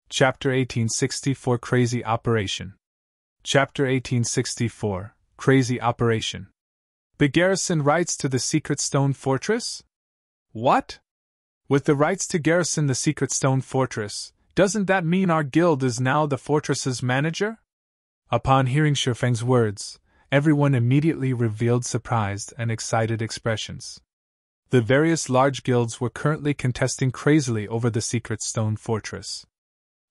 Chapter 1864 Crazy Operation. Chapter 1864 Crazy Operation. The garrison rights to the secret stone fortress? What? With the rights to garrison the secret stone fortress, doesn't that mean our guild is now the fortress's manager? Upon hearing Shifeng's words, everyone immediately revealed surprised and excited expressions. The various large guilds were currently contesting crazily over the secret stone fortress.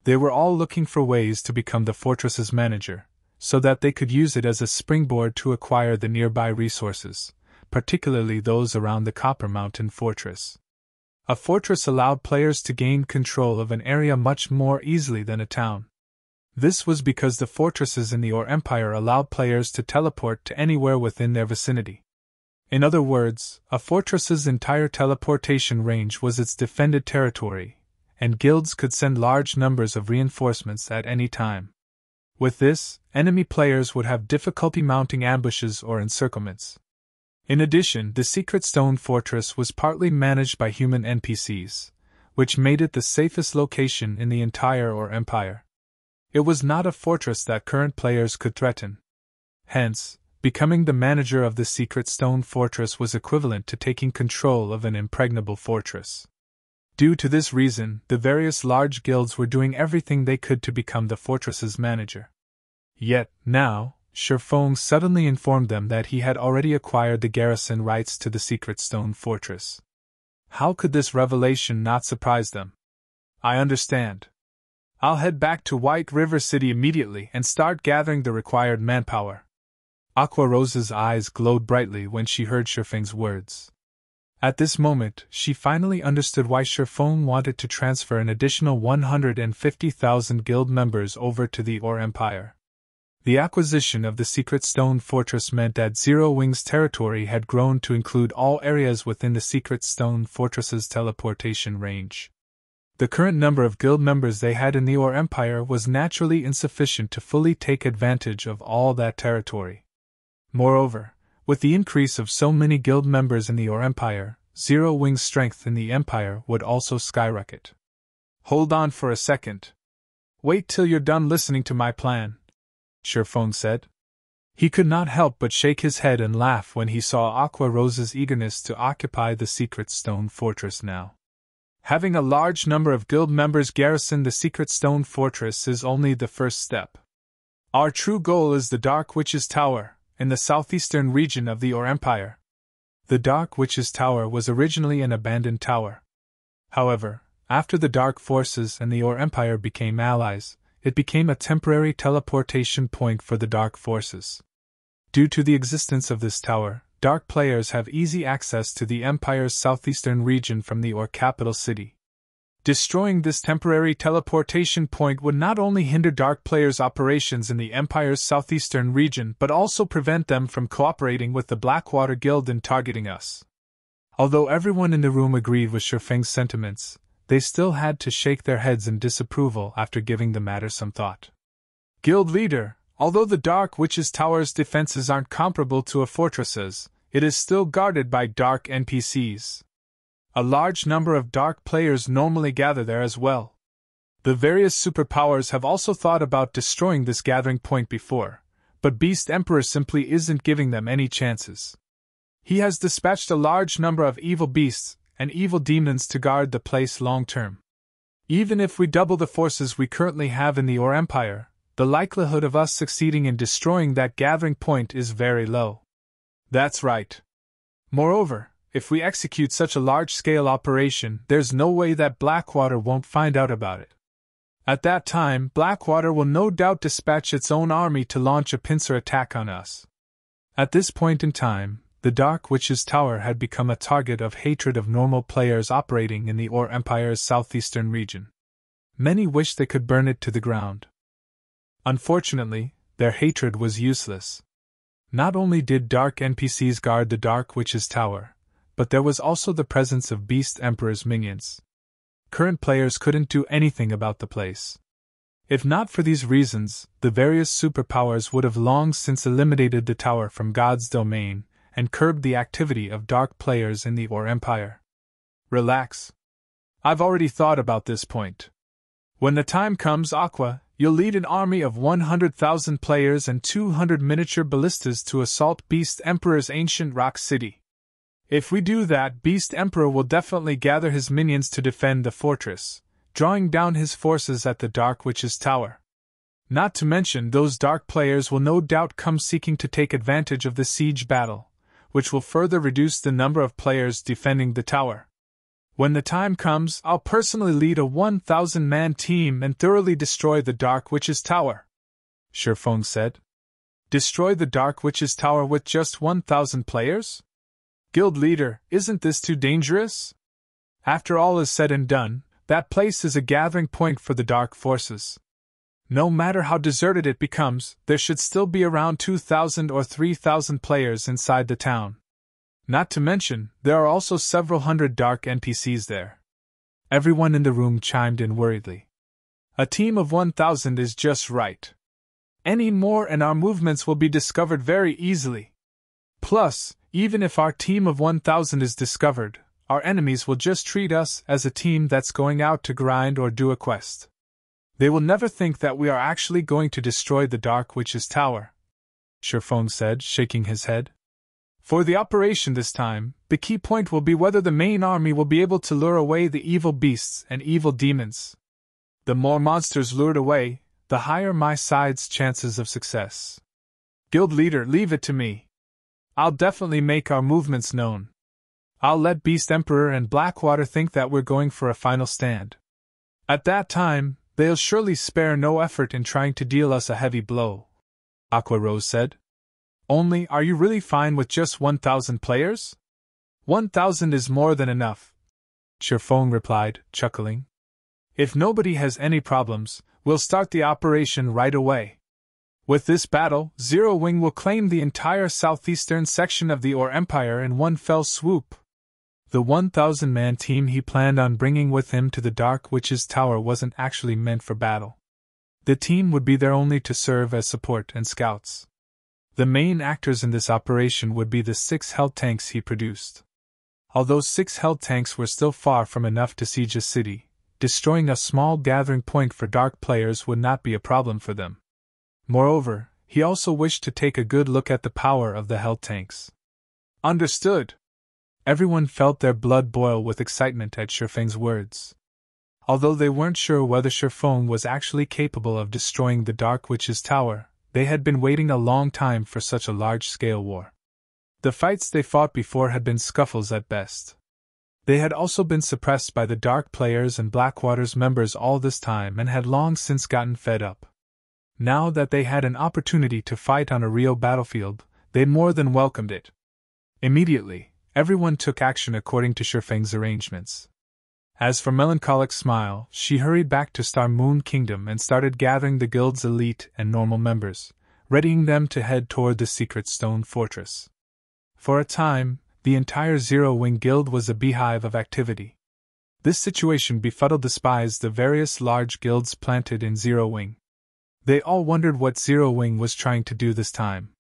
They were all looking for ways to become the fortress's manager, so that they could use it as a springboard to acquire the nearby resources, particularly those around the Copper Mountain Fortress. A fortress allowed players to gain control of an area much more easily than a town. This was because the fortresses in the Ore Empire allowed players to teleport to anywhere within their vicinity. In other words, a fortress's entire teleportation range was its defended territory, and guilds could send large numbers of reinforcements at any time. With this, enemy players would have difficulty mounting ambushes or encirclements. In addition, the secret stone fortress was partly managed by human NPCs, which made it the safest location in the entire Ore Empire. It was not a fortress that current players could threaten. Hence, becoming the manager of the secret stone fortress was equivalent to taking control of an impregnable fortress. Due to this reason, the various large guilds were doing everything they could to become the fortress's manager. Yet, now, Shifeng suddenly informed them that he had already acquired the garrison rights to the secret stone fortress. How could this revelation not surprise them? I understand. I'll head back to White River City immediately and start gathering the required manpower. Aqua Rose's eyes glowed brightly when she heard Shifeng's words. At this moment, she finally understood why Shifeng wanted to transfer an additional 150,000 guild members over to the Ore Empire. The acquisition of the secret stone fortress meant that Zero Wing's territory had grown to include all areas within the secret stone fortress's teleportation range. The current number of guild members they had in the Ore Empire was naturally insufficient to fully take advantage of all that territory. Moreover, with the increase of so many guild members in the Ore Empire, Zero Wing's strength in the Empire would also skyrocket. Hold on for a second. Wait till you're done listening to my plan, Shifeng said. He could not help but shake his head and laugh when he saw Aqua Rose's eagerness to occupy the secret stone fortress now. Having a large number of guild members garrison the secret stone fortress is only the first step. Our true goal is the Dark Witch's Tower, in the southeastern region of the Ore Empire. The Dark Witch's Tower was originally an abandoned tower. However, after the Dark Forces and the Ore Empire became allies, it became a temporary teleportation point for the Dark Forces. Due to the existence of this tower, Dark players have easy access to the Empire's southeastern region from the Ore capital city. Destroying this temporary teleportation point would not only hinder Dark players' operations in the Empire's southeastern region but also prevent them from cooperating with the Blackwater Guild in targeting us. Although everyone in the room agreed with Shifeng's sentiments, they still had to shake their heads in disapproval after giving the matter some thought. Guild leader, although the Dark Witch's Tower's defenses aren't comparable to a fortress's, it is still guarded by Dark NPCs. A large number of Dark players normally gather there as well. The various superpowers have also thought about destroying this gathering point before, but Beast Emperor simply isn't giving them any chances. He has dispatched a large number of evil beasts and evil demons to guard the place long-term. Even if we double the forces we currently have in the Ore Empire, the likelihood of us succeeding in destroying that gathering point is very low. That's right. Moreover, if we execute such a large-scale operation, there's no way that Blackwater won't find out about it. At that time, Blackwater will no doubt dispatch its own army to launch a pincer attack on us. At this point in time, the Dark Witch's Tower had become a target of hatred of normal players operating in the Ore Empire's southeastern region. Many wished they could burn it to the ground. Unfortunately, their hatred was useless. Not only did Dark NPCs guard the Dark Witch's Tower, but there was also the presence of Beast Emperor's minions. Current players couldn't do anything about the place. If not for these reasons, the various superpowers would have long since eliminated the tower from God's domain and curbed the activity of Dark players in the Ore Empire. Relax. I've already thought about this point. When the time comes, Aqua, you'll lead an army of 100,000 players and 200 miniature ballistas to assault Beast Emperor's ancient rock city. If we do that, Beast Emperor will definitely gather his minions to defend the fortress, drawing down his forces at the Dark Witch's Tower. Not to mention, those dark players will no doubt come seeking to take advantage of the siege battle, which will further reduce the number of players defending the tower. When the time comes, I'll personally lead a 1,000-man team and thoroughly destroy the Dark Witch's Tower, Shifeng said. Destroy the Dark Witch's Tower with just 1,000 players? Guild leader, isn't this too dangerous? After all is said and done, that place is a gathering point for the dark forces. No matter how deserted it becomes, there should still be around 2,000 or 3,000 players inside the town. Not to mention, there are also several hundred dark NPCs there. Everyone in the room chimed in worriedly. A team of 1,000 is just right. Any more and our movements will be discovered very easily. Plus, even if our team of 1,000 is discovered, our enemies will just treat us as a team that's going out to grind or do a quest. They will never think that we are actually going to destroy the Dark Witch's Tower, Shifeng said, shaking his head. For the operation this time, the key point will be whether the main army will be able to lure away the evil beasts and evil demons. The more monsters lured away, the higher my side's chances of success. Guild leader, leave it to me. I'll definitely make our movements known. I'll let Beast Emperor and Blackwater think that we're going for a final stand. At that time, they'll surely spare no effort in trying to deal us a heavy blow, Aqua Rose said. Only, are you really fine with just 1,000 players? 1,000 is more than enough, Shifeng replied, chuckling. If nobody has any problems, we'll start the operation right away. With this battle, Zero Wing will claim the entire southeastern section of the Ore Empire in one fell swoop. The 1,000-man team he planned on bringing with him to the Dark Witch's Tower wasn't actually meant for battle. The team would be there only to serve as support and scouts. The main actors in this operation would be the 6 held tanks he produced. Although 6 held tanks were still far from enough to siege a city, destroying a small gathering point for dark players would not be a problem for them. Moreover, he also wished to take a good look at the power of the held tanks. Understood. Everyone felt their blood boil with excitement at Shifeng's words. Although they weren't sure whether Shifeng was actually capable of destroying the Dark Witch's Tower, they had been waiting a long time for such a large-scale war. The fights they fought before had been scuffles at best. They had also been suppressed by the Dark players and Blackwater's members all this time and had long since gotten fed up. Now that they had an opportunity to fight on a real battlefield, they more than welcomed it. Immediately, everyone took action according to Shifeng's arrangements. As for Melancholic Smile, she hurried back to Star Moon Kingdom and started gathering the guild's elite and normal members, readying them to head toward the secret stone fortress. For a time, the entire Zero Wing Guild was a beehive of activity. This situation befuddled the spies the various large guilds planted in Zero Wing. They all wondered what Zero Wing was trying to do this time.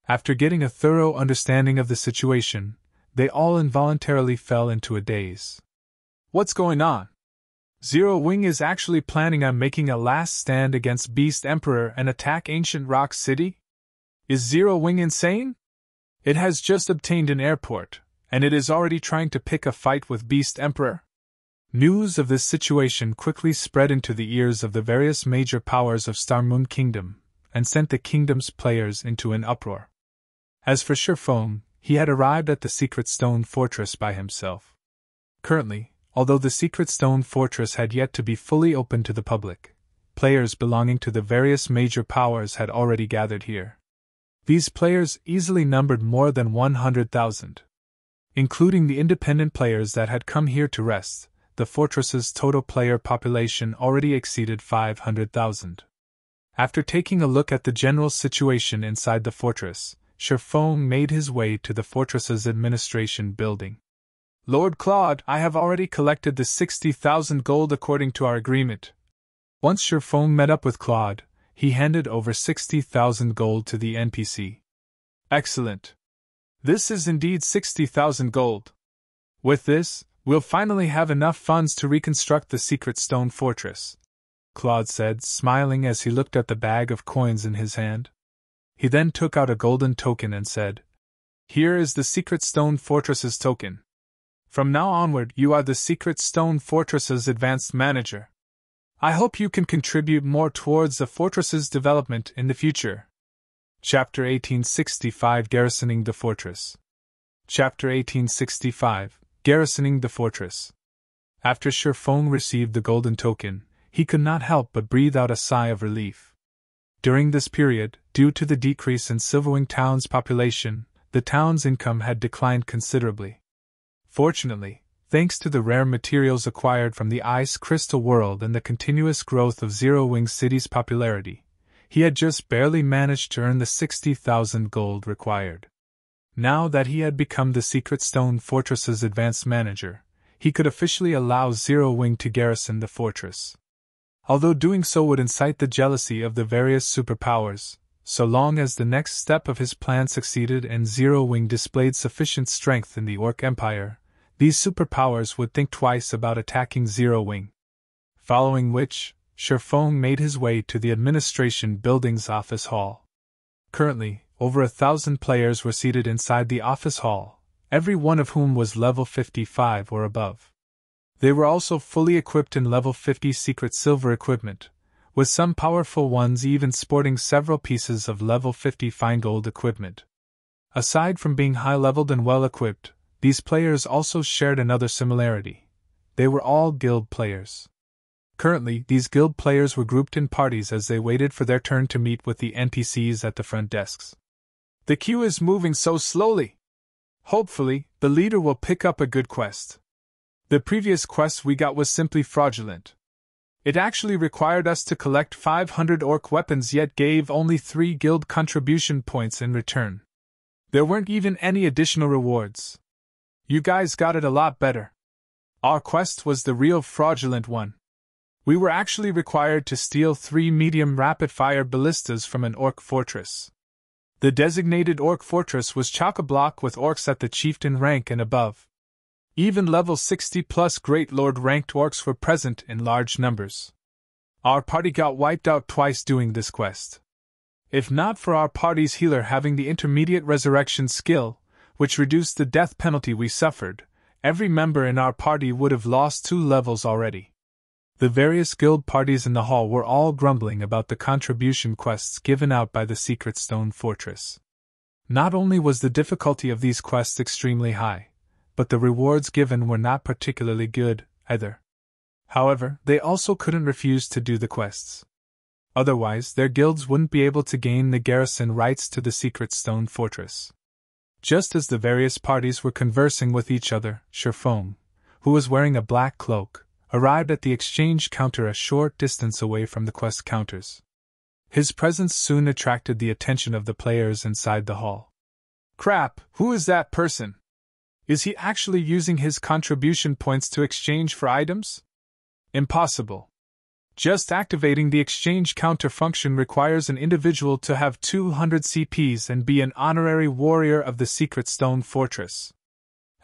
After getting a thorough understanding of the situation, they all involuntarily fell into a daze. What's going on? Zero Wing is actually planning on making a last stand against Beast Emperor and attack Ancient Rock City? Is Zero Wing insane? It has just obtained an airport, and it is already trying to pick a fight with Beast Emperor. News of this situation quickly spread into the ears of the various major powers of Star Moon Kingdom, and sent the kingdom's players into an uproar. As for Shifeng, he had arrived at the Secret Stone Fortress by himself. Currently, although the Secret Stone Fortress had yet to be fully open to the public, players belonging to the various major powers had already gathered here. These players easily numbered more than 100,000. Including the independent players that had come here to rest, the fortress's total player population already exceeded 500,000. After taking a look at the general situation inside the fortress, Shifeng made his way to the fortress's administration building. Lord Claude, I have already collected the 60,000 gold according to our agreement. Once Shifeng met up with Claude, he handed over 60,000 gold to the NPC. Excellent. This is indeed 60,000 gold. With this, we'll finally have enough funds to reconstruct the Secret Stone Fortress. Claude said, smiling as he looked at the bag of coins in his hand. He then took out a golden token and said, "Here is the Secret Stone Fortress's token. From now onward, you are the Secret Stone Fortress's advanced manager. I hope you can contribute more towards the fortress's development in the future." Chapter 1865 Garrisoning the Fortress. Chapter 1865 Garrisoning the Fortress. After Shifeng received the golden token, he could not help but breathe out a sigh of relief. During this period, due to the decrease in Silverwing Town's population, the town's income had declined considerably. Fortunately, thanks to the rare materials acquired from the Ice Crystal World and the continuous growth of Zero Wing City's popularity, he had just barely managed to earn the 60,000 gold required. Now that he had become the Secret Stone Fortress's advanced manager, he could officially allow Zero Wing to garrison the fortress. Although doing so would incite the jealousy of the various superpowers, so long as the next step of his plan succeeded and Zero Wing displayed sufficient strength in the Orc Empire, these superpowers would think twice about attacking Zero Wing. Following which, Shifeng made his way to the administration building's office hall. Currently, over 1,000 players were seated inside the office hall, every one of whom was level 55 or above. They were also fully equipped in level 50 secret silver equipment, with some powerful ones even sporting several pieces of level 50 fine gold equipment. Aside from being high-leveled and well-equipped, these players also shared another similarity. They were all guild players. Currently, these guild players were grouped in parties as they waited for their turn to meet with the NPCs at the front desks. "The queue is moving so slowly. Hopefully, the leader will pick up a good quest. The previous quest we got was simply fraudulent. It actually required us to collect 500 orc weapons yet gave only 3 guild contribution points in return. There weren't even any additional rewards. You guys got it a lot better. Our quest was the real fraudulent one. We were actually required to steal 3 medium rapid-fire ballistas from an orc fortress. The designated orc fortress was chock-a-block with orcs at the chieftain rank and above. Even level 60-plus Great Lord-ranked orcs were present in large numbers. Our party got wiped out twice doing this quest. If not for our party's healer having the intermediate resurrection skill, which reduced the death penalty we suffered, every member in our party would have lost 2 levels already." The various guild parties in the hall were all grumbling about the contribution quests given out by the Secret Stone Fortress. Not only was the difficulty of these quests extremely high, but the rewards given were not particularly good, either. However, they also couldn't refuse to do the quests. Otherwise, their guilds wouldn't be able to gain the garrison rights to the Secret Stone Fortress. Just as the various parties were conversing with each other, Shifeng, who was wearing a black cloak, arrived at the exchange counter a short distance away from the quest counters. His presence soon attracted the attention of the players inside the hall. "Crap, who is that person? Is he actually using his contribution points to exchange for items? Impossible. Just activating the exchange counter function requires an individual to have 200 CPs and be an honorary warrior of the Secret Stone Fortress.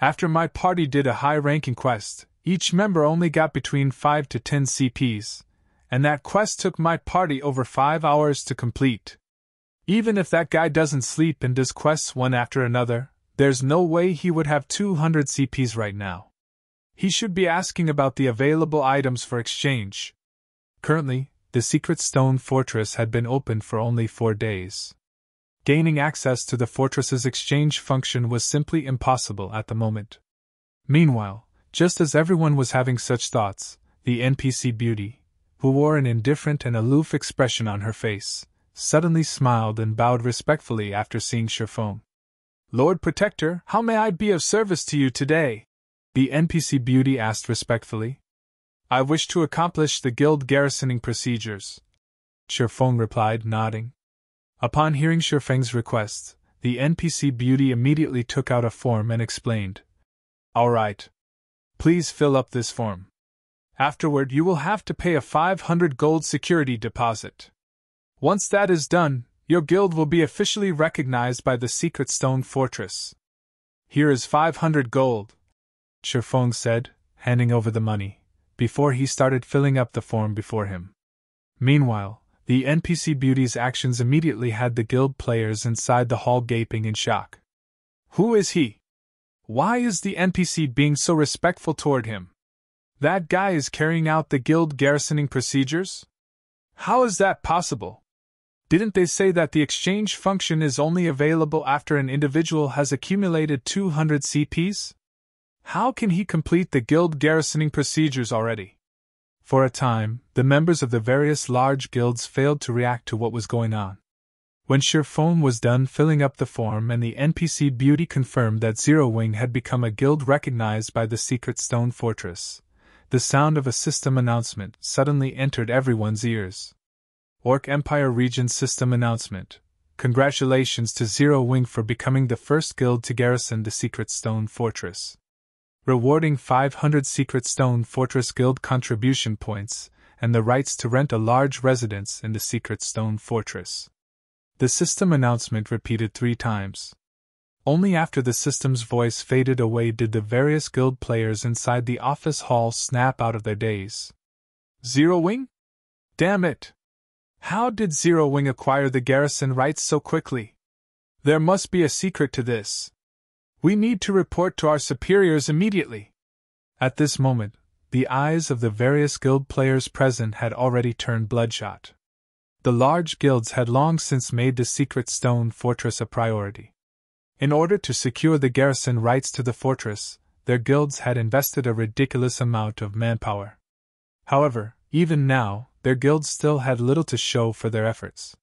After my party did a high-ranking quest, each member only got between 5 to 10 CPs, and that quest took my party over 5 hours to complete. Even if that guy doesn't sleep and does quests one after another, there's no way he would have 200 CPs right now. He should be asking about the available items for exchange." Currently, the Secret Stone Fortress had been open for only 4 days. Gaining access to the fortress's exchange function was simply impossible at the moment. Meanwhile, just as everyone was having such thoughts, the NPC beauty, who wore an indifferent and aloof expression on her face, suddenly smiled and bowed respectfully after seeing Shifeng. "Lord Protector, how may I be of service to you today?" the NPC beauty asked respectfully. "I wish to accomplish the guild garrisoning procedures," Shifeng replied, nodding. Upon hearing Shifeng's request, the NPC beauty immediately took out a form and explained. "All right. Please fill up this form. Afterward, you will have to pay a 500 gold security deposit. Once that is done, your guild will be officially recognized by the Secret Stone Fortress. Here is 500 gold, Shifeng said, handing over the money, before he started filling up the form before him. Meanwhile, the NPC beauty's actions immediately had the guild players inside the hall gaping in shock. Who is he? Why is the NPC being so respectful toward him? That guy is carrying out the guild garrisoning procedures? How is that possible? Didn't they say that the exchange function is only available after an individual has accumulated 200 CPs? How can he complete the guild garrisoning procedures already? For a time, the members of the various large guilds failed to react to what was going on. When Shirphone was done filling up the form and the NPC beauty confirmed that Zero Wing had become a guild recognized by the Secret Stone Fortress, the sound of a system announcement suddenly entered everyone's ears. Orc Empire Region System Announcement. Congratulations to Zero Wing for becoming the first guild to garrison the Secret Stone Fortress. Rewarding 500 Secret Stone Fortress Guild contribution points and the rights to rent a large residence in the Secret Stone Fortress. The system announcement repeated 3 times. Only after the system's voice faded away did the various guild players inside the office hall snap out of their daze. Zero Wing? Damn it! How did Zero Wing acquire the garrison rights so quickly? There must be a secret to this. We need to report to our superiors immediately. At this moment, the eyes of the various guild players present had already turned bloodshot. The large guilds had long since made the Secret Stone Fortress a priority. In order to secure the garrison rights to the fortress, their guilds had invested a ridiculous amount of manpower. However, even now, their guilds still had little to show for their efforts.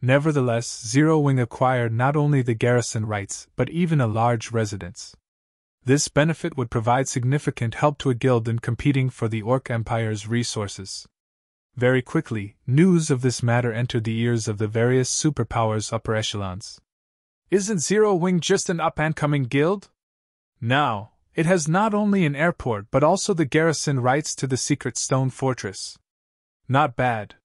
Nevertheless, Zero Wing acquired not only the garrison rights but even a large residence. This benefit would provide significant help to a guild in competing for the Orc Empire's resources. Very quickly, news of this matter entered the ears of the various superpowers' upper echelons. Isn't Zero Wing just an up-and-coming guild? Now, it has not only an airport but also the garrison rights to the Secret Stone Fortress. Not bad.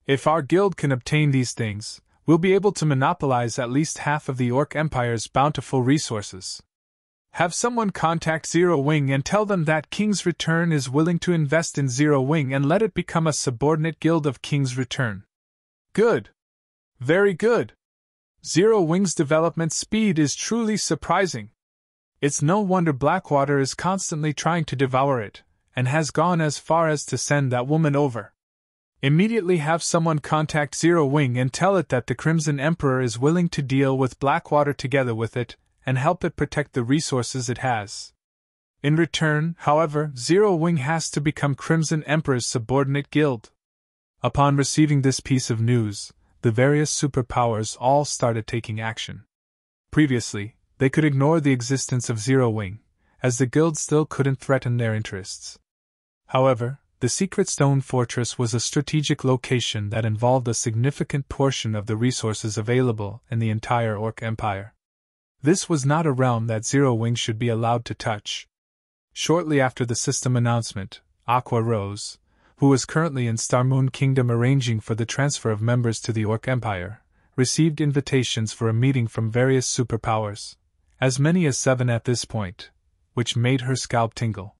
If our guild can obtain these things, we'll be able to monopolize at least half of the Orc Empire's bountiful resources. Have someone contact Zero Wing and tell them that King's Return is willing to invest in Zero Wing and let it become a subordinate guild of King's Return. Good. Very good. Zero Wing's development speed is truly surprising. It's no wonder Blackwater is constantly trying to devour it, and has gone as far as to send that woman over. Immediately have someone contact Zero Wing and tell it that the Crimson Emperor is willing to deal with Blackwater together with it, and help it protect the resources it has. In return, however, Zero Wing has to become Crimson Emperor's subordinate guild. Upon receiving this piece of news, the various superpowers all started taking action. Previously, they could ignore the existence of Zero Wing, as the guild still couldn't threaten their interests. However, the Secret Stone Fortress was a strategic location that involved a significant portion of the resources available in the entire Orc Empire. This was not a realm that Zero Wing should be allowed to touch. Shortly after the system announcement, Aqua Rose, who was currently in Starmoon Kingdom arranging for the transfer of members to the Orc Empire, received invitations for a meeting from various superpowers, as many as 7 at this point, which made her scalp tingle.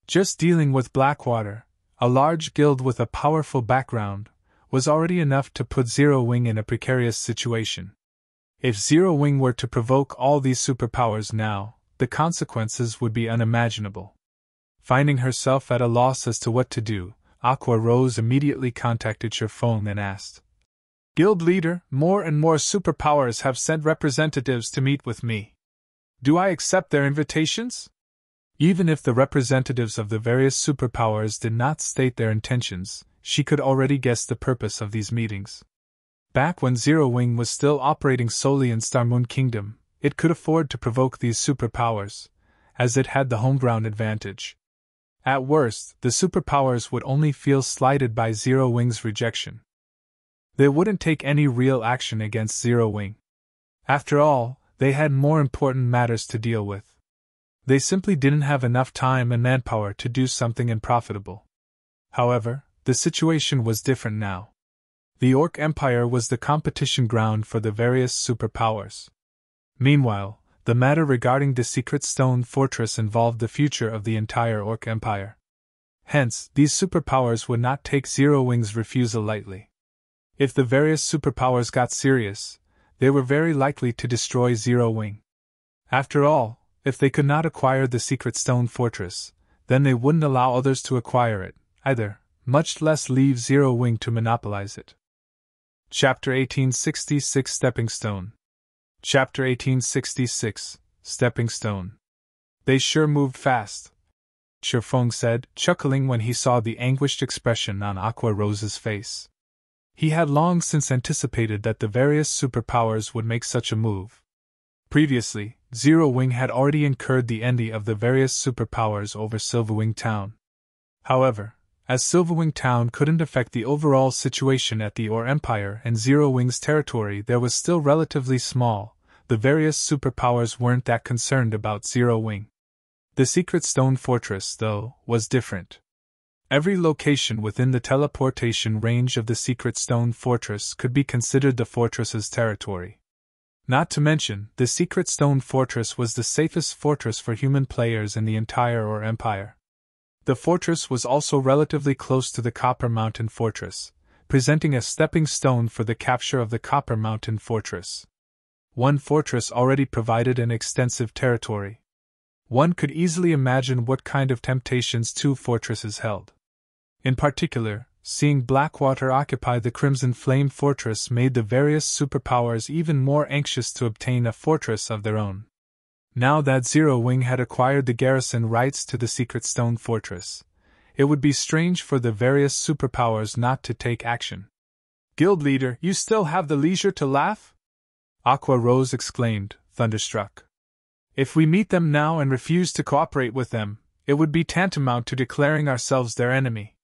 Just dealing with Blackwater, a large guild with a powerful background, was already enough to put Zero Wing in a precarious situation. If Zero Wing were to provoke all these superpowers now, the consequences would be unimaginable. Finding herself at a loss as to what to do, Aqua Rose immediately contacted Shirphone and asked, Guild leader, more and more superpowers have sent representatives to meet with me. Do I accept their invitations? Even if the representatives of the various superpowers did not state their intentions, she could already guess the purpose of these meetings. Back when Zero Wing was still operating solely in Starmoon Kingdom, it could afford to provoke these superpowers, as it had the home ground advantage. At worst, the superpowers would only feel slighted by Zero Wing's rejection. They wouldn't take any real action against Zero Wing. After all, they had more important matters to deal with. They simply didn't have enough time and manpower to do something unprofitable. However, the situation was different now. The Orc Empire was the competition ground for the various superpowers. Meanwhile, the matter regarding the Secret Stone Fortress involved the future of the entire Orc Empire. Hence, these superpowers would not take Zero Wing's refusal lightly. If the various superpowers got serious, they were very likely to destroy Zero Wing. After all, if they could not acquire the secret stone fortress, then they wouldn't allow others to acquire it, either, much less leave Zero Wing to monopolize it. Chapter 1866 Stepping Stone. Chapter 1866 Stepping Stone. They sure moved fast, Shifeng said, chuckling when he saw the anguished expression on Aqua Rose's face. He had long since anticipated that the various superpowers would make such a move. Previously, Zero Wing had already incurred the envy of the various superpowers over Silverwing Town. However, as Silverwing Town couldn't affect the overall situation at the Ore Empire and Zero Wing's territory there was still relatively small, the various superpowers weren't that concerned about Zero Wing. The Secret Stone Fortress, though, was different. Every location within the teleportation range of the Secret Stone Fortress could be considered the fortress's territory. Not to mention, the Secret Stone Fortress was the safest fortress for human players in the entire Ore Empire. The fortress was also relatively close to the Copper Mountain Fortress, presenting a stepping stone for the capture of the Copper Mountain Fortress. One fortress already provided an extensive territory. One could easily imagine what kind of temptations two fortresses held. In particular, seeing Blackwater occupy the Crimson Flame Fortress made the various superpowers even more anxious to obtain a fortress of their own. Now that Zero Wing had acquired the garrison rights to the Secret Stone Fortress, it would be strange for the various superpowers not to take action. "Guild leader, you still have the leisure to laugh?" Aqua Rose exclaimed, thunderstruck. "If we meet them now and refuse to cooperate with them, it would be tantamount to declaring ourselves their enemy.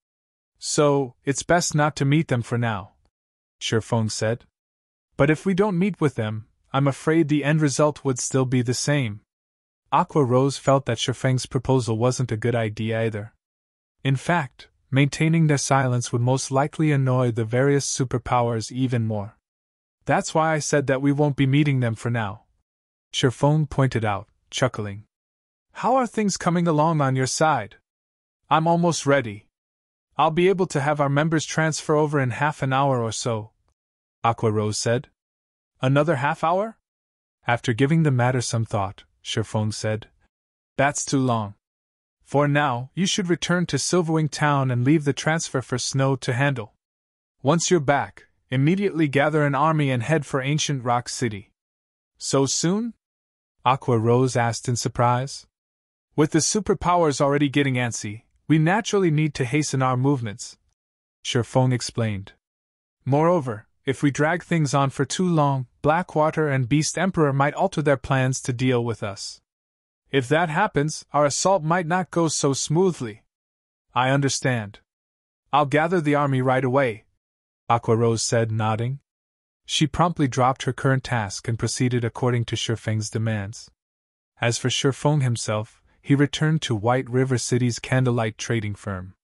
So, it's best not to meet them for now," Shifeng said. "But if we don't meet with them, I'm afraid the end result would still be the same." Aqua Rose felt that Shifeng's proposal wasn't a good idea either. In fact, maintaining their silence would most likely annoy the various superpowers even more. "That's why I said that we won't be meeting them for now," Shifeng pointed out, chuckling. "How are things coming along on your side?" "I'm almost ready. I'll be able to have our members transfer over in half an hour or so," Aqua Rose said. "Another half hour?" After giving the matter some thought, Shifeng said, "That's too long. For now, you should return to Silverwing Town and leave the transfer for Snow to handle. Once you're back, immediately gather an army and head for Ancient Rock City." "So soon?" Aqua Rose asked in surprise. "With the superpowers already getting antsy, we naturally need to hasten our movements," Shifeng explained. "Moreover, if we drag things on for too long, Blackwater and Beast Emperor might alter their plans to deal with us. If that happens, our assault might not go so smoothly." "I understand. I'll gather the army right away," Aqua Rose said, nodding. She promptly dropped her current task and proceeded according to Shifeng's demands. As for Shifeng himself, he returned to White River City's Candlelight trading firm.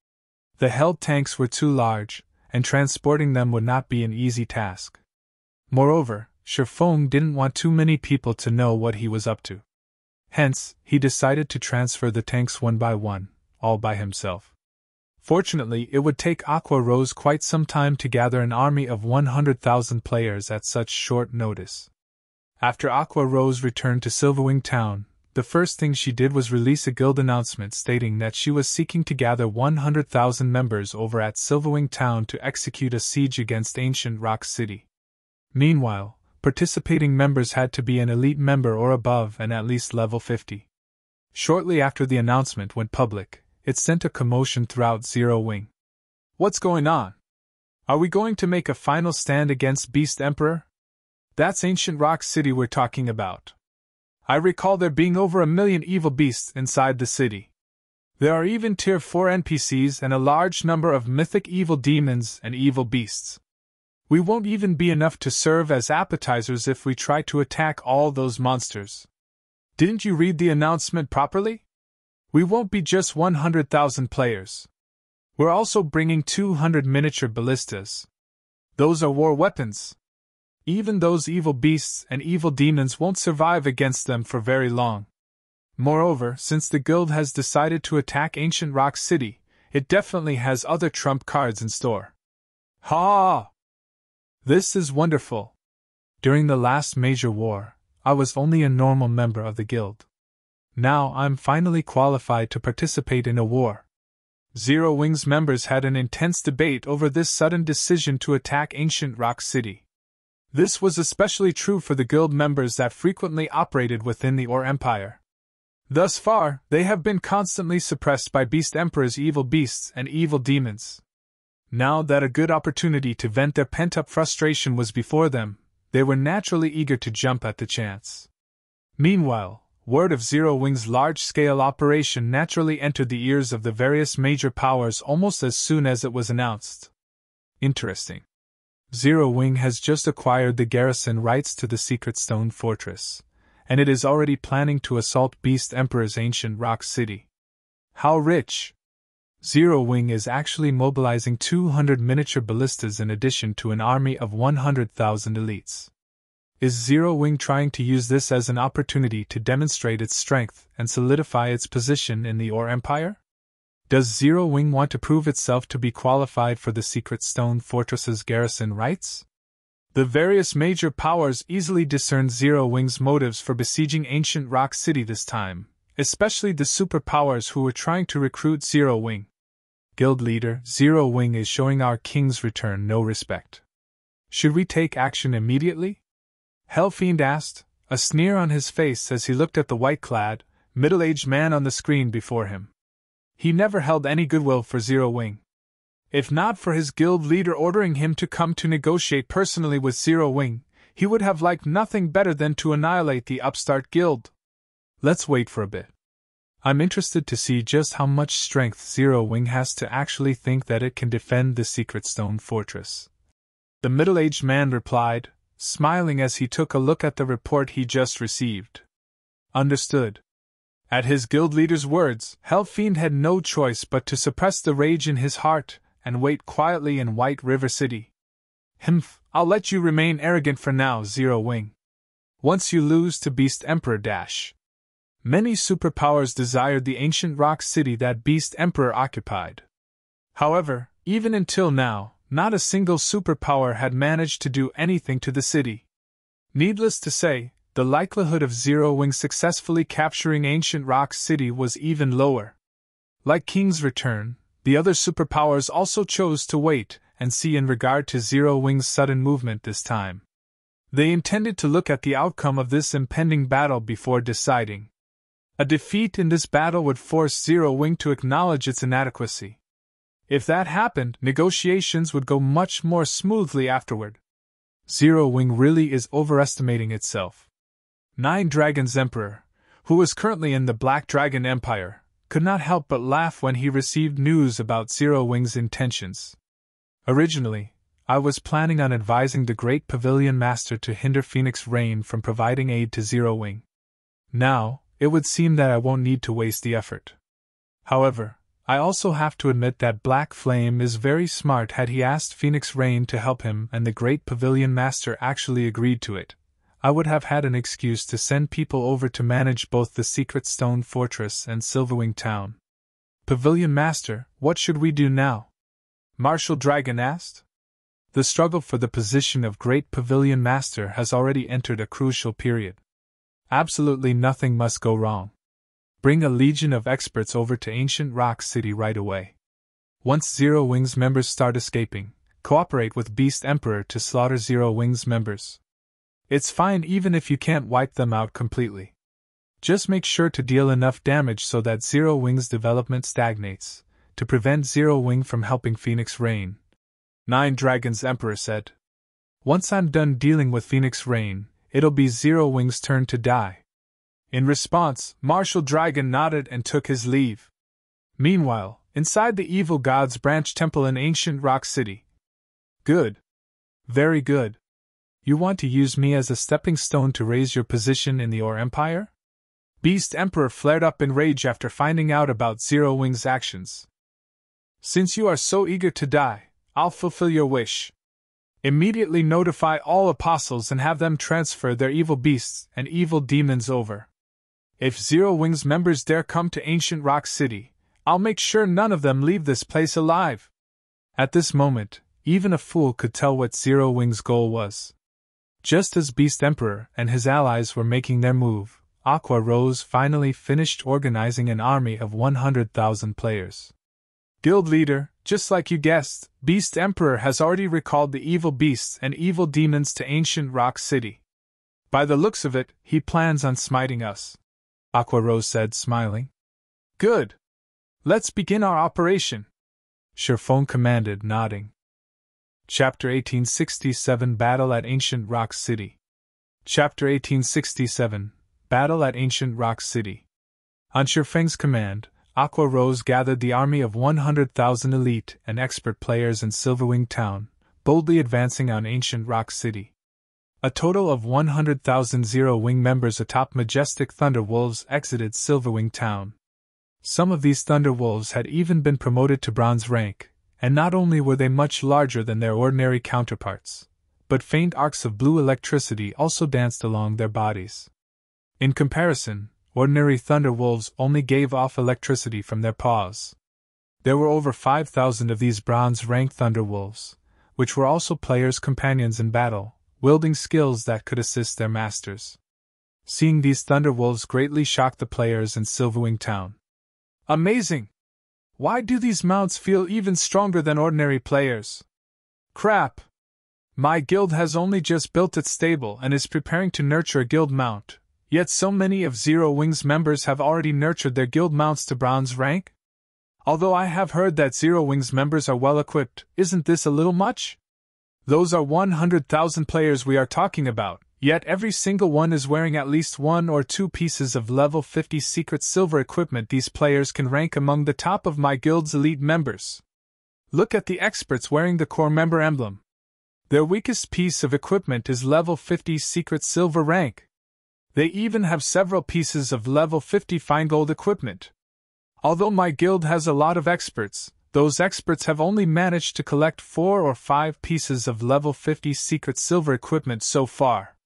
The held tanks were too large, and transporting them would not be an easy task. Moreover, Shifeng didn't want too many people to know what he was up to. Hence, he decided to transfer the tanks one by one, all by himself. Fortunately, it would take Aqua Rose quite some time to gather an army of 100,000 players at such short notice. After Aqua Rose returned to Silverwing Town, the first thing she did was release a guild announcement stating that she was seeking to gather 100,000 members over at Silverwing Town to execute a siege against Ancient Rock City. Meanwhile, participating members had to be an elite member or above and at least level 50. Shortly after the announcement went public, it sent a commotion throughout Zero Wing. "What's going on? Are we going to make a final stand against Beast Emperor? That's Ancient Rock City we're talking about. I recall there being over 1 million evil beasts inside the city. There are even Tier 4 NPCs and a large number of mythic evil demons and evil beasts. We won't even be enough to serve as appetizers if we try to attack all those monsters. Didn't you read the announcement properly? We won't be just 100,000 players. We're also bringing 200 miniature ballistas. Those are war weapons. Even those evil beasts and evil demons won't survive against them for very long. Moreover, since the guild has decided to attack Ancient Rock City, It definitely has other trump cards in store. Ha! This is wonderful. During the last major war, I was only a normal member of the guild. Now I'm finally qualified to participate in a war. Zero Wing's members had an intense debate over this sudden decision to attack ancient Rock City. This was especially true for the guild members that frequently operated within the Or Empire. Thus far, they have been constantly suppressed by Beast Emperor's evil beasts and evil demons. Now that a good opportunity to vent their pent-up frustration was before them, they were naturally eager to jump at the chance. Meanwhile, word of Zero Wing's large-scale operation naturally entered the ears of the various major powers almost as soon as it was announced. Interesting. Zero Wing has just acquired the garrison rights to the Secret Stone Fortress, and it is already planning to assault Beast Emperor's ancient Rock City. How rich! Zero Wing is actually mobilizing 200 miniature ballistas in addition to an army of 100,000 elites. Is Zero Wing trying to use this as an opportunity to demonstrate its strength and solidify its position in the Or Empire? Does Zero Wing want to prove itself to be qualified for the Secret Stone Fortress's garrison rights? The various major powers easily discerned Zero Wing's motives for besieging ancient Rock City this time, especially the superpowers who were trying to recruit Zero Wing. Guild leader, Zero Wing is showing our king's return no respect. Should we take action immediately? Hellfiend asked, a sneer on his face as he looked at the white-clad, middle-aged man on the screen before him. He never held any goodwill for Zero Wing. If not for his guild leader ordering him to come to negotiate personally with Zero Wing, he would have liked nothing better than to annihilate the upstart guild. Let's wait for a bit. I'm interested to see just how much strength Zero Wing has to actually think that it can defend the Secret Stone Fortress. The middle-aged man replied, smiling as he took a look at the report he just received. Understood. At his guild leader's words, Hellfiend had no choice but to suppress the rage in his heart and wait quietly in White River City. Humph, I'll let you remain arrogant for now, Zero Wing. Once you lose to Beast Emperor Dash. Many superpowers desired the ancient rock city that Beast Emperor occupied. However, even until now, not a single superpower had managed to do anything to the city. Needless to say, the likelihood of Zero Wing successfully capturing ancient rock city was even lower. Like King's return, the other superpowers also chose to wait and see in regard to Zero Wing's sudden movement this time. They intended to look at the outcome of this impending battle before deciding. A defeat in this battle would force Zero Wing to acknowledge its inadequacy. If that happened, negotiations would go much more smoothly afterward. Zero Wing really is overestimating itself. Nine Dragons Emperor, who was currently in the Black Dragon Empire, could not help but laugh when he received news about Zero Wing's intentions. Originally, I was planning on advising the Great Pavilion Master to hinder Phoenix Rain from providing aid to Zero Wing. Now, it would seem that I won't need to waste the effort. However, I also have to admit that Black Flame is very smart. Had he asked Phoenix Rain to help him and the Great Pavilion Master actually agreed to it, I would have had an excuse to send people over to manage both the Secret Stone Fortress and Silverwing Town. Pavilion Master, what should we do now? Martial Dragon asked. The struggle for the position of Great Pavilion Master has already entered a crucial period. Absolutely nothing must go wrong. Bring a legion of experts over to Ancient Rock City right away. Once Zero Wing's members start escaping, cooperate with Beast Emperor to slaughter Zero Wing's members. It's fine even if you can't wipe them out completely. Just make sure to deal enough damage so that Zero Wing's development stagnates, to prevent Zero Wing from helping Phoenix Rain. Nine Dragons Emperor said. Once I'm done dealing with Phoenix Rain, it'll be Zero Wing's turn to die. In response, Martial Dragon nodded and took his leave. Meanwhile, inside the Evil God's Branch Temple in Ancient Rock City. Good. Very good. You want to use me as a stepping stone to raise your position in the Or Empire? Beast Emperor flared up in rage after finding out about Zero Wing's actions. Since you are so eager to die, I'll fulfill your wish. Immediately notify all apostles and have them transfer their evil beasts and evil demons over. If Zero Wing's members dare come to Ancient Rock City, I'll make sure none of them leave this place alive. At this moment, even a fool could tell what Zero Wing's goal was. Just as Beast Emperor and his allies were making their move, Aqua Rose finally finished organizing an army of 100,000 players. Guild leader, just like you guessed, Beast Emperor has already recalled the evil beasts and evil demons to ancient Rock City. By the looks of it, he plans on smiting us, Aqua Rose said, smiling. Good. Let's begin our operation, Sherphone commanded, nodding. Chapter 1867 Battle at Ancient Rock City. Chapter 1867 Battle at Ancient Rock City. On Sherfeng's command, Aqua Rose gathered the army of 100,000 elite and expert players in Silverwing Town, boldly advancing on Ancient Rock City. A total of 100,000 Zero Wing members atop majestic Thunderwolves exited Silverwing Town. Some of these Thunderwolves had even been promoted to bronze rank, and not only were they much larger than their ordinary counterparts, but faint arcs of blue electricity also danced along their bodies. In comparison, ordinary Thunderwolves only gave off electricity from their paws. There were over 5,000 of these bronze-ranked Thunderwolves, which were also players' companions in battle, wielding skills that could assist their masters. Seeing these Thunderwolves greatly shocked the players in Silverwing Town. Amazing! Why do these mounts feel even stronger than ordinary players? Crap! My guild has only just built its stable and is preparing to nurture a guild mount, yet so many of Zero Wing's members have already nurtured their guild mounts to bronze rank? Although I have heard that Zero Wing's members are well equipped, isn't this a little much? Those are 100,000 players we are talking about, yet every single one is wearing at least 1 or 2 pieces of level 50 secret silver equipment. These players can rank among the top of my guild's elite members. Look at the experts wearing the core member emblem. Their weakest piece of equipment is level 50 secret silver rank. They even have several pieces of level 50 fine gold equipment. Although my guild has a lot of experts, those experts have only managed to collect 4 or 5 pieces of level 50 secret silver equipment so far.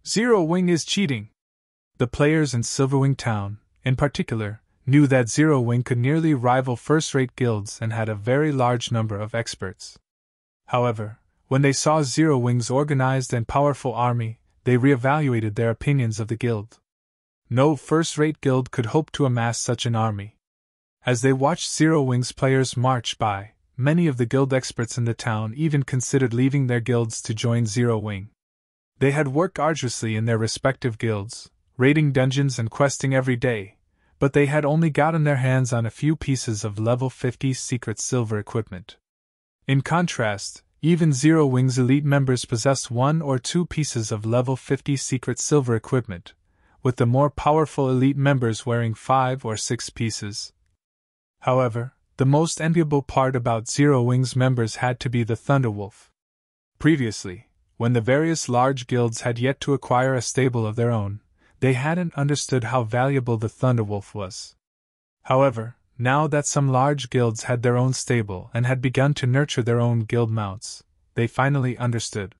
Zero Wing is cheating. The players in Silverwing Town, in particular, knew that Zero Wing could nearly rival first-rate guilds and had a very large number of experts. However, when they saw Zero Wing's organized and powerful army, they reevaluated their opinions of the guild. No first-rate guild could hope to amass such an army. As they watched Zero Wing's players march by, many of the guild experts in the town even considered leaving their guilds to join Zero Wing. They had worked arduously in their respective guilds, raiding dungeons and questing every day, but they had only gotten their hands on a few pieces of level 50 secret silver equipment. In contrast, even Zero Wing's elite members possessed 1 or 2 pieces of level 50 secret silver equipment, with the more powerful elite members wearing 5 or 6 pieces. However, the most enviable part about Zero Wing's members had to be the Thunderwolf. Previously, when the various large guilds had yet to acquire a stable of their own, they hadn't understood how valuable the Thunderwolf was. However, now that some large guilds had their own stable and had begun to nurture their own guild mounts, they finally understood.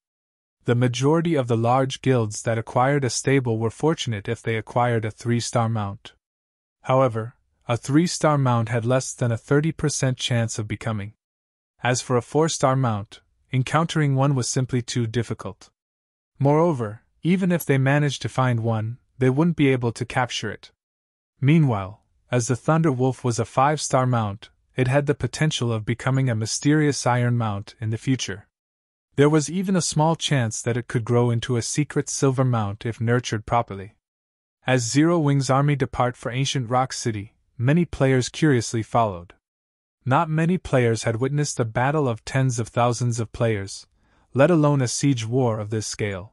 The majority of the large guilds that acquired a stable were fortunate if they acquired a 3-star mount. However, a 3-star mount had less than a 30% chance of becoming. As for a 4-star mount, encountering one was simply too difficult. Moreover, even if they managed to find one, they wouldn't be able to capture it. Meanwhile, as the Thunderwolf was a 5-star mount, it had the potential of becoming a mysterious iron mount in the future. There was even a small chance that it could grow into a secret silver mount if nurtured properly. As Zero Wing's army departed for Ancient Rock City, many players curiously followed. Not many players had witnessed a battle of tens of thousands of players, let alone a siege war of this scale.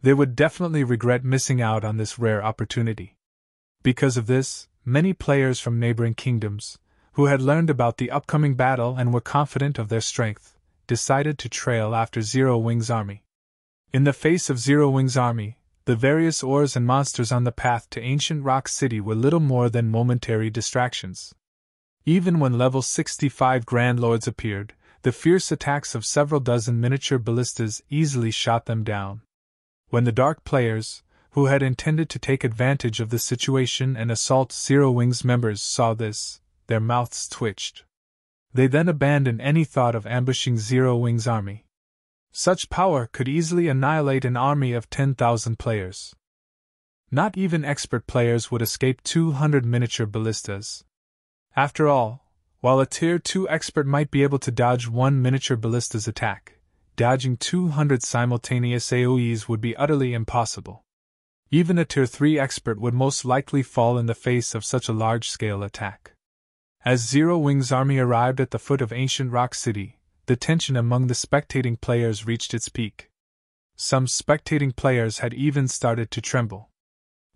They would definitely regret missing out on this rare opportunity. Because of this, many players from neighboring kingdoms, who had learned about the upcoming battle and were confident of their strength, decided to trail after Zero Wing's army. In the face of Zero Wing's army, the various ores and monsters on the path to Ancient Rock City were little more than momentary distractions. Even when level 65 Grand Lords appeared, the fierce attacks of several dozen miniature ballistas easily shot them down. When the Dark players, who had intended to take advantage of the situation and assault Zero Wing's members, saw this, their mouths twitched. They then abandoned any thought of ambushing Zero Wing's army. Such power could easily annihilate an army of 10,000 players. Not even expert players would escape 200 miniature ballistas. After all, while a Tier 2 expert might be able to dodge one miniature ballista's attack, dodging 200 simultaneous AoEs would be utterly impossible. Even a Tier 3 expert would most likely fall in the face of such a large-scale attack. As Zero Wing's army arrived at the foot of Ancient Rock City, the tension among the spectating players reached its peak. Some spectating players had even started to tremble.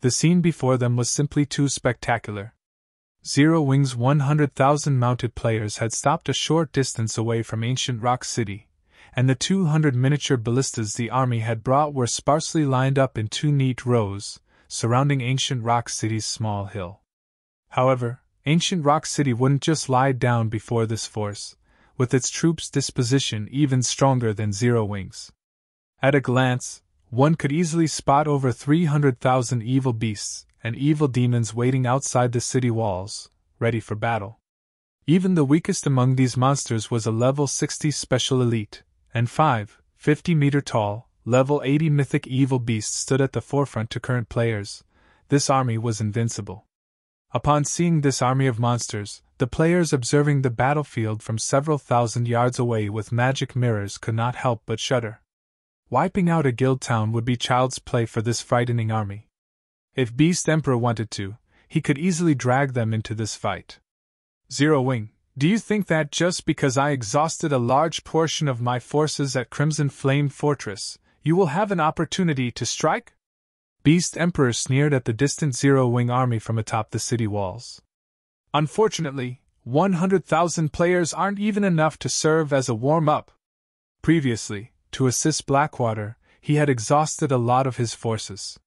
The scene before them was simply too spectacular. Zero Wing's 100,000 mounted players had stopped a short distance away from Ancient Rock City, and the 200 miniature ballistas the army had brought were sparsely lined up in two neat rows, surrounding Ancient Rock City's small hill. However, Ancient Rock City wouldn't just lie down before this force, with its troops' disposition even stronger than Zero Wing's. At a glance, one could easily spot over 300,000 evil beasts and evil demons waiting outside the city walls, ready for battle. Even the weakest among these monsters was a level 60 special elite, and 5, 50-meter-tall, level 80 mythic evil beasts stood at the forefront to current players. This army was invincible. Upon seeing this army of monsters, the players observing the battlefield from several thousand yards away with magic mirrors could not help but shudder. Wiping out a guild town would be child's play for this frightening army. If Beast Emperor wanted to, he could easily drag them into this fight. Zero Wing, do you think that just because I exhausted a large portion of my forces at Crimson Flame Fortress, you will have an opportunity to strike? Beast Emperor sneered at the distant Zero Wing army from atop the city walls. Unfortunately, 100,000 players aren't even enough to serve as a warm-up. Previously, to assist Blackwater, he had exhausted a lot of his forces.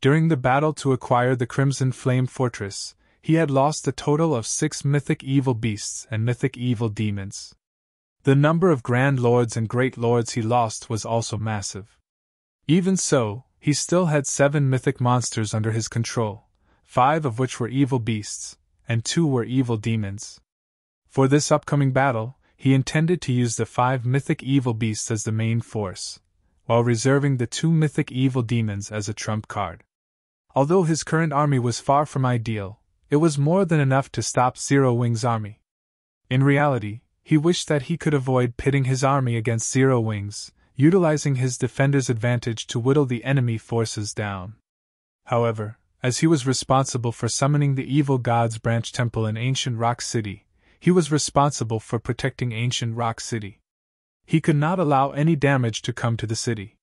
During the battle to acquire the Crimson Flame Fortress, he had lost a total of 6 mythic evil beasts and mythic evil demons. The number of Grand Lords and Great Lords he lost was also massive. Even so, he still had 7 mythic monsters under his control, 5 of which were evil beasts, and 2 were evil demons. For this upcoming battle, he intended to use the 5 mythic evil beasts as the main force, while reserving the 2 mythic evil demons as a trump card. Although his current army was far from ideal, it was more than enough to stop Zero Wing's army. In reality, he wished that he could avoid pitting his army against Zero Wing's, utilizing his defender's advantage to whittle the enemy forces down. However, as he was responsible for summoning the Evil God's branch temple in Ancient Rock City, he was responsible for protecting Ancient Rock City. He could not allow any damage to come to the city.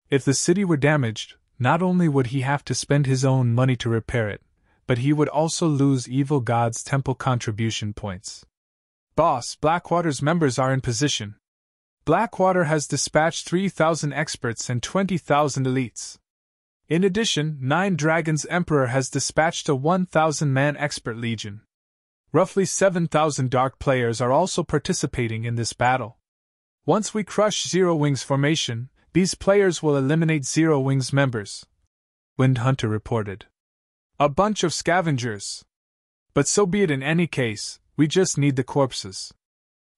If the city were damaged, not only would he have to spend his own money to repair it, but he would also lose Evil God's temple contribution points. Boss, Blackwater's members are in position. Blackwater has dispatched 3,000 experts and 20,000 elites. In addition, 9 Dragons Emperor has dispatched a 1,000-man expert legion. Roughly 7,000 dark players are also participating in this battle. Once we crush Zero Wing's formation, these players will eliminate Zero Wing's members, Wind Hunter reported. A bunch of scavengers. But so be it in any case, we just need the corpses.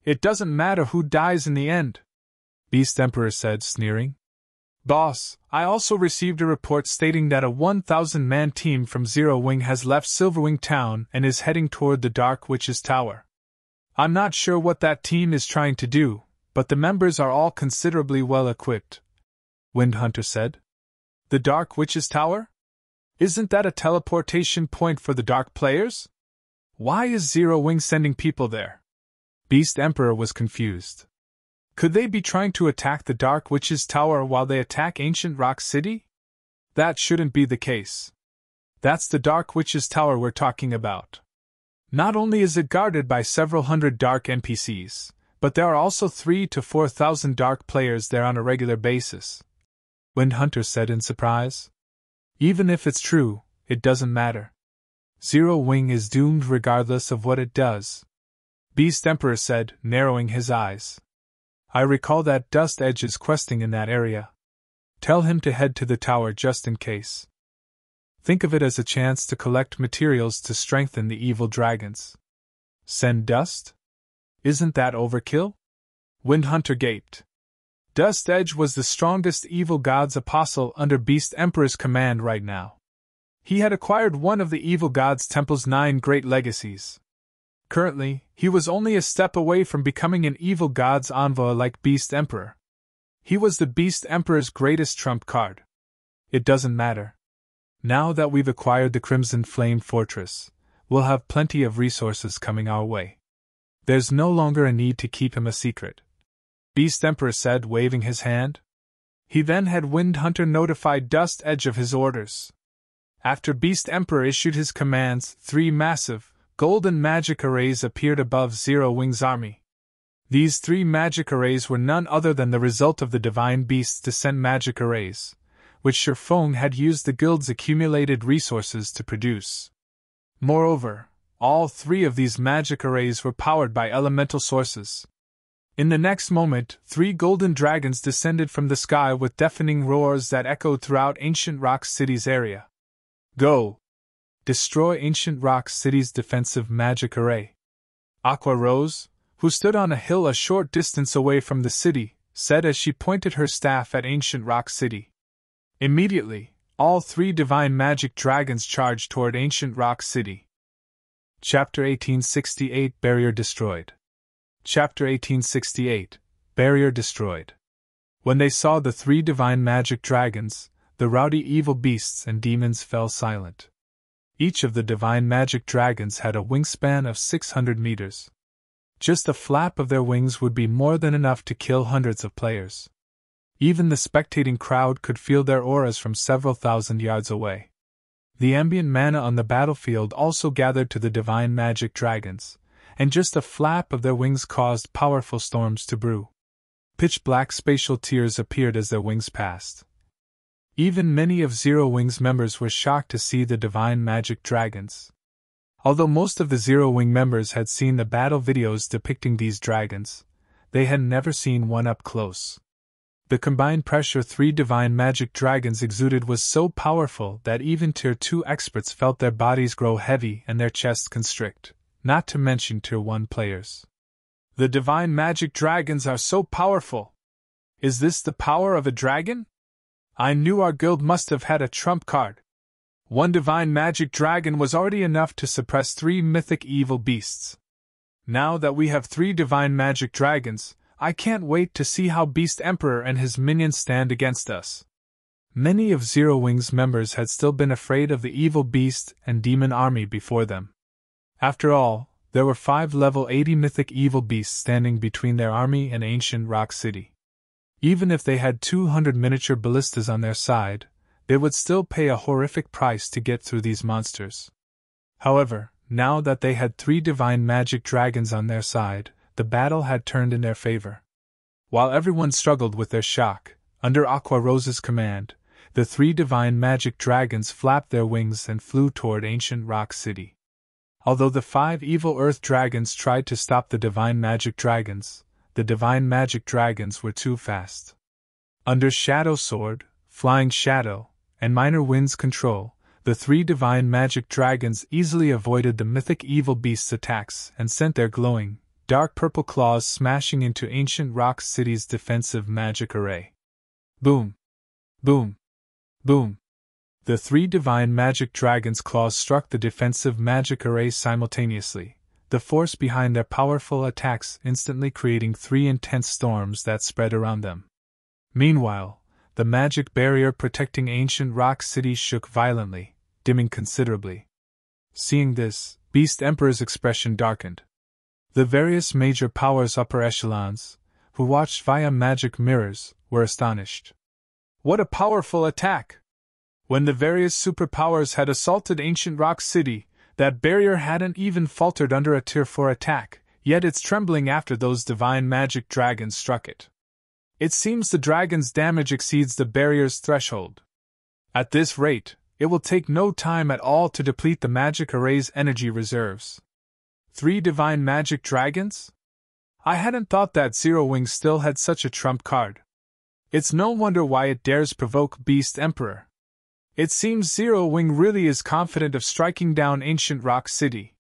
It doesn't matter who dies in the end, Beast Emperor said, sneering. Boss, I also received a report stating that a 1,000-man team from Zero Wing has left Silverwing Town and is heading toward the Dark Witch's Tower. I'm not sure what that team is trying to do, but the members are all considerably well equipped, Wind Hunter said. The Dark Witch's Tower? Isn't that a teleportation point for the Dark players? Why is Zero Wing sending people there? Beast Emperor was confused. Could they be trying to attack the Dark Witch's Tower while they attack Ancient Rock City? That shouldn't be the case. That's the Dark Witch's Tower we're talking about. Not only is it guarded by several hundred Dark NPCs, but there are also 3,000 to 4,000 Dark players there on a regular basis, Wind Hunter said in surprise. Even if it's true, it doesn't matter. Zero Wing is doomed regardless of what it does, Beast Emperor said, narrowing his eyes. I recall that Dust Edge is questing in that area. Tell him to head to the tower just in case. Think of it as a chance to collect materials to strengthen the evil dragons. Send Dust? Isn't that overkill? Windhunter gaped. Dust Edge was the strongest evil god's apostle under Beast Emperor's command right now. He had acquired one of the evil god's temple's 9 great legacies. Currently, he was only a step away from becoming an evil god's envoy like Beast Emperor. He was the Beast Emperor's greatest trump card. It doesn't matter. Now that we've acquired the Crimson Flame Fortress, we'll have plenty of resources coming our way. There's no longer a need to keep him a secret, Beast Emperor said, waving his hand. He then had Windhunter notify Dust Edge of his orders. After Beast Emperor issued his commands, 3 massive, golden magic arrays appeared above Zero Wing's army. These 3 magic arrays were none other than the result of the Divine Beast's Descent magic arrays, which Shifeng had used the guild's accumulated resources to produce. Moreover, all 3 of these magic arrays were powered by elemental sources. In the next moment, 3 golden dragons descended from the sky with deafening roars that echoed throughout Ancient Rock City's area. Go! Destroy Ancient Rock City's defensive magic array. Aqua Rose, who stood on a hill a short distance away from the city, said as she pointed her staff at Ancient Rock City. Immediately, all 3 divine magic dragons charged toward Ancient Rock City. Chapter 1868 Barrier Destroyed. Chapter 1868 Barrier Destroyed. When they saw the 3 divine magic dragons, the rowdy evil beasts and demons fell silent. Each of the divine magic dragons had a wingspan of 600 meters. Just a flap of their wings would be more than enough to kill hundreds of players. Even the spectating crowd could feel their auras from several thousand yards away. The ambient mana on the battlefield also gathered to the divine magic dragons, and just a flap of their wings caused powerful storms to brew. Pitch-black spatial tears appeared as their wings passed. Even many of Zero Wing's members were shocked to see the divine magic dragons. Although most of the Zero Wing members had seen the battle videos depicting these dragons, they had never seen one up close. The combined pressure 3 divine magic dragons exuded was so powerful that even Tier 2 experts felt their bodies grow heavy and their chests constrict, not to mention Tier 1 players. The divine magic dragons are so powerful! Is this the power of a dragon? I knew our guild must have had a trump card. 1 divine magic dragon was already enough to suppress 3 mythic evil beasts. Now that we have 3 divine magic dragons, I can't wait to see how Beast Emperor and his minions stand against us. Many of Zero Wing's members had still been afraid of the evil beast and demon army before them. After all, there were 5 level 80 mythic evil beasts standing between their army and Ancient Rock City. Even if they had 200 miniature ballistas on their side, they would still pay a horrific price to get through these monsters. However, now that they had 3 divine magic dragons on their side, the battle had turned in their favor. While everyone struggled with their shock, under Aqua Rose's command, the 3 divine magic dragons flapped their wings and flew toward Ancient Rock City. Although the 5 evil earth dragons tried to stop the divine magic dragons, the divine magic dragons were too fast. Under Shadow Sword, Flying Shadow, and Minor Wind's control, the 3 divine magic dragons easily avoided the mythic evil beast's attacks and sent their glowing, dark purple claws smashing into Ancient Rock City's defensive magic array. Boom! Boom! Boom! The 3 divine magic dragons' claws struck the defensive magic array simultaneously, the force behind their powerful attacks instantly creating 3 intense storms that spread around them. Meanwhile, the magic barrier protecting Ancient Rock City shook violently, dimming considerably. Seeing this, Beast Emperor's expression darkened. The various major powers' upper echelons, who watched via magic mirrors, were astonished. What a powerful attack! When the various superpowers had assaulted Ancient Rock City, that barrier hadn't even faltered under a Tier 4 attack, yet it's trembling after those divine magic dragons struck it. It seems the dragon's damage exceeds the barrier's threshold. At this rate, it will take no time at all to deplete the magic array's energy reserves. 3 divine magic dragons? I hadn't thought that Zero Wing still had such a trump card. It's no wonder why it dares provoke Beast Emperor. It seems Zero Wing really is confident of striking down Ancient Rock City.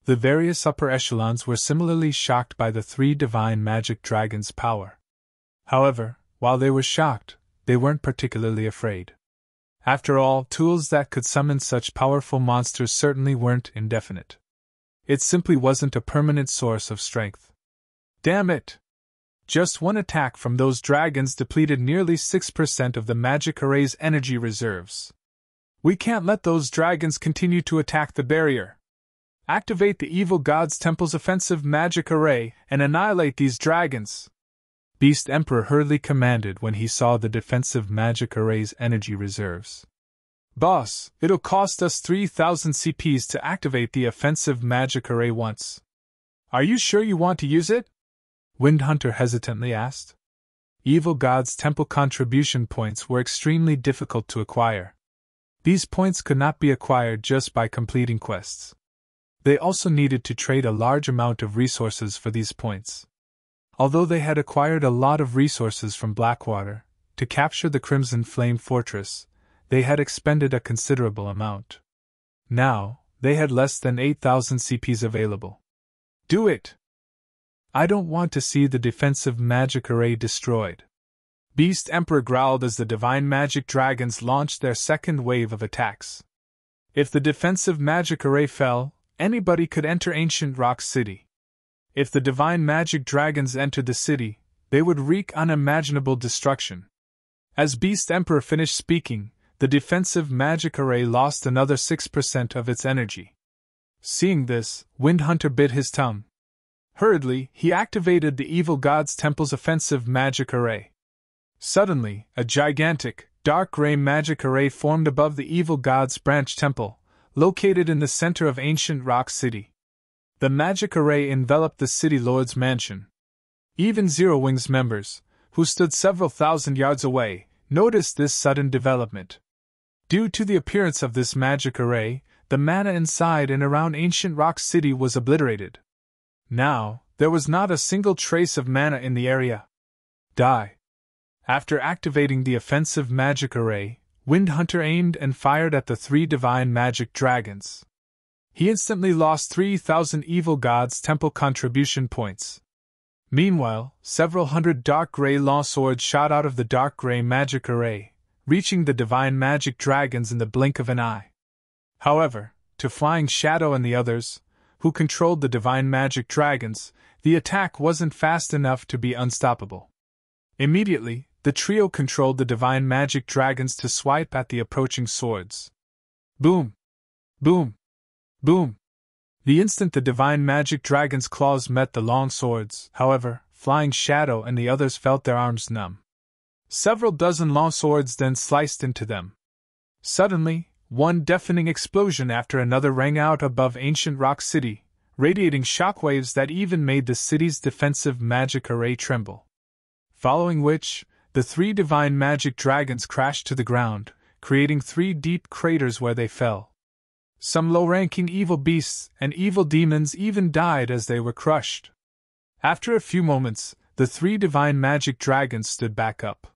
The various upper echelons were similarly shocked by the 3 divine magic dragons' power. However, while they were shocked, they weren't particularly afraid. After all, tools that could summon such powerful monsters certainly weren't indefinite. It simply wasn't a permanent source of strength. Damn it! Just one attack from those dragons depleted nearly 6% of the magic array's energy reserves. We can't let those dragons continue to attack the barrier. Activate the Evil God's Temple's offensive magic array and annihilate these dragons! Beast Emperor hurriedly commanded when he saw the defensive magic array's energy reserves. Boss, it'll cost us 3,000 CPs to activate the offensive magic array once. Are you sure you want to use it? Wind Hunter hesitantly asked. Evil God's Temple contribution points were extremely difficult to acquire. These points could not be acquired just by completing quests. They also needed to trade a large amount of resources for these points. Although they had acquired a lot of resources from Blackwater to capture the Crimson Flame Fortress, they had expended a considerable amount. Now, they had less than 8,000 CPs available. Do it! I don't want to see the defensive magic array destroyed. Beast Emperor growled as the divine magic dragons launched their second wave of attacks. If the defensive magic array fell, anybody could enter Ancient Rock City. If the divine magic dragons entered the city, they would wreak unimaginable destruction. As Beast Emperor finished speaking, the defensive magic array lost another 6% of its energy. Seeing this, Wind Hunter bit his tongue. Hurriedly, he activated the Evil God's Temple's offensive magic array. Suddenly, a gigantic, dark gray magic array formed above the Evil God's branch temple, located in the center of Ancient Rock City. The magic array enveloped the City Lord's mansion. Even Zero Wing's members, who stood several thousand yards away, noticed this sudden development. Due to the appearance of this magic array, the mana inside and around Ancient Rock City was obliterated. Now, there was not a single trace of mana in the area. Die. After activating the offensive magic array, Wind Hunter aimed and fired at the 3 divine magic dragons. He instantly lost 3,000 Evil God's Temple contribution points. Meanwhile, several hundred dark gray law swords shot out of the dark gray magic array, reaching the divine magic dragons in the blink of an eye. However, to Flying Shadow and the others, who controlled the divine magic dragons, the attack wasn't fast enough to be unstoppable. Immediately, the trio controlled the divine magic dragons to swipe at the approaching swords. Boom! Boom! Boom! The instant the divine magic dragon's claws met the long swords, however, Flying Shadow and the others felt their arms numb. Several dozen long swords then sliced into them. Suddenly, one deafening explosion after another rang out above Ancient Rock City, radiating shockwaves that even made the city's defensive magic array tremble. Following which, the 3 divine magic dragons crashed to the ground, creating 3 deep craters where they fell. Some low-ranking evil beasts and evil demons even died as they were crushed. After a few moments, the 3 divine magic dragons stood back up.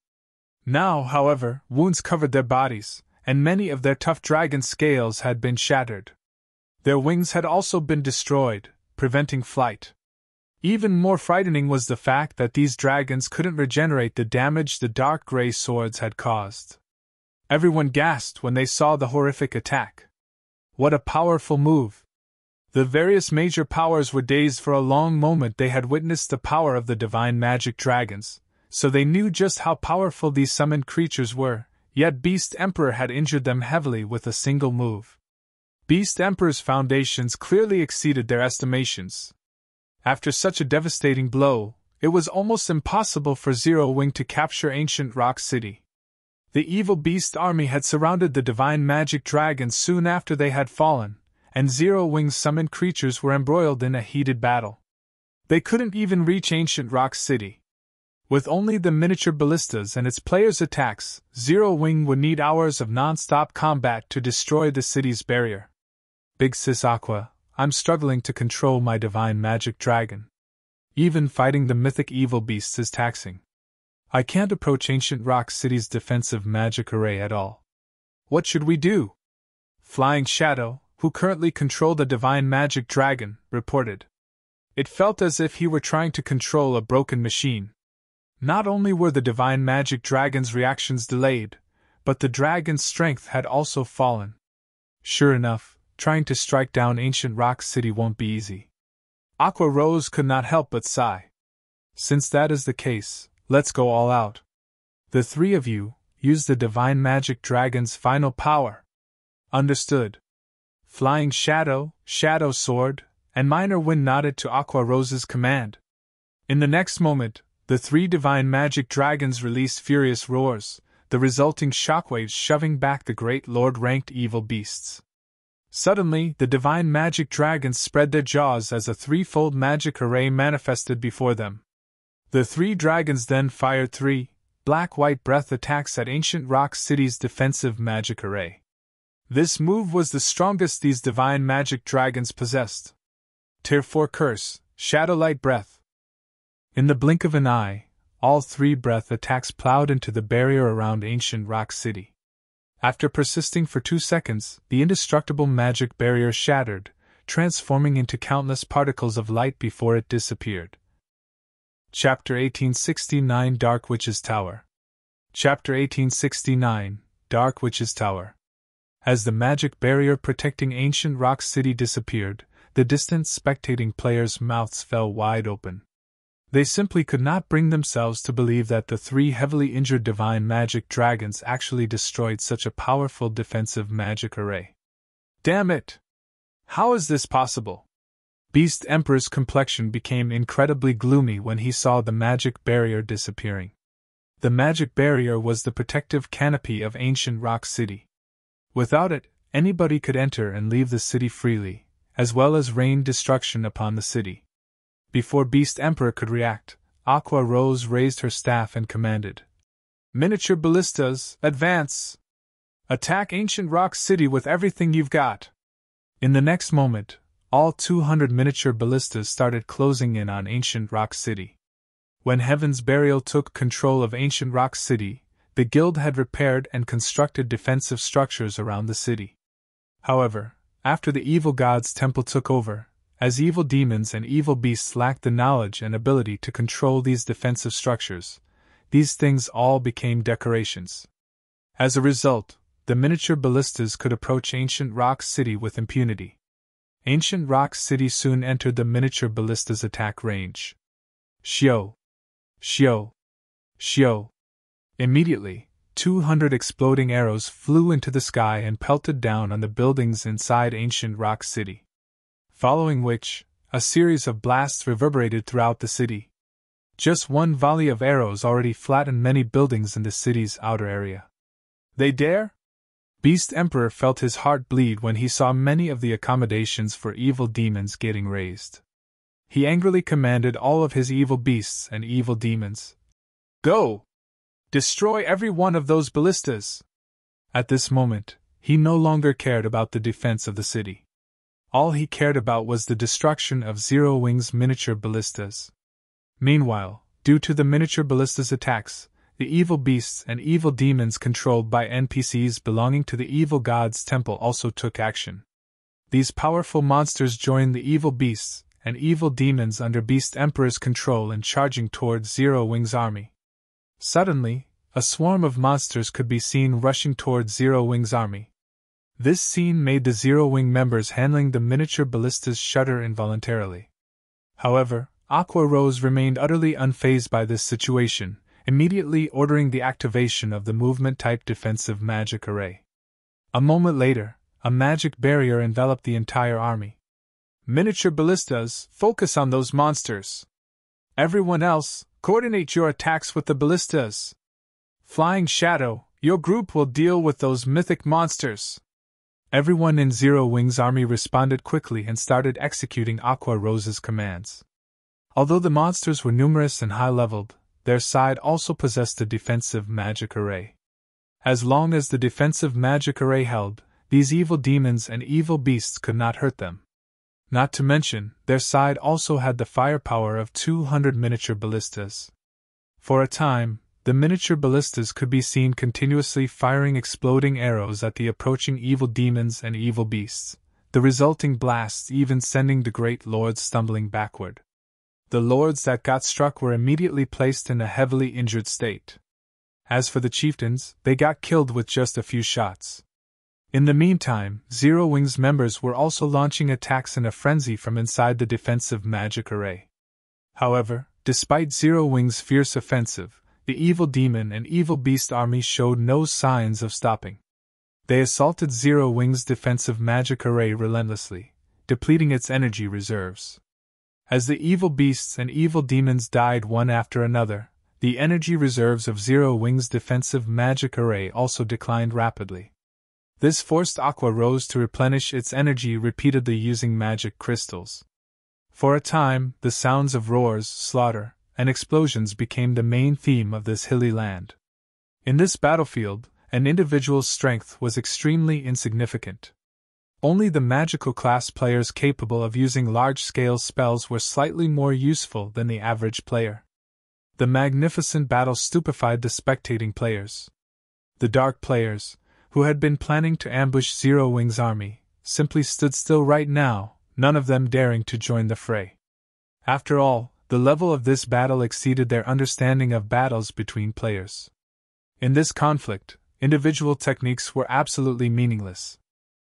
Now, however, wounds covered their bodies, and many of their tough dragon scales had been shattered. Their wings had also been destroyed, preventing flight. Even more frightening was the fact that these dragons couldn't regenerate the damage the dark gray swords had caused. Everyone gasped when they saw the horrific attack. What a powerful move! The various major powers were dazed for a long moment. They had witnessed the power of the divine magic dragons, so they knew just how powerful these summoned creatures were, yet Beast Emperor had injured them heavily with a single move. Beast Emperor's foundations clearly exceeded their estimations. After such a devastating blow, it was almost impossible for Zero Wing to capture Ancient Rock City. The evil beast army had surrounded the divine magic dragons soon after they had fallen, and Zero Wing's summoned creatures were embroiled in a heated battle. They couldn't even reach Ancient Rock City. With only the miniature ballistas and its players' attacks, Zero Wing would need hours of non-stop combat to destroy the city's barrier. Big Sis Aqua, I'm struggling to control my divine magic dragon. Even fighting the mythic evil beasts is taxing. I can't approach Ancient Rock City's defensive magic array at all. What should we do? Flying Shadow, who currently controlled a divine magic dragon, reported. It felt as if he were trying to control a broken machine. Not only were the divine magic dragon's reactions delayed, but the dragon's strength had also fallen. Sure enough, trying to strike down ancient Rock City won't be easy. Aqua Rose could not help but sigh. Since that is the case, let's go all out. The three of you, use the divine magic dragon's final power. Understood. Flying Shadow, Shadow Sword, and Minor Wind nodded to Aqua Rose's command. In the next moment, the three divine magic dragons released furious roars, the resulting shockwaves shoving back the great lord-ranked evil beasts. Suddenly, the divine magic dragons spread their jaws as a threefold magic array manifested before them. The three dragons then fired 3 black-white breath attacks at ancient Rock City's defensive magic array. This move was the strongest these divine magic dragons possessed. Tier 4 Curse, Shadowlight Breath. In the blink of an eye, all 3 breath attacks plowed into the barrier around ancient Rock City. After persisting for 2 seconds, the indestructible magic barrier shattered, transforming into countless particles of light before it disappeared. Chapter 1869 Dark Witch's Tower. Chapter 1869 Dark Witch's Tower. As the magic barrier protecting ancient Rock City disappeared, the distant spectating players' mouths fell wide open. They simply could not bring themselves to believe that the 3 heavily injured divine magic dragons actually destroyed such a powerful defensive magic array. Damn it! How is this possible? Beast Emperor's complexion became incredibly gloomy when he saw the magic barrier disappearing. The magic barrier was the protective canopy of ancient Rock City. Without it, anybody could enter and leave the city freely, as well as rain destruction upon the city. Before Beast Emperor could react, Aqua Rose raised her staff and commanded, "Miniature ballistas, advance! Attack ancient Rock City with everything you've got!" In the next moment, all 200 miniature ballistas started closing in on ancient Rock City. When Heaven's Burial took control of ancient Rock City, the guild had repaired and constructed defensive structures around the city. However, after the evil god's temple took over, as evil demons and evil beasts lacked the knowledge and ability to control these defensive structures, these things all became decorations. As a result, the miniature ballistas could approach ancient Rock City with impunity. Ancient Rock City soon entered the miniature ballista's attack range. Shio! Shio! Shio! Immediately, 200 exploding arrows flew into the sky and pelted down on the buildings inside ancient Rock City. Following which, a series of blasts reverberated throughout the city. Just one volley of arrows already flattened many buildings in the city's outer area. They dare? Beast Emperor felt his heart bleed when he saw many of the accommodations for evil demons getting razed. He angrily commanded all of his evil beasts and evil demons, "Go! Destroy every one of those ballistas!" At this moment, he no longer cared about the defense of the city. All he cared about was the destruction of Zero Wing's miniature ballistas. Meanwhile, due to the miniature ballistas' attacks, the evil beasts and evil demons controlled by NPCs belonging to the evil god's temple also took action. These powerful monsters joined the evil beasts and evil demons under Beast Emperor's control in charging towards Zero Wing's army. Suddenly, a swarm of monsters could be seen rushing towards Zero Wing's army. This scene made the Zero Wing members handling the miniature ballistas shudder involuntarily. However, Aqua Rose remained utterly unfazed by this situation, immediately ordering the activation of the movement-type defensive magic array. A moment later, a magic barrier enveloped the entire army. "Miniature ballistas, focus on those monsters. Everyone else, coordinate your attacks with the ballistas. Flying Shadow, your group will deal with those mythic monsters." Everyone in Zero Wing's army responded quickly and started executing Aqua Rose's commands. Although the monsters were numerous and high-leveled, their side also possessed a defensive magic array. As long as the defensive magic array held, these evil demons and evil beasts could not hurt them. Not to mention, their side also had the firepower of 200 miniature ballistas. For a time, the miniature ballistas could be seen continuously firing exploding arrows at the approaching evil demons and evil beasts, the resulting blasts even sending the great lords stumbling backward. The lords that got struck were immediately placed in a heavily injured state. As for the chieftains, they got killed with just a few shots. In the meantime, Zero Wing's members were also launching attacks in a frenzy from inside the defensive magic array. However, despite Zero Wing's fierce offensive, the evil demon and evil beast army showed no signs of stopping. They assaulted Zero Wing's defensive magic array relentlessly, depleting its energy reserves. As the evil beasts and evil demons died one after another, the energy reserves of Zero Wing's defensive magic array also declined rapidly. This forced Aqua Rose to replenish its energy repeatedly using magic crystals. For a time, the sounds of roars, slaughter, and explosions became the main theme of this hilly land. In this battlefield, an individual's strength was extremely insignificant. Only the magical class players capable of using large-scale spells were slightly more useful than the average player. The magnificent battle stupefied the spectating players. The dark players, who had been planning to ambush Zero Wing's army, simply stood still right now, none of them daring to join the fray. After all, the level of this battle exceeded their understanding of battles between players. In this conflict, individual techniques were absolutely meaningless.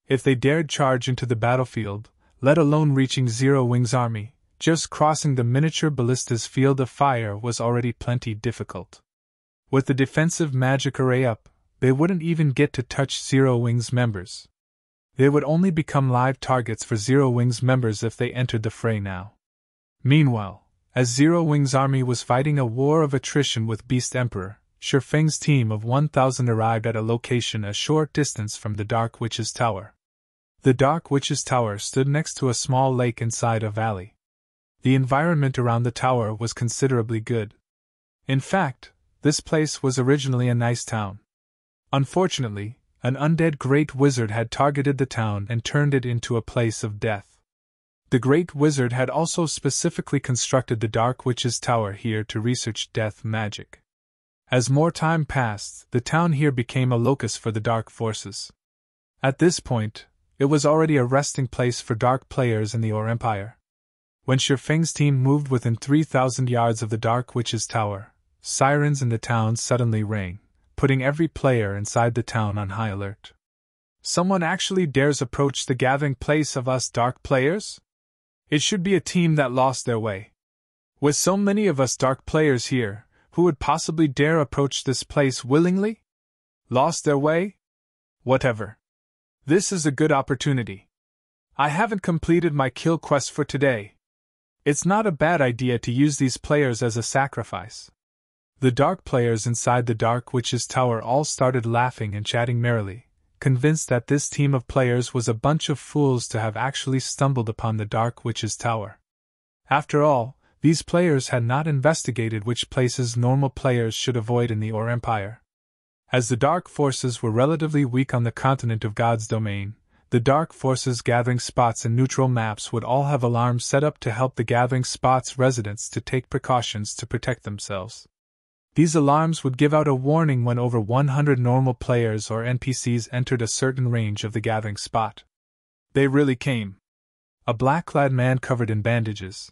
If they dared charge into the battlefield, let alone reaching Zero Wing's army, just crossing the miniature ballista's field of fire was already plenty difficult. With the defensive magic array up, they wouldn't even get to touch Zero Wing's members. They would only become live targets for Zero Wing's members if they entered the fray now. Meanwhile, as Zero Wing's army was fighting a war of attrition with Beast Emperor, Shifeng's team of 1,000 arrived at a location a short distance from the Dark Witch's Tower. The Dark Witch's Tower stood next to a small lake inside a valley. The environment around the tower was considerably good. In fact, this place was originally a nice town. Unfortunately, an undead great wizard had targeted the town and turned it into a place of death. The great wizard had also specifically constructed the Dark Witch's Tower here to research death magic. As more time passed, the town here became a locus for the dark forces. At this point, it was already a resting place for dark players in the Or Empire. When Shifeng's team moved within 3,000 yards of the Dark Witch's Tower, sirens in the town suddenly rang, putting every player inside the town on high alert. Someone actually dares approach the gathering place of us dark players? It should be a team that lost their way. With so many of us dark players here, who would possibly dare approach this place willingly? Lost their way? Whatever. This is a good opportunity. I haven't completed my kill quest for today. It's not a bad idea to use these players as a sacrifice. The dark players inside the Dark Witch's Tower all started laughing and chatting merrily, convinced that this team of players was a bunch of fools to have actually stumbled upon the Dark Witch's Tower. After all, these players had not investigated which places normal players should avoid in the Or Empire. As the dark forces were relatively weak on the continent of God's domain, the dark forces' gathering spots and neutral maps would all have alarms set up to help the gathering spots' residents to take precautions to protect themselves. These alarms would give out a warning when over 100 normal players or NPCs entered a certain range of the gathering spot. They really came. A black-clad man covered in bandages,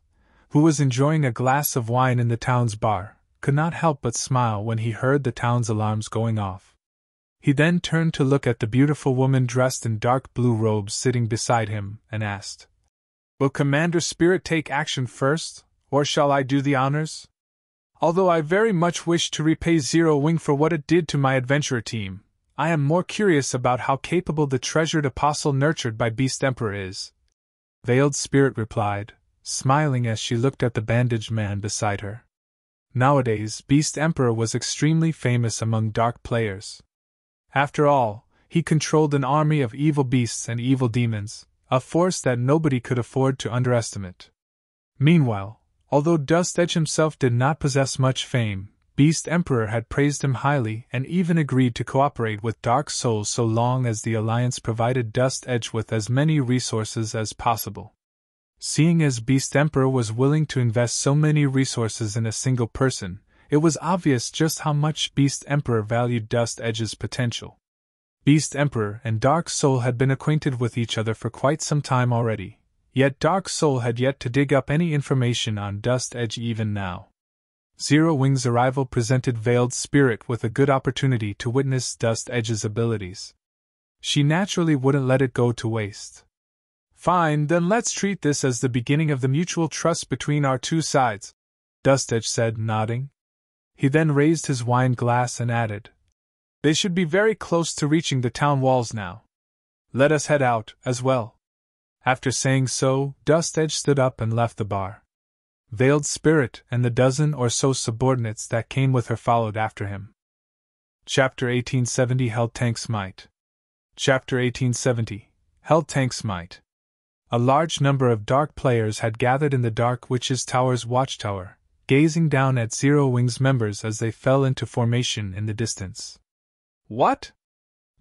who was enjoying a glass of wine in the town's bar, could not help but smile when he heard the town's alarms going off. He then turned to look at the beautiful woman dressed in dark blue robes sitting beside him, and asked, "Will Commander Spirit take action first, or shall I do the honors? Although I very much wish to repay Zero Wing for what it did to my adventurer team, I am more curious about how capable the treasured apostle nurtured by Beast Emperor is." Veiled Spirit replied, smiling as she looked at the bandaged man beside her. Nowadays, Beast Emperor was extremely famous among dark players. After all, he controlled an army of evil beasts and evil demons, a force that nobody could afford to underestimate. Meanwhile, although Dust Edge himself did not possess much fame, Beast Emperor had praised him highly and even agreed to cooperate with Dark Souls so long as the Alliance provided Dust Edge with as many resources as possible. Seeing as Beast Emperor was willing to invest so many resources in a single person, it was obvious just how much Beast Emperor valued Dust Edge's potential. Beast Emperor and Dark Soul had been acquainted with each other for quite some time already, yet Dark Soul had yet to dig up any information on Dust Edge even now. Zero Wing's arrival presented Veiled Spirit with a good opportunity to witness Dust Edge's abilities. She naturally wouldn't let it go to waste. Fine, then let's treat this as the beginning of the mutual trust between our two sides, Dust Edge said, nodding. He then raised his wine glass and added, "They should be very close to reaching the town walls now. Let us head out, as well." After saying so, Dust Edge stood up and left the bar. Veiled Spirit and the dozen or so subordinates that came with her followed after him. Chapter 1870 Held Tank's Might. Chapter 1870 Held Tank's Might. A large number of dark players had gathered in the Dark Witch's Tower's watchtower, gazing down at Zero Wing's members as they fell into formation in the distance. What?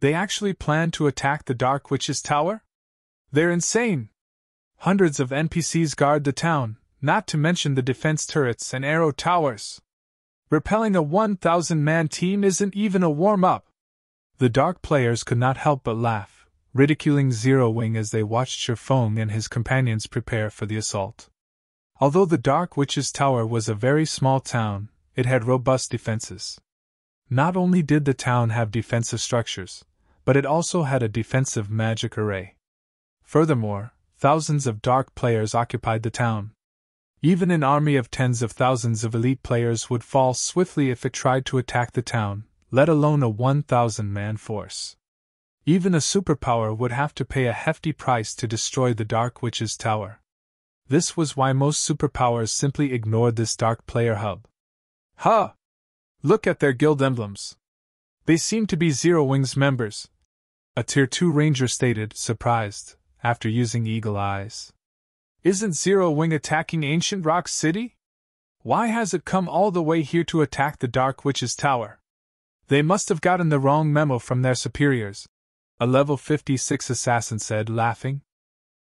They actually plan to attack the Dark Witch's Tower? They're insane! Hundreds of NPCs guard the town, not to mention the defense turrets and arrow towers. Repelling a 1,000-man team isn't even a warm-up. The dark players could not help but laugh, ridiculing Zero Wing as they watched Shifeng and his companions prepare for the assault. Although the Dark Witch's Tower was a very small town, it had robust defenses. Not only did the town have defensive structures, but it also had a defensive magic array. Furthermore, thousands of dark players occupied the town. Even an army of tens of thousands of elite players would fall swiftly if it tried to attack the town, let alone a 1,000-man force. Even a superpower would have to pay a hefty price to destroy the Dark Witch's Tower. This was why most superpowers simply ignored this dark player hub. Huh! Look at their guild emblems. They seem to be Zero Wing's members, a Tier 2 ranger stated, surprised, after using eagle eyes. Isn't Zero Wing attacking Ancient Rock City? Why has it come all the way here to attack the Dark Witch's Tower? They must have gotten the wrong memo from their superiors, a level 56 assassin said, laughing.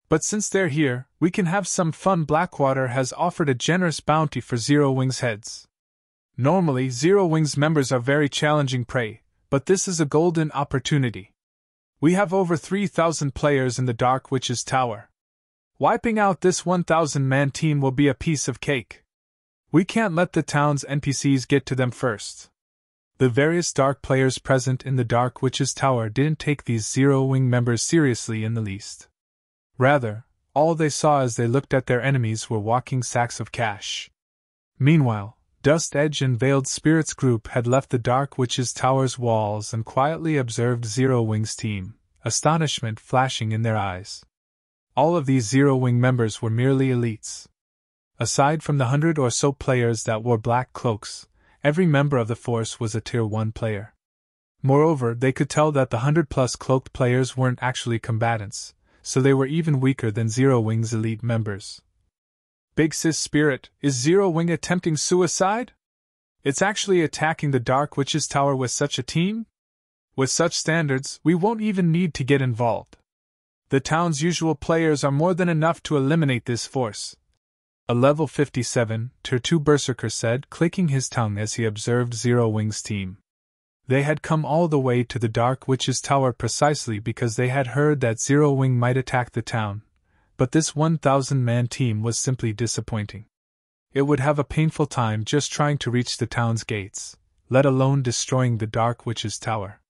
But since they're here, we can have some fun. Blackwater has offered a generous bounty for Zero Wing's heads. Normally, Zero Wing's members are very challenging prey, but this is a golden opportunity. We have over 3,000 players in the Dark Witch's Tower. Wiping out this 1,000-man team will be a piece of cake. We can't let the town's NPCs get to them first. The various dark players present in the Dark Witch's Tower didn't take these Zero Wing members seriously in the least. Rather, all they saw as they looked at their enemies were walking sacks of cash. Meanwhile, Dust Edge and Veiled Spirit's group had left the Dark Witch's Tower's walls and quietly observed Zero Wing's team, astonishment flashing in their eyes. All of these Zero Wing members were merely elites. Aside from the 100 or so players that wore black cloaks, every member of the force was a Tier 1 player. Moreover, they could tell that the 100-plus cloaked players weren't actually combatants, so they were even weaker than Zero Wing's elite members. Big Sis Spirit, is Zero Wing attempting suicide? It's actually attacking the Dark Witch's Tower with such a team? With such standards, we won't even need to get involved. The town's usual players are more than enough to eliminate this force, a level 57, Tier 2 berserker said, clicking his tongue as he observed Zero Wing's team. They had come all the way to the Dark Witch's Tower precisely because they had heard that Zero Wing might attack the town, but this 1,000-man team was simply disappointing. It would have a painful time just trying to reach the town's gates, let alone destroying the Dark Witch's Tower.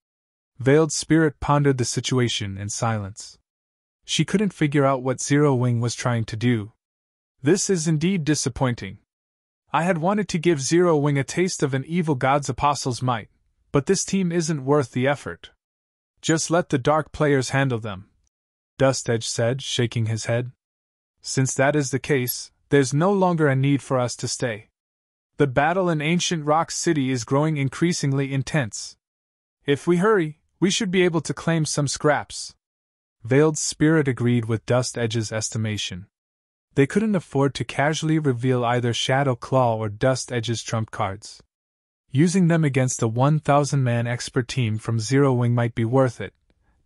Veiled Spirit pondered the situation in silence. She couldn't figure out what Zero Wing was trying to do. This is indeed disappointing. I had wanted to give Zero Wing a taste of an evil god's apostle's might, but this team isn't worth the effort. Just let the dark players handle them, Dust Edge said, shaking his head. Since that is the case, there's no longer a need for us to stay. The battle in Ancient Rock City is growing increasingly intense. If we hurry, we should be able to claim some scraps. Veiled Spirit agreed with Dust Edge's estimation. They couldn't afford to casually reveal either Shadow Claw or Dust Edge's trump cards. Using them against a 1,000-man expert team from Zero Wing might be worth it,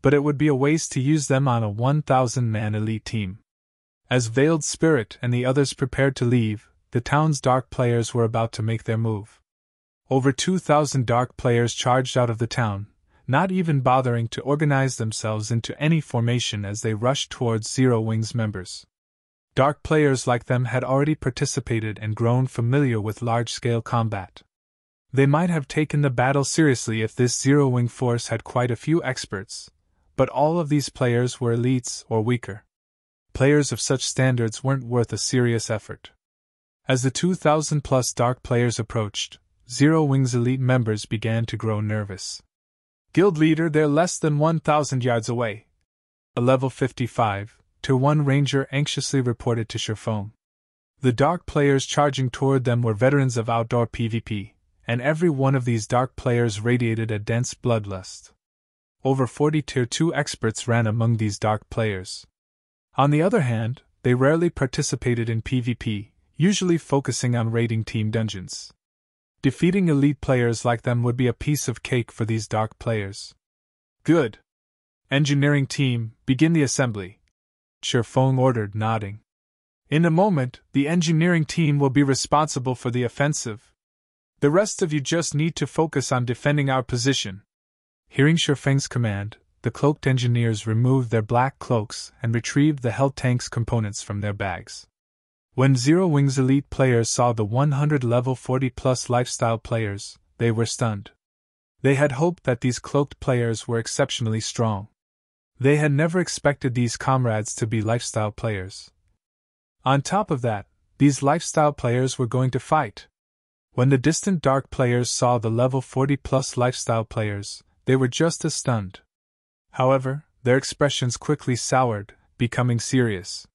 but it would be a waste to use them on a 1,000-man elite team. As Veiled Spirit and the others prepared to leave, the town's dark players were about to make their move. Over 2,000 dark players charged out of the town, not even bothering to organize themselves into any formation as they rushed towards Zero Wing's members. Dark players like them had already participated and grown familiar with large-scale combat. They might have taken the battle seriously if this Zero Wing force had quite a few experts, but all of these players were elites or weaker. Players of such standards weren't worth a serious effort. As the 2,000-plus Dark players approached, Zero Wing's elite members began to grow nervous. Guild leader, they're less than 1,000 yards away. A level 55, Tier 1 ranger anxiously reported to Shifeng. The Dark players charging toward them were veterans of outdoor PvP, and every one of these Dark players radiated a dense bloodlust. Over 40 Tier 2 experts ran among these Dark players. On the other hand, they rarely participated in PvP, usually focusing on raiding team dungeons. Defeating elite players like them would be a piece of cake for these Dark players. Good. Engineering team, begin the assembly. Shifeng ordered, nodding. In a moment, the engineering team will be responsible for the offensive. The rest of you just need to focus on defending our position. Hearing Shifeng's command, the cloaked engineers removed their black cloaks and retrieved the Hell Tank's components from their bags. When Zero Wing's elite players saw the 100 level 40-plus lifestyle players, they were stunned. They had hoped that these cloaked players were exceptionally strong. They had never expected these comrades to be lifestyle players. On top of that, these lifestyle players were going to fight. When the distant Dark players saw the level 40-plus lifestyle players, they were just as stunned. However, their expressions quickly soured, becoming serious.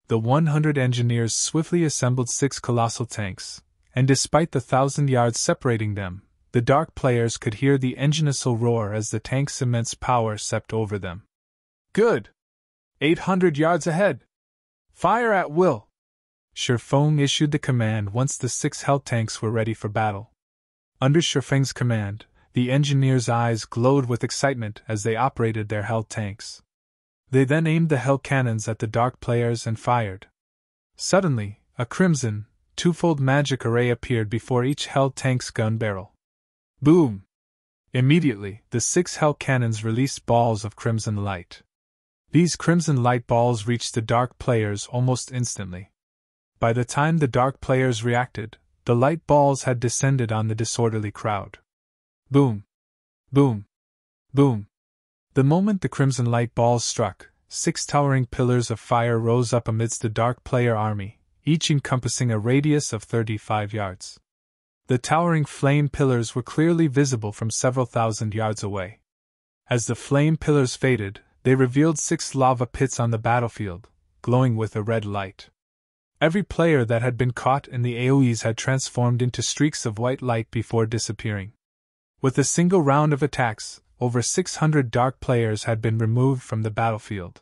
The 100 engineers swiftly assembled 6 colossal tanks, and despite the 1,000 yards separating them, the Dark players could hear the engine-whistle roar as the tank's immense power swept over them. Good! 800 yards ahead! Fire at will! Shifeng issued the command once the 6 Hell tanks were ready for battle. Under Shifeng's command, the engineers' eyes glowed with excitement as they operated their Hell tanks. They then aimed the Hell cannons at the Dark players and fired. Suddenly, a crimson, twofold magic array appeared before each Hell tank's gun barrel. Boom! Immediately, the 6 Hell cannons released balls of crimson light. These crimson light balls reached the Dark players almost instantly. By the time the Dark players reacted, the light balls had descended on the disorderly crowd. Boom! Boom! Boom! The moment the crimson light balls struck, 6 towering pillars of fire rose up amidst the Dark player army, each encompassing a radius of 35 yards. The towering flame pillars were clearly visible from several thousand yards away. As the flame pillars faded, they revealed 6 lava pits on the battlefield, glowing with a red light. Every player that had been caught in the AoEs had transformed into streaks of white light before disappearing. With a single round of attacks, over 600 Dark players had been removed from the battlefield.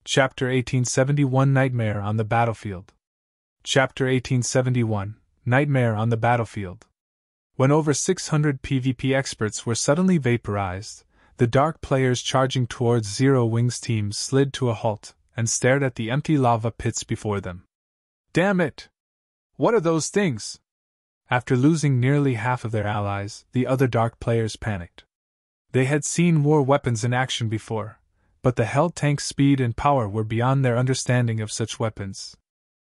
Chapter 1871 Nightmare on the Battlefield. Chapter 1871 Nightmare on the Battlefield. When over 600 PvP experts were suddenly vaporized, the Dark players charging towards Zero Wing's team slid to a halt and stared at the empty lava pits before them. Damn it! What are those things? After losing nearly half of their allies, the other Dark players panicked. They had seen war weapons in action before, but the Hell tank's speed and power were beyond their understanding of such weapons.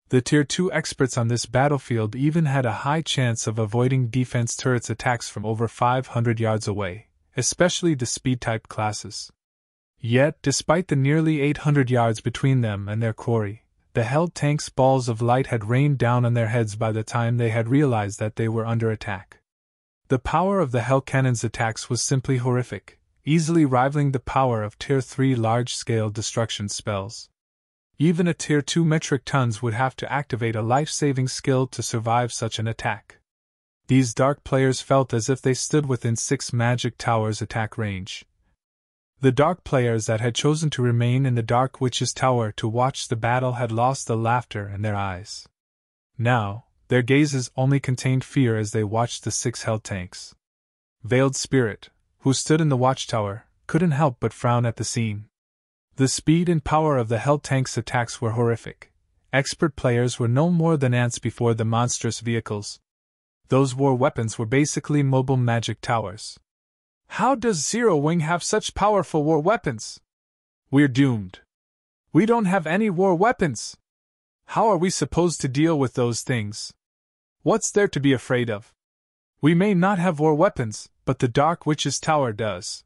The Tier 2 experts on this battlefield even had a high chance of avoiding defense turrets' attacks from over 500 yards away, especially the speed-type classes. Yet, despite the nearly 800 yards between them and their quarry, the Hell tank's balls of light had rained down on their heads by the time they had realized that they were under attack. The power of the Hell cannon's attacks was simply horrific, easily rivaling the power of Tier 3 large-scale destruction spells. Even a Tier 2 metric tons would have to activate a life-saving skill to survive such an attack. These Dark players felt as if they stood within 6 magic towers' attack range. The Dark players that had chosen to remain in the Dark Witch's Tower to watch the battle had lost the laughter in their eyes. Now, their gazes only contained fear as they watched the 6 Hell tanks. Veiled Spirit, who stood in the watchtower, couldn't help but frown at the scene. The speed and power of the Hell tank's attacks were horrific. Expert players were no more than ants before the monstrous vehicles. Those war weapons were basically mobile magic towers. How does Zero Wing have such powerful war weapons? We're doomed. We don't have any war weapons. How are we supposed to deal with those things? What's there to be afraid of? We may not have war weapons, but the Dark Witch's Tower does.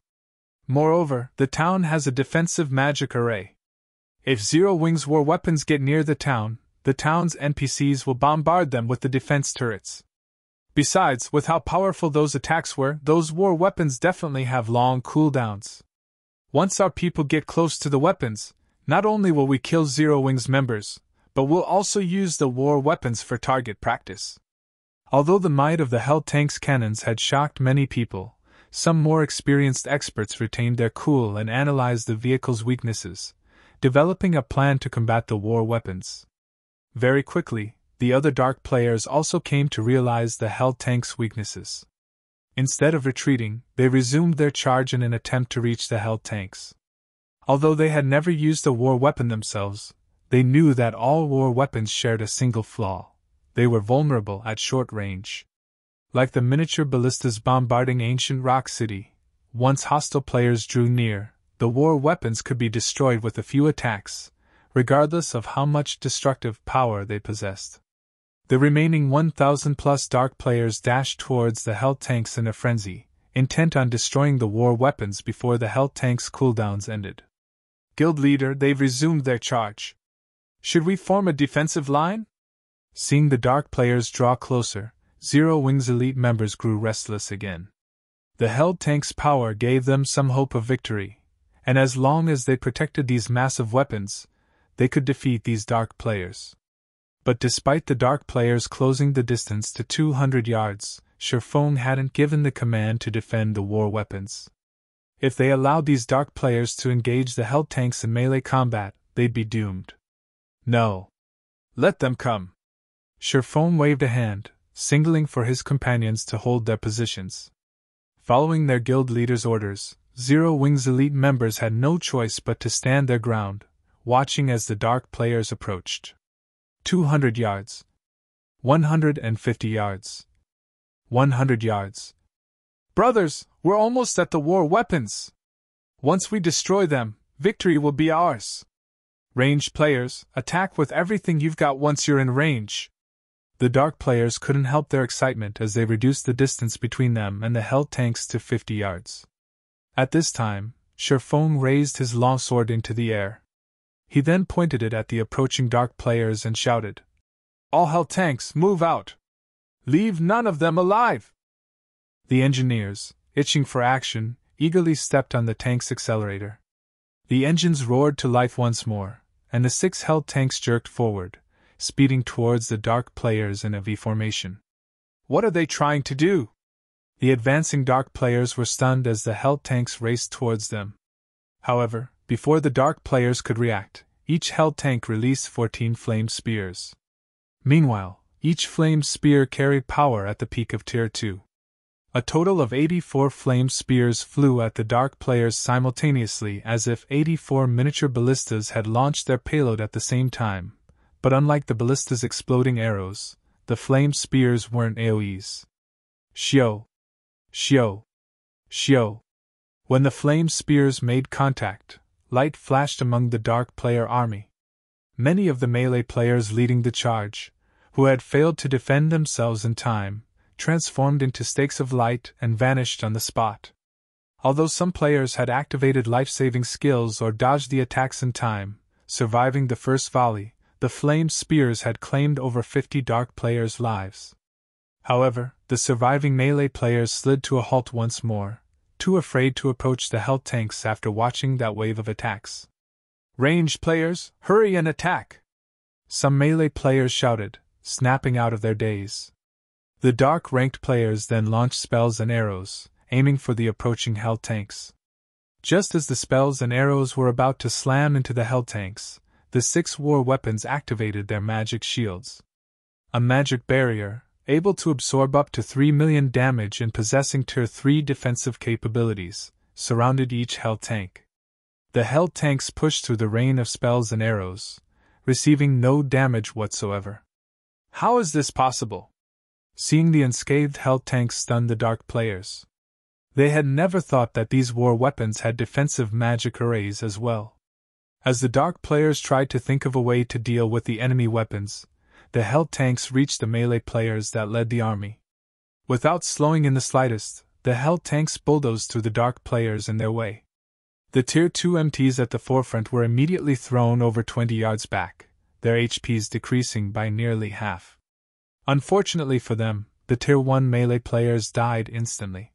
Moreover, the town has a defensive magic array. If Zero Wing's war weapons get near the town's NPCs will bombard them with the defense turrets. Besides, with how powerful those attacks were, those war weapons definitely have long cooldowns. Once our people get close to the weapons, not only will we kill Zero Wing's members, but we'll also use the war weapons for target practice. Although the might of the Hell Tank's cannons had shocked many people, some more experienced experts retained their cool and analyzed the vehicle's weaknesses, developing a plan to combat the war weapons. Very quickly, the other Dark players also came to realize the Hell Tank's weaknesses. Instead of retreating, they resumed their charge in an attempt to reach the Hell Tanks. Although they had never used a war weapon themselves, they knew that all war weapons shared a single flaw: they were vulnerable at short range. Like the miniature ballistas bombarding ancient Rock City, once hostile players drew near, the war weapons could be destroyed with a few attacks, regardless of how much destructive power they possessed. The remaining 1,000+ Dark players dashed towards the Hell Tanks in a frenzy, intent on destroying the war weapons before the Hell Tanks' cooldowns ended. Guild leader, they've resumed their charge. Should we form a defensive line? Seeing the Dark players draw closer, Zero Wing's elite members grew restless again. The Hell Tank's power gave them some hope of victory, and as long as they protected these massive weapons, they could defeat these Dark players. But despite the Dark players closing the distance to 200 yards, Shurfong hadn't given the command to defend the war weapons. If they allowed these Dark players to engage the Hell Tanks in melee combat, they'd be doomed. No. Let them come. Shurfong waved a hand, signaling for his companions to hold their positions. Following their guild leader's orders, Zero Wing's elite members had no choice but to stand their ground, watching as the Dark players approached. 200 yards. 150 yards. 100 yards. Brothers, we're almost at the war weapons. Once we destroy them, victory will be ours. Ranged players, attack with everything you've got once you're in range. The Dark players couldn't help their excitement as they reduced the distance between them and the Hell Tanks to 50 yards. At this time, Shurfong raised his longsword into the air. He then pointed it at the approaching Dark players and shouted, "All Hell Tanks, move out! Leave none of them alive!" The engineers, itching for action, eagerly stepped on the tank's accelerator. The engines roared to life once more, and the 6 Hell Tanks jerked forward, speeding towards the Dark players in a V formation. What are they trying to do? The advancing Dark players were stunned as the Hell Tanks raced towards them. However, before the Dark players could react, each Hell Tank released 14 flame spears. Meanwhile, each flame spear carried power at the peak of Tier 2. A total of 84 flame spears flew at the Dark players simultaneously, as if 84 miniature ballistas had launched their payload at the same time, but unlike the ballista's exploding arrows, the flame spears weren't AoEs. Shio! Shio! Shio! When the flame spears made contact, light flashed among the Dark player army. Many of the melee players leading the charge, who had failed to defend themselves in time, transformed into stakes of light and vanished on the spot. Although some players had activated life-saving skills or dodged the attacks in time, surviving the first volley, the flame spears had claimed over 50 Dark players' lives. However, the surviving melee players slid to a halt once more, too afraid to approach the Hell Tanks after watching that wave of attacks. "Ranged players, hurry and attack!" Some melee players shouted, snapping out of their daze. The Dark-ranked players then launched spells and arrows, aiming for the approaching Hell Tanks. Just as the spells and arrows were about to slam into the Hell Tanks, the 6 war weapons activated their magic shields. A magic barrier, able to absorb up to 3 million damage and possessing Tier 3 defensive capabilities, surrounded each Hell Tank. The Hell Tanks pushed through the rain of spells and arrows, receiving no damage whatsoever. How is this possible? Seeing the unscathed Hell Tanks stunned the Dark players. They had never thought that these war weapons had defensive magic arrays as well. As the Dark players tried to think of a way to deal with the enemy weapons, the Hell tanks reached the melee players that led the army. Without slowing in the slightest, the Hell tanks bulldozed through the Dark players in their way. The Tier 2 MTs at the forefront were immediately thrown over 20 yards back, their HPs decreasing by nearly half. Unfortunately for them, the Tier 1 melee players died instantly.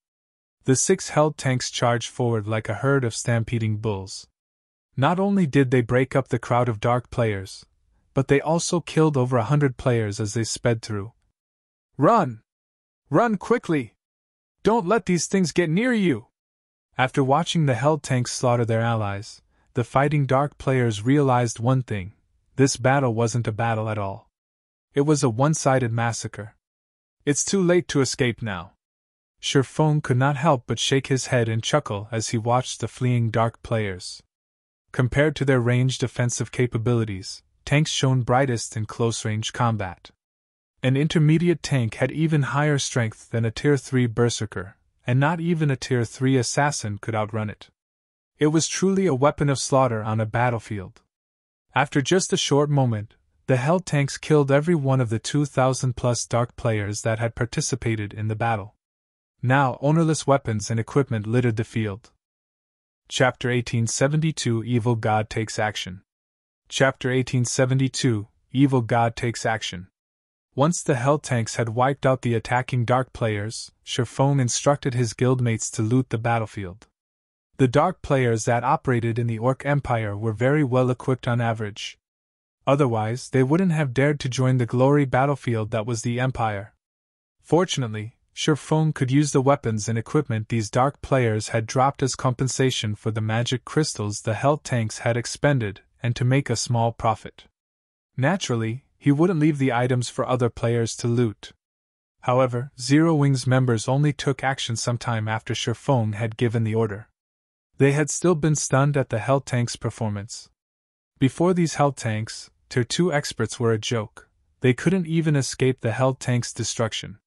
The 6 Hell tanks charged forward like a herd of stampeding bulls. Not only did they break up the crowd of Dark players, but they also killed over 100 players as they sped through. Run! Run quickly! Don't let these things get near you! After watching the Hell tanks slaughter their allies, the fighting Dark players realized one thing: this battle wasn't a battle at all. It was a one-sided massacre. It's too late to escape now. Shifeng could not help but shake his head and chuckle as he watched the fleeing Dark players. Compared to their ranged offensive capabilities, tanks shone brightest in close-range combat. An intermediate tank had even higher strength than a Tier 3 berserker, and not even a Tier 3 assassin could outrun it. It was truly a weapon of slaughter on a battlefield. After just a short moment, the Hell tanks killed every one of the 2,000-plus Dark players that had participated in the battle. Now ownerless weapons and equipment littered the field. Chapter 1872 Evil God Takes Action. Chapter 1872 Evil God Takes Action. Once the Hell tanks had wiped out the attacking Dark players, Shifeng instructed his guildmates to loot the battlefield. The Dark players that operated in the Orc Empire were very well equipped on average. Otherwise, they wouldn't have dared to join the glory battlefield that was the Empire. Fortunately, Shifeng could use the weapons and equipment these Dark players had dropped as compensation for the magic crystals the Hell tanks had expended, and to make a small profit. Naturally, he wouldn't leave the items for other players to loot. However, Zero Wing's members only took action sometime after Shifeng had given the order. They had still been stunned at the Hell tanks' performance. Before these Hell tanks, Tier 2 experts were a joke. They couldn't even escape the Hell tanks' destruction.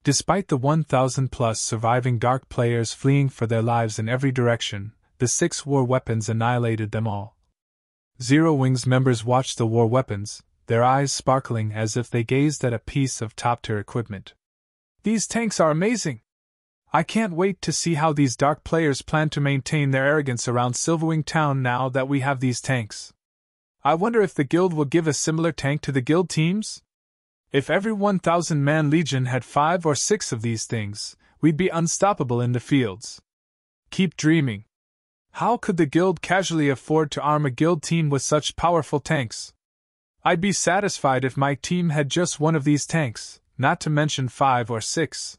Despite the 1,000-plus surviving Dark players fleeing for their lives in every direction, the 6 war weapons annihilated them all. Zero Wing's members watched the war weapons, their eyes sparkling as if they gazed at a piece of top-tier equipment. These tanks are amazing! I can't wait to see how these Dark players plan to maintain their arrogance around Silverwing Town now that we have these tanks. I wonder if the guild will give a similar tank to the guild teams? If every 1,000-man legion had 5 or 6 of these things, we'd be unstoppable in the fields. Keep dreaming. How could the guild casually afford to arm a guild team with such powerful tanks? I'd be satisfied if my team had just one of these tanks, not to mention 5 or 6.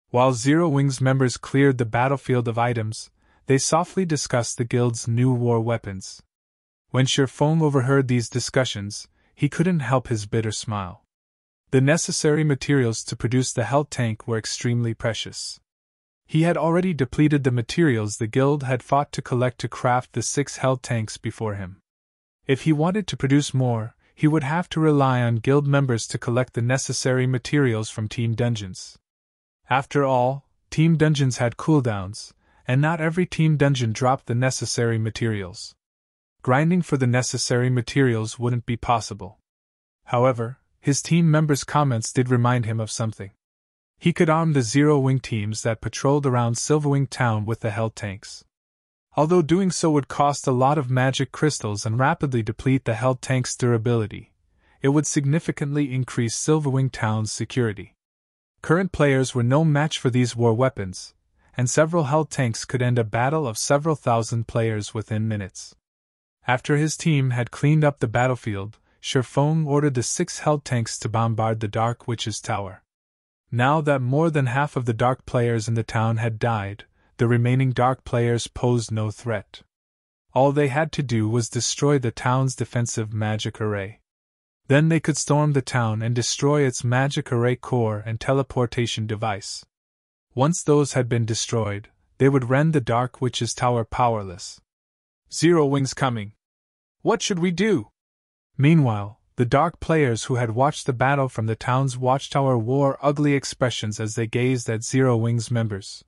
While Zero Wing's members cleared the battlefield of items, they softly discussed the guild's new war weapons. When Shifeng overheard these discussions, he couldn't help his bitter smile. The necessary materials to produce the Hell tank were extremely precious. He had already depleted the materials the guild had fought to collect to craft the 6 Hell tanks before him. If he wanted to produce more, he would have to rely on guild members to collect the necessary materials from team dungeons. After all, team dungeons had cooldowns, and not every team dungeon dropped the necessary materials. Grinding for the necessary materials wouldn't be possible. However, his team members' comments did remind him of something. He could arm the Zero Wing teams that patrolled around Silverwing Town with the Hell tanks. Although doing so would cost a lot of magic crystals and rapidly deplete the Hell tanks' durability, it would significantly increase Silverwing Town's security. Current players were no match for these war weapons, and several Hell tanks could end a battle of several thousand players within minutes. After his team had cleaned up the battlefield, Shifeng ordered the 6 Hell tanks to bombard the Dark Witch's Tower. Now that more than half of the Dark players in the town had died, the remaining Dark players posed no threat. All they had to do was destroy the town's defensive magic array. Then they could storm the town and destroy its magic array core and teleportation device. Once those had been destroyed, they would rend the Dark Witch's Tower powerless. Zero Wing's coming. What should we do? Meanwhile, the Dark players who had watched the battle from the town's watchtower wore ugly expressions as they gazed at Zero Wing's members.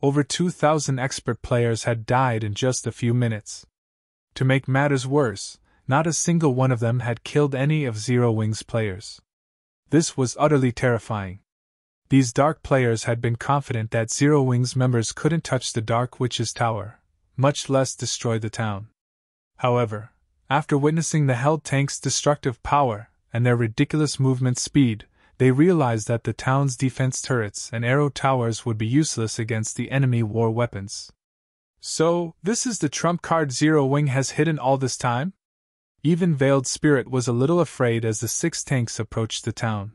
Over 2,000 expert players had died in just a few minutes. To make matters worse, not a single one of them had killed any of Zero Wing's players. This was utterly terrifying. These Dark players had been confident that Zero Wing's members couldn't touch the Dark Witch's tower, much less destroy the town. However, after witnessing the Hell Tank's destructive power and their ridiculous movement speed, they realized that the town's defense turrets and arrow towers would be useless against the enemy war weapons. So, this is the trump card Zero Wing has hidden all this time? Even Veiled Spirit was a little afraid as the 6 tanks approached the town.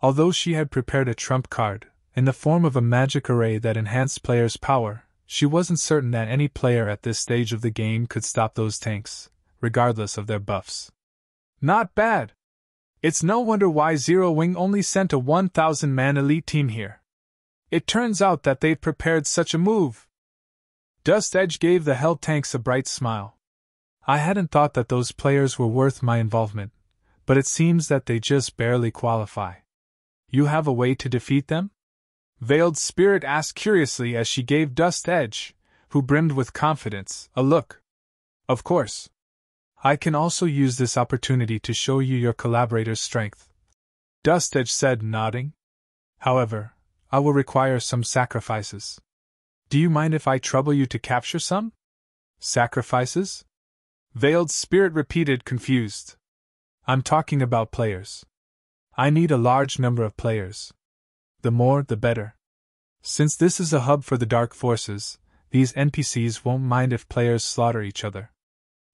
Although she had prepared a trump card, in the form of a magic array that enhanced players' power, she wasn't certain that any player at this stage of the game could stop those tanks, regardless of their buffs. Not bad! It's no wonder why Zero Wing only sent a 1,000-man elite team here. It turns out that they've prepared such a move. Dust Edge gave the Hell Tanks a bright smile. I hadn't thought that those players were worth my involvement, but it seems that they just barely qualify. You have a way to defeat them? Veiled Spirit asked curiously as she gave Dust Edge, who brimmed with confidence, a look. Of course. I can also use this opportunity to show you your collaborator's strength, Dust Edge said, nodding. However, I will require some sacrifices. Do you mind if I trouble you to capture some? Sacrifices? Veiled Spirit repeated, confused. I'm talking about players. I need a large number of players. The more, the better. Since this is a hub for the Dark Forces, these NPCs won't mind if players slaughter each other.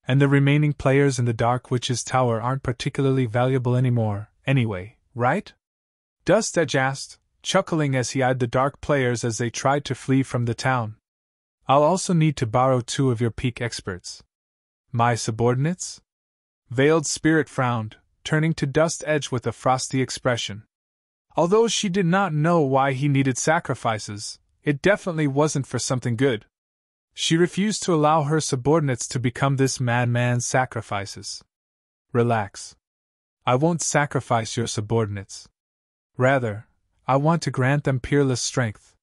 And the remaining players in the Dark Witch's tower aren't particularly valuable anymore, anyway, right? Dust Edge asked, chuckling as he eyed the Dark players as they tried to flee from the town. I'll also need to borrow 2 of your peak experts. My subordinates? Veiled Spirit frowned, turning to Dust Edge with a frosty expression. Although she did not know why he needed sacrifices, it definitely wasn't for something good. She refused to allow her subordinates to become this madman's sacrifices. Relax. I won't sacrifice your subordinates. Rather, I want to grant them peerless strength.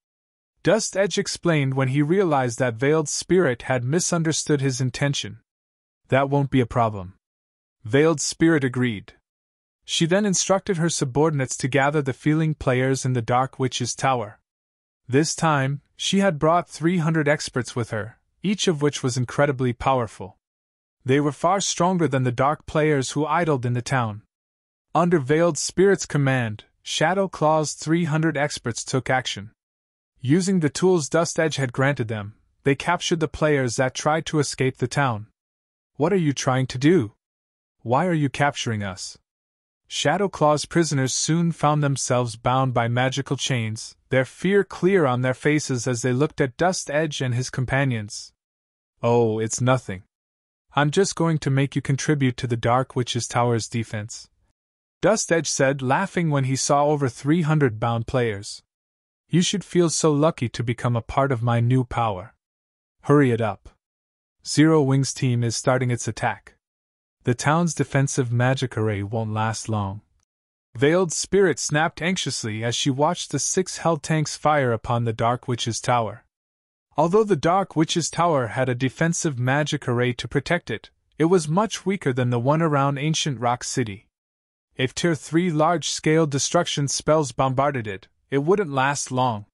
Dust Edge explained when he realized that Veiled Spirit had misunderstood his intention. That won't be a problem. Veiled Spirit agreed. She then instructed her subordinates to gather the feeling players in the Dark Witch's tower. This time, she had brought 300 experts with her, each of which was incredibly powerful. They were far stronger than the Dark players who idled in the town. Under Veiled Spirit's command, Shadow Claw's 300 experts took action. Using the tools Dust Edge had granted them, they captured the players that tried to escape the town. What are you trying to do? Why are you capturing us? Shadow Claw's prisoners soon found themselves bound by magical chains, their fear clear on their faces as they looked at Dust Edge and his companions. Oh, it's nothing. I'm just going to make you contribute to the Dark Witch's tower's defense, Dust Edge said, laughing when he saw over 300 bound players. You should feel so lucky to become a part of my new power. Hurry it up. Zero Wing's team is starting its attack. The town's defensive magic array won't last long. Veiled Spirit snapped anxiously as she watched the 6 Hell Tanks fire upon the Dark Witch's tower. Although the Dark Witch's tower had a defensive magic array to protect it, it was much weaker than the one around Ancient Rock City. If Tier 3 large-scale destruction spells bombarded it, it wouldn't last long.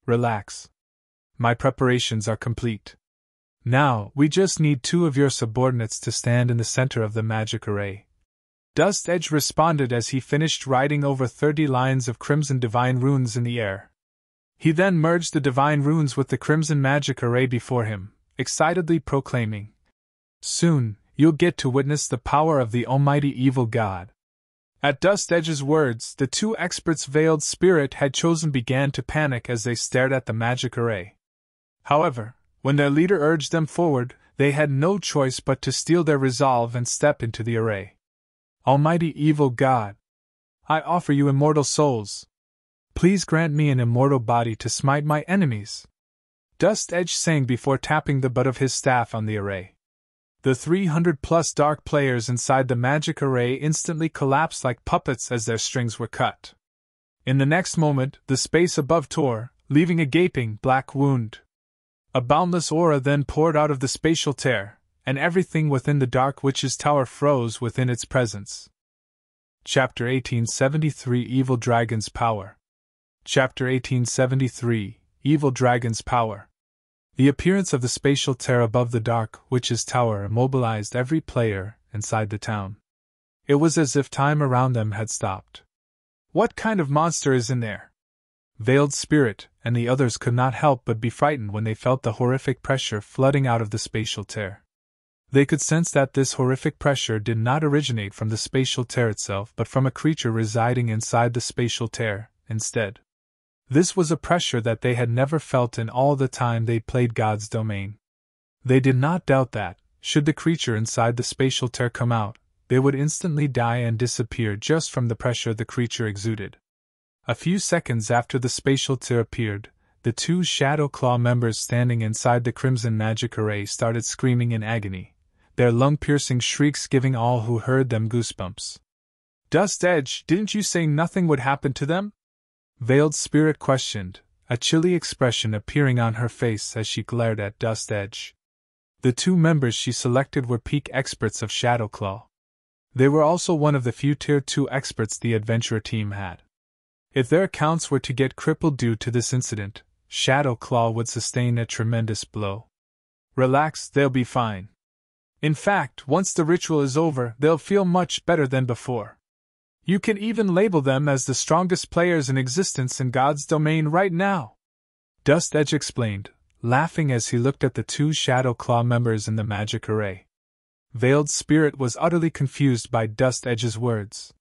Relax. My preparations are complete. Now, we just need 2 of your subordinates to stand in the center of the magic array. Dust Edge responded as he finished writing over 30 lines of Crimson Divine Runes in the air. He then merged the Divine Runes with the Crimson Magic Array before him, excitedly proclaiming, "Soon, you'll get to witness the power of the Almighty Evil God." At Dust Edge's words, the 2 experts Veiled Spirit had chosen began to panic as they stared at the magic array. However, when their leader urged them forward, they had no choice but to steel their resolve and step into the array. Almighty Evil God, I offer you immortal souls. Please grant me an immortal body to smite my enemies. Dust Edge sang before tapping the butt of his staff on the array. The 300-plus dark players inside the magic array instantly collapsed like puppets as their strings were cut. In the next moment, the space above tore, leaving a gaping, black wound. A boundless aura then poured out of the spatial tear, and everything within the Dark Witch's tower froze within its presence. Chapter 1873 Evil Dragon's Power. Chapter 1873 Evil Dragon's Power. The appearance of the spatial tear above the Dark Witch's tower immobilized every player inside the town. It was as if time around them had stopped. What kind of monster is in there? Veiled Spirit and the others could not help but be frightened when they felt the horrific pressure flooding out of the spatial tear. They could sense that this horrific pressure did not originate from the spatial tear itself but from a creature residing inside the spatial tear, instead. This was a pressure that they had never felt in all the time they played God's domain. They did not doubt that, should the creature inside the spatial tear come out, they would instantly die and disappear just from the pressure the creature exuded. A few seconds after the spatial tear appeared, the two Shadow Claw members standing inside the Crimson Magic Array started screaming in agony, their lung-piercing shrieks giving all who heard them goosebumps. Dust Edge, didn't you say nothing would happen to them? Veiled Spirit questioned, a chilly expression appearing on her face as she glared at Dust Edge. The two members she selected were peak experts of Shadow Claw. They were also one of the few Tier 2 experts the adventurer team had. If their accounts were to get crippled due to this incident, Shadow Claw would sustain a tremendous blow. Relax, they'll be fine. In fact, once the ritual is over, they'll feel much better than before. You can even label them as the strongest players in existence in God's domain right now. Dust Edge explained, laughing as he looked at the two Shadow Claw members in the magic array. Veiled Spirit was utterly confused by Dust Edge's words.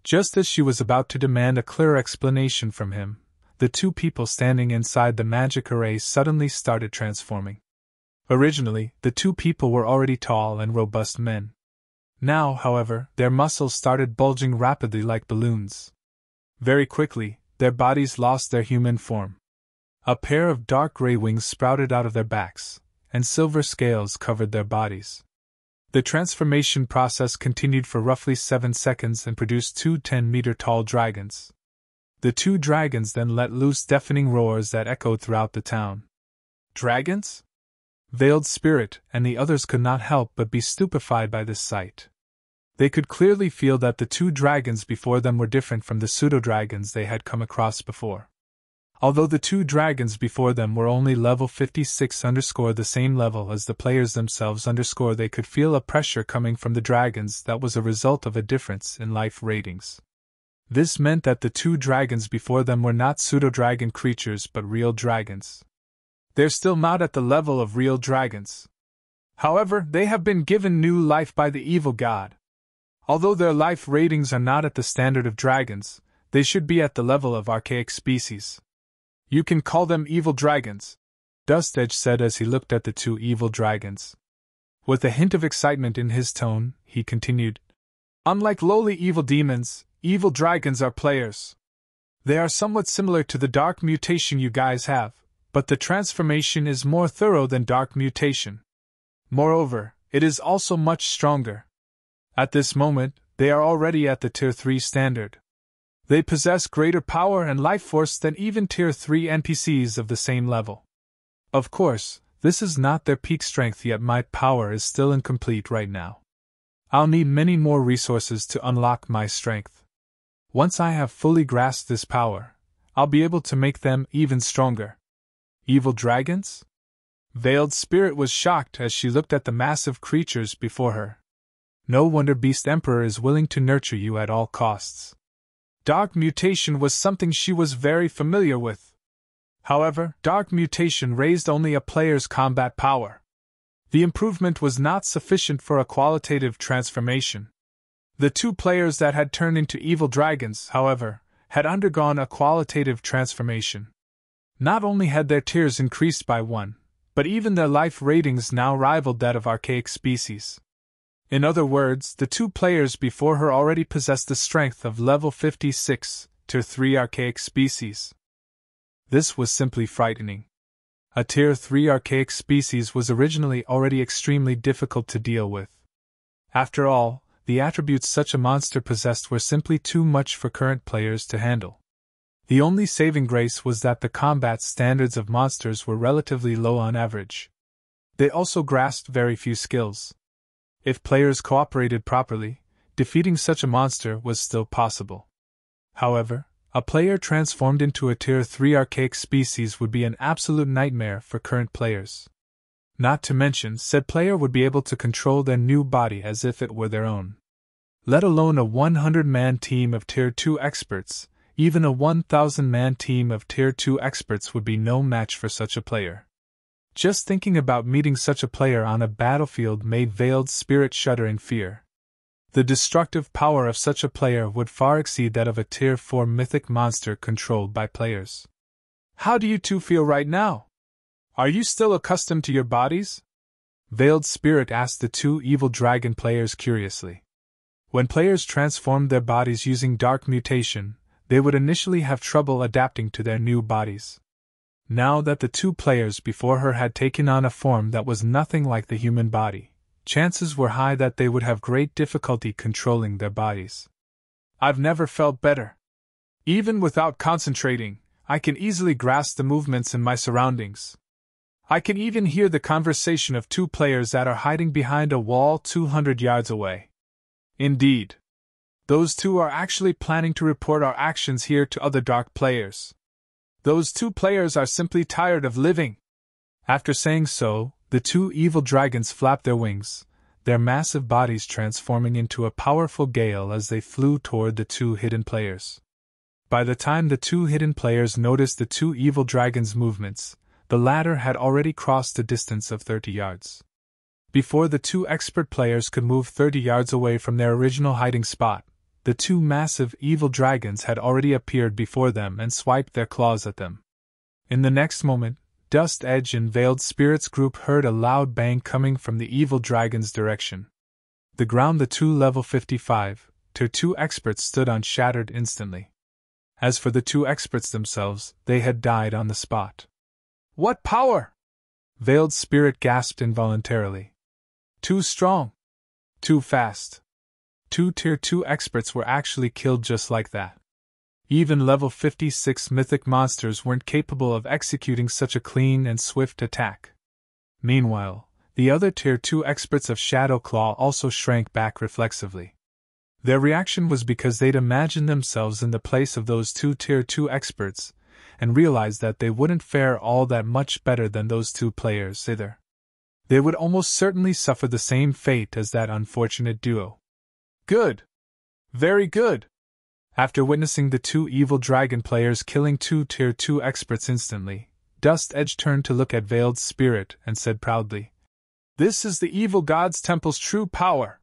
Just as she was about to demand a clear explanation from him, the two people standing inside the magic array suddenly started transforming. Originally, the two people were already tall and robust men. Now, however, their muscles started bulging rapidly like balloons. Very quickly, their bodies lost their human form. A pair of dark gray wings sprouted out of their backs, and silver scales covered their bodies. The transformation process continued for roughly 7 seconds and produced two 10-meter-tall dragons. The two dragons then let loose deafening roars that echoed throughout the town. Dragons? Veiled Spirit and the others could not help but be stupefied by this sight. They could clearly feel that the two dragons before them were different from the pseudo-dragons they had come across before. Although the two dragons before them were only level 56 the same level as the players themselves they could feel a pressure coming from the dragons that was a result of a difference in life ratings. This meant that the two dragons before them were not pseudo-dragon creatures but real dragons. They're still not at the level of real dragons. However, they have been given new life by the evil god. Although their life ratings are not at the standard of dragons, they should be at the level of archaic species. You can call them evil dragons, Dust Edge said as he looked at the two evil dragons. With a hint of excitement in his tone, he continued, Unlike lowly evil demons, evil dragons are players. They are somewhat similar to the dark mutation you guys have, but the transformation is more thorough than dark mutation. Moreover, it is also much stronger. At this moment, they are already at the Tier 3 standard. They possess greater power and life force than even Tier 3 NPCs of the same level. Of course, this is not their peak strength yet my power is still incomplete right now. I'll need many more resources to unlock my strength. Once I have fully grasped this power, I'll be able to make them even stronger. Evil dragons? Veiled Spirit was shocked as she looked at the massive creatures before her. No wonder Beast Emperor is willing to nurture you at all costs. Dark mutation was something she was very familiar with. However, dark mutation raised only a player's combat power. The improvement was not sufficient for a qualitative transformation. The two players that had turned into evil dragons, however, had undergone a qualitative transformation. Not only had their tiers increased by 1, but even their life ratings now rivaled that of archaic species. In other words, the two players before her already possessed the strength of level 56, Tier 3 archaic species. This was simply frightening. A Tier 3 archaic species was originally already extremely difficult to deal with. After all, the attributes such a monster possessed were simply too much for current players to handle. The only saving grace was that the combat standards of monsters were relatively low on average. They also grasped very few skills. If players cooperated properly, defeating such a monster was still possible. However, a player transformed into a Tier 3 archaic species would be an absolute nightmare for current players. Not to mention, said player would be able to control their new body as if it were their own. Let alone a 100-man team of Tier 2 experts, even a 1,000-man team of Tier 2 experts would be no match for such a player. Just thinking about meeting such a player on a battlefield made Veiled Spirit shudder in fear. The destructive power of such a player would far exceed that of a Tier 4 mythic monster controlled by players. How do you two feel right now? Are you still accustomed to your bodies? Veiled Spirit asked the two evil dragon players curiously. When players transformed their bodies using dark mutation, they would initially have trouble adapting to their new bodies. Now that the two players before her had taken on a form that was nothing like the human body, chances were high that they would have great difficulty controlling their bodies. I've never felt better. Even without concentrating, I can easily grasp the movements in my surroundings. I can even hear the conversation of two players that are hiding behind a wall 200 yards away. Indeed. Those two are actually planning to report our actions here to other dark players. Those two players are simply tired of living. After saying so, the two evil dragons flapped their wings, their massive bodies transforming into a powerful gale as they flew toward the two hidden players. By the time the two hidden players noticed the two evil dragons' movements, the latter had already crossed a distance of 30 yards. Before the two expert players could move 30 yards away from their original hiding spot, the two massive evil dragons had already appeared before them and swiped their claws at them. In the next moment, Dust Edge and Veiled Spirit's group heard a loud bang coming from the evil dragon's direction. The ground the two level 55, Tier 2 experts stood on shattered instantly. As for the two experts themselves, they had died on the spot. What power! Veiled Spirit gasped involuntarily. Too strong. Too fast. Two Tier 2 experts were actually killed just like that. Even level 56 mythic monsters weren't capable of executing such a clean and swift attack. Meanwhile, the other Tier 2 experts of Shadow Claw also shrank back reflexively. Their reaction was because they'd imagined themselves in the place of those two Tier 2 experts, and realized that they wouldn't fare all that much better than those two players either. They would almost certainly suffer the same fate as that unfortunate duo. Good. Very good. After witnessing the two evil dragon players killing two Tier 2 experts instantly, Dust Edge turned to look at Veiled Spirit and said proudly, "This is the evil god's temple's true power.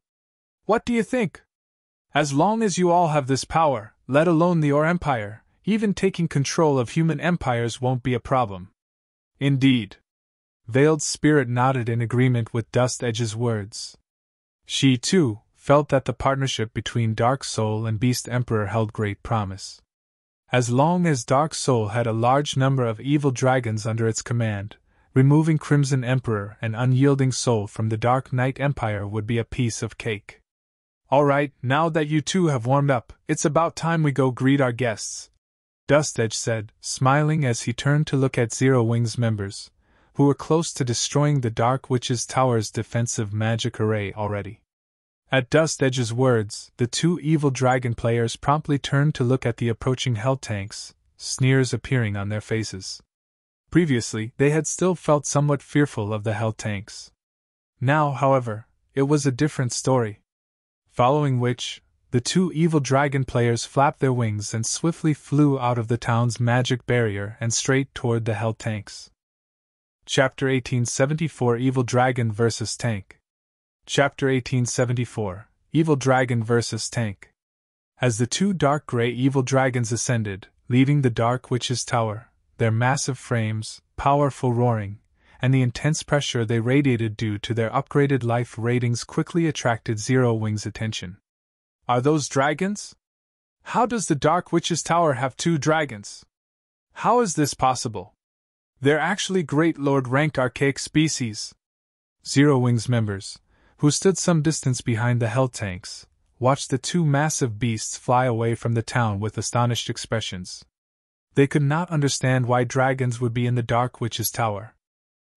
What do you think? As long as you all have this power, let alone the Or Empire, even taking control of human empires won't be a problem." Indeed. Veiled Spirit nodded in agreement with Dust Edge's words. She, too, felt that the partnership between Dark Soul and Beast Emperor held great promise. As long as Dark Soul had a large number of evil dragons under its command, removing Crimson Emperor and Unyielding Soul from the Dark Knight Empire would be a piece of cake. All right, now that you two have warmed up, it's about time we go greet our guests, Dust Edge said, smiling as he turned to look at Zero Wing's members, who were close to destroying the Dark Witch's Tower's defensive magic array already. At Dust Edge's words, the two evil dragon players promptly turned to look at the approaching hell tanks, sneers appearing on their faces. Previously, they had still felt somewhat fearful of the hell tanks. Now, however, it was a different story. Following which, the two evil dragon players flapped their wings and swiftly flew out of the town's magic barrier and straight toward the hell tanks. Chapter 1874 Evil Dragon vs. Tank. Chapter 1874 Evil Dragon vs. Tank. As the two dark gray evil dragons ascended, leaving the Dark Witch's Tower, their massive frames, powerful roaring, and the intense pressure they radiated due to their upgraded life ratings quickly attracted Zero Wing's attention. Are those dragons? How does the Dark Witch's Tower have two dragons? How is this possible? They're actually great Lord-ranked archaic species. Zero Wing's members, who stood some distance behind the hell tanks, watched the two massive beasts fly away from the town with astonished expressions. They could not understand why dragons would be in the Dark Witch's Tower.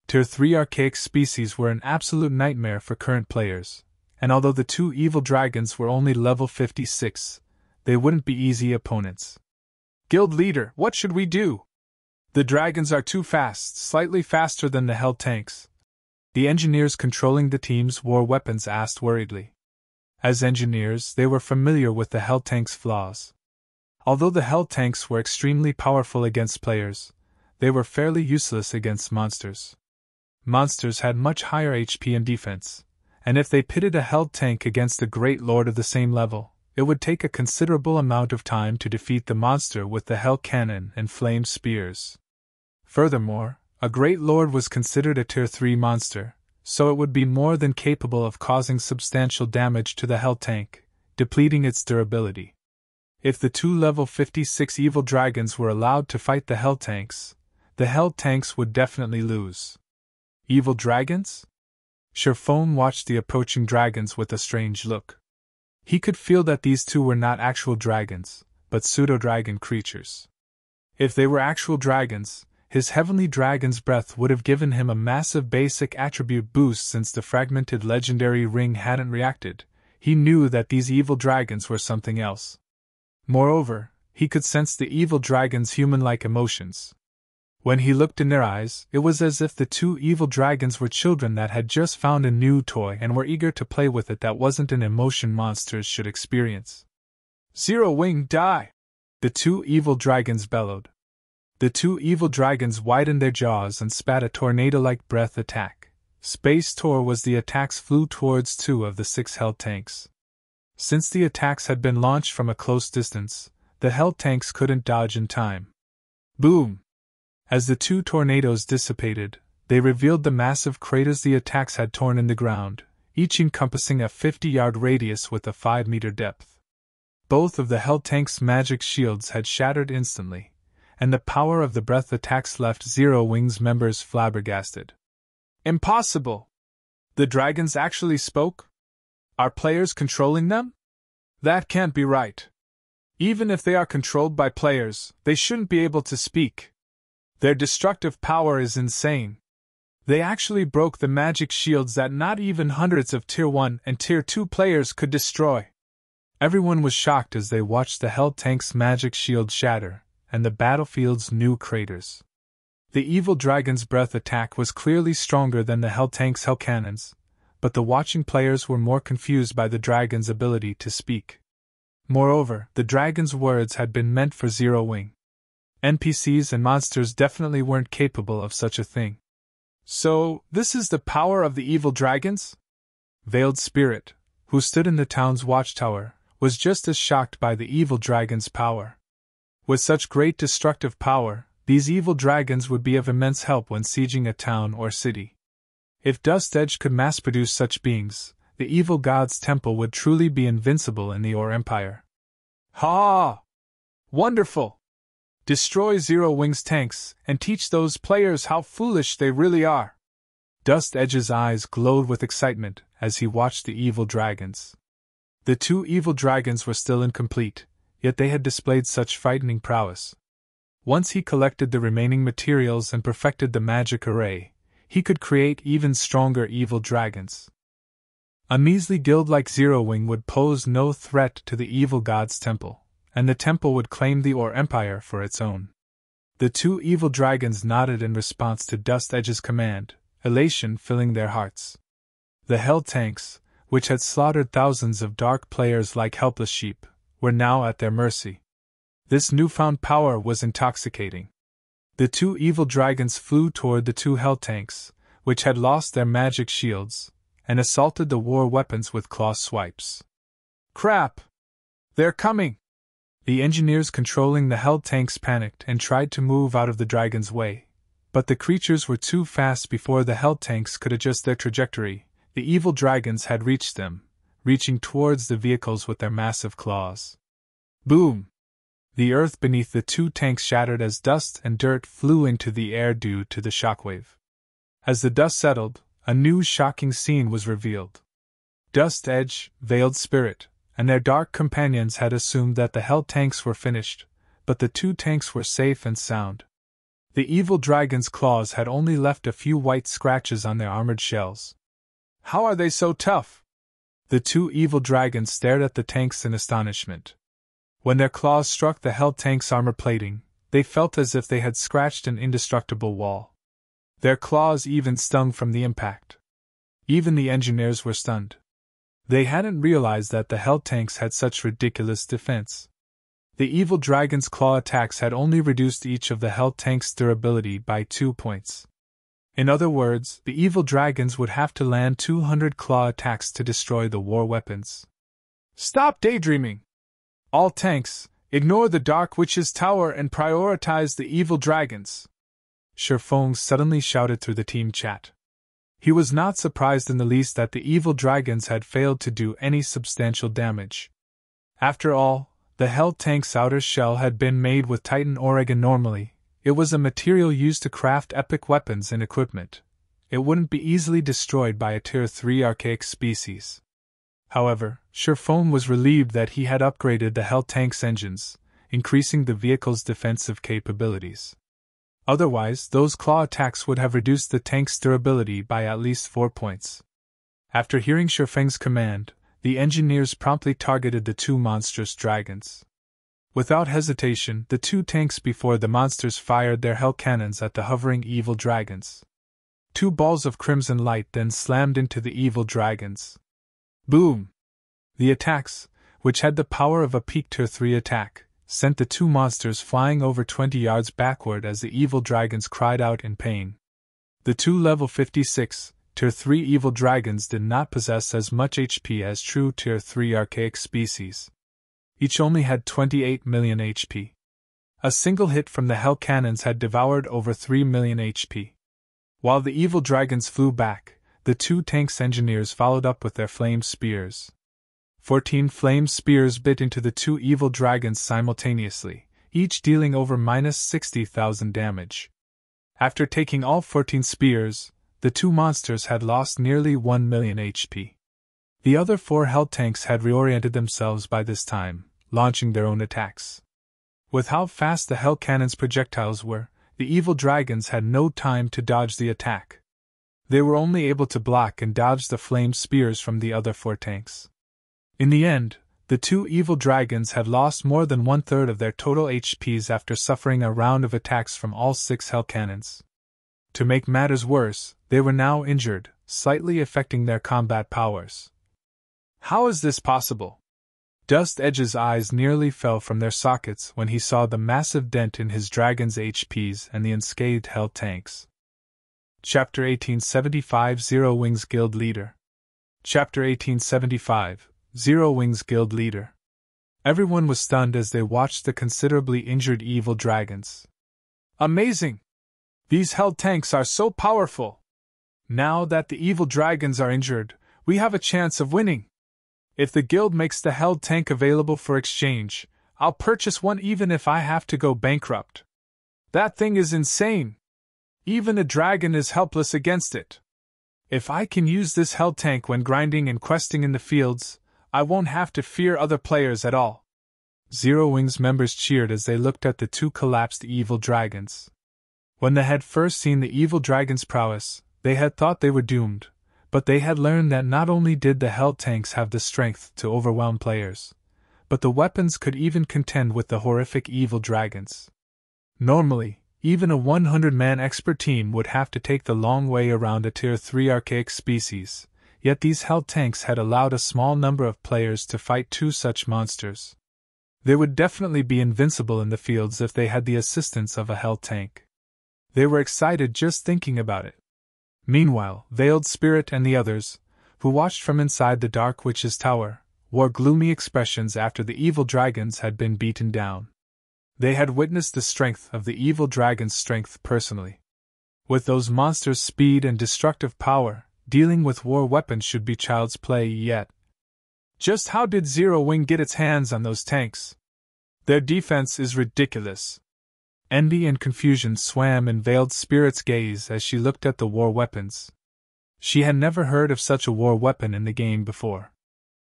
Tier 3 archaic species were an absolute nightmare for current players, and although the two evil dragons were only level 56, they wouldn't be easy opponents. Guild leader, what should we do? The dragons are too fast, slightly faster than the hell tanks. The engineers controlling the team's war weapons asked worriedly. As engineers, they were familiar with the hell tank's flaws. Although the hell tanks were extremely powerful against players, they were fairly useless against monsters. Monsters had much higher HP and defense, and if they pitted a hell tank against a great lord of the same level, it would take a considerable amount of time to defeat the monster with the hell cannon and flame spears. Furthermore, a great lord was considered a tier 3 monster, so it would be more than capable of causing substantial damage to the hell tank, depleting its durability. If the two level 56 evil dragons were allowed to fight the hell tanks would definitely lose. Evil dragons? Sherfone watched the approaching dragons with a strange look. He could feel that these two were not actual dragons, but pseudo-dragon creatures. If they were actual dragons, his heavenly dragon's breath would have given him a massive basic attribute boost since the fragmented legendary ring hadn't reacted. He knew that these evil dragons were something else. Moreover, he could sense the evil dragons' human-like emotions. When he looked in their eyes, it was as if the two evil dragons were children that had just found a new toy and were eager to play with it. That wasn't an emotion monsters should experience. Zero Wing, die! The two evil dragons bellowed. The two evil dragons widened their jaws and spat a tornado-like breath attack. Space Tor was the attacks flew towards two of the 6 hell tanks. Since the attacks had been launched from a close distance, the hell tanks couldn't dodge in time. Boom! As the two tornadoes dissipated, they revealed the massive craters the attacks had torn in the ground, each encompassing a 50-yard radius with a 5-meter depth. Both of the hell tanks' magic shields had shattered instantly, and the power of the breath attacks left Zero Wing's members flabbergasted. Impossible! The dragons actually spoke? Are players controlling them? That can't be right. Even if they are controlled by players, they shouldn't be able to speak. Their destructive power is insane. They actually broke the magic shields that not even hundreds of Tier 1 and Tier 2 players could destroy. Everyone was shocked as they watched the hell tank's magic shield shatter, and the battlefield's new craters. The evil dragon's breath attack was clearly stronger than the hell tank's hell cannons, but the watching players were more confused by the dragon's ability to speak. Moreover, the dragon's words had been meant for Zero Wing. NPCs and monsters definitely weren't capable of such a thing. So, this is the power of the evil dragons? Veiled Spirit, who stood in the town's watchtower, was just as shocked by the evil dragon's power. With such great destructive power, these evil dragons would be of immense help when sieging a town or city. If Dust Edge could mass-produce such beings, the evil god's temple would truly be invincible in the Ore Empire. Ha! Wonderful! Destroy Zero Wing's tanks, and teach those players how foolish they really are. Dust Edge's eyes glowed with excitement as he watched the evil dragons. The two evil dragons were still incomplete, yet they had displayed such frightening prowess. Once he collected the remaining materials and perfected the magic array, he could create even stronger evil dragons. A measly guild like Zero Wing would pose no threat to the evil god's temple, and the temple would claim the Ore Empire for its own. The two evil dragons nodded in response to Dust Edge's command, elation filling their hearts. The hell tanks, which had slaughtered thousands of dark players like helpless sheep, were now at their mercy. This newfound power was intoxicating. The two evil dragons flew toward the two hell tanks, which had lost their magic shields, and assaulted the war weapons with claw swipes. Crap! They're coming! The engineers controlling the hell tanks panicked and tried to move out of the dragon's way, but the creatures were too fast before the hell tanks could adjust their trajectory. The evil dragons had reached them, reaching towards the vehicles with their massive claws. Boom! The earth beneath the two tanks shattered as dust and dirt flew into the air due to the shockwave. As the dust settled, a new shocking scene was revealed. Dust Edge, Veiled Spirit, and their dark companions had assumed that the hell tanks were finished, but the two tanks were safe and sound. The evil dragon's claws had only left a few white scratches on their armored shells. How are they so tough? The two evil dragons stared at the tanks in astonishment. When their claws struck the Hell tank's armor plating, they felt as if they had scratched an indestructible wall. Their claws even stung from the impact. Even the engineers were stunned. They hadn't realized that the Hell tanks had such ridiculous defense. The evil dragon's claw attacks had only reduced each of the Hell tank's durability by 2 points. In other words, the evil dragons would have to land 200 claw attacks to destroy the war weapons. Stop daydreaming! All tanks, ignore the Dark Witch's tower and prioritize the evil dragons! Shifeng suddenly shouted through the team chat. He was not surprised in the least that the evil dragons had failed to do any substantial damage. After all, the Hell tank's outer shell had been made with Titan Oregon normally. It was a material used to craft epic weapons and equipment. It wouldn't be easily destroyed by a Tier 3 archaic species. However, Shifeng was relieved that he had upgraded the Hell tank's engines, increasing the vehicle's defensive capabilities. Otherwise, those claw attacks would have reduced the tank's durability by at least 4 points. After hearing Shifeng's command, the engineers promptly targeted the two monstrous dragons. Without hesitation, the two tanks before the monsters fired their Hell cannons at the hovering evil dragons. 2 balls of crimson light then slammed into the evil dragons. Boom! The attacks, which had the power of a peak Tier 3 attack, sent the two monsters flying over 20 yards backward as the evil dragons cried out in pain. The two level 56, Tier 3 evil dragons did not possess as much HP as true Tier 3 archaic species. Each only had 28 million HP. A single hit from the Hell cannons had devoured over 3 million HP. While the evil dragons flew back, the two tanks' engineers followed up with their flame spears. 14 flame spears bit into the two evil dragons simultaneously, each dealing over -60,000 damage. After taking all 14 spears, the two monsters had lost nearly 1 million HP. The other 4 Hell tanks had reoriented themselves by this time, launching their own attacks. With how fast the Hell cannons' projectiles were, the evil dragons had no time to dodge the attack. They were only able to block and dodge the flame spears from the other 4 tanks. In the end, the two evil dragons had lost more than 1/3 of their total HPs after suffering a round of attacks from all 6 Hell cannons. To make matters worse, they were now injured, slightly affecting their combat powers. How is this possible? Dust Edge's eyes nearly fell from their sockets when he saw the massive dent in his dragon's HPs and the unscathed Hell tanks. Chapter 1875 Zero Wings Guild Leader. Chapter 1875 Zero Wings Guild Leader. Everyone was stunned as they watched the considerably injured evil dragons. Amazing! These Hell tanks are so powerful! Now that the evil dragons are injured, we have a chance of winning. If the guild makes the Hell tank available for exchange, I'll purchase one even if I have to go bankrupt. That thing is insane! Even a dragon is helpless against it. If I can use this Hell tank when grinding and questing in the fields, I won't have to fear other players at all. Zero Wings members cheered as they looked at the two collapsed evil dragons. When they had first seen the evil dragon's prowess, they had thought they were doomed, but they had learned that not only did the Hell tanks have the strength to overwhelm players, but the weapons could even contend with the horrific evil dragons. Normally, even a 100-man expert team would have to take the long way around a Tier 3 archaic species, yet these Hell tanks had allowed a small number of players to fight 2 such monsters. They would definitely be invincible in the fields if they had the assistance of a Hell tank. They were excited just thinking about it. Meanwhile, Veiled Spirit and the others, who watched from inside the Dark Witch's tower, wore gloomy expressions after the evil dragons had been beaten down. They had witnessed the strength of the evil dragon's strength personally. With those monsters' speed and destructive power, dealing with war weapons should be child's play yet. Just how did Zero Wing get its hands on those tanks? Their defense is ridiculous. Envy and confusion swam in Veiled Spirit's gaze as she looked at the war weapons. She had never heard of such a war weapon in the game before.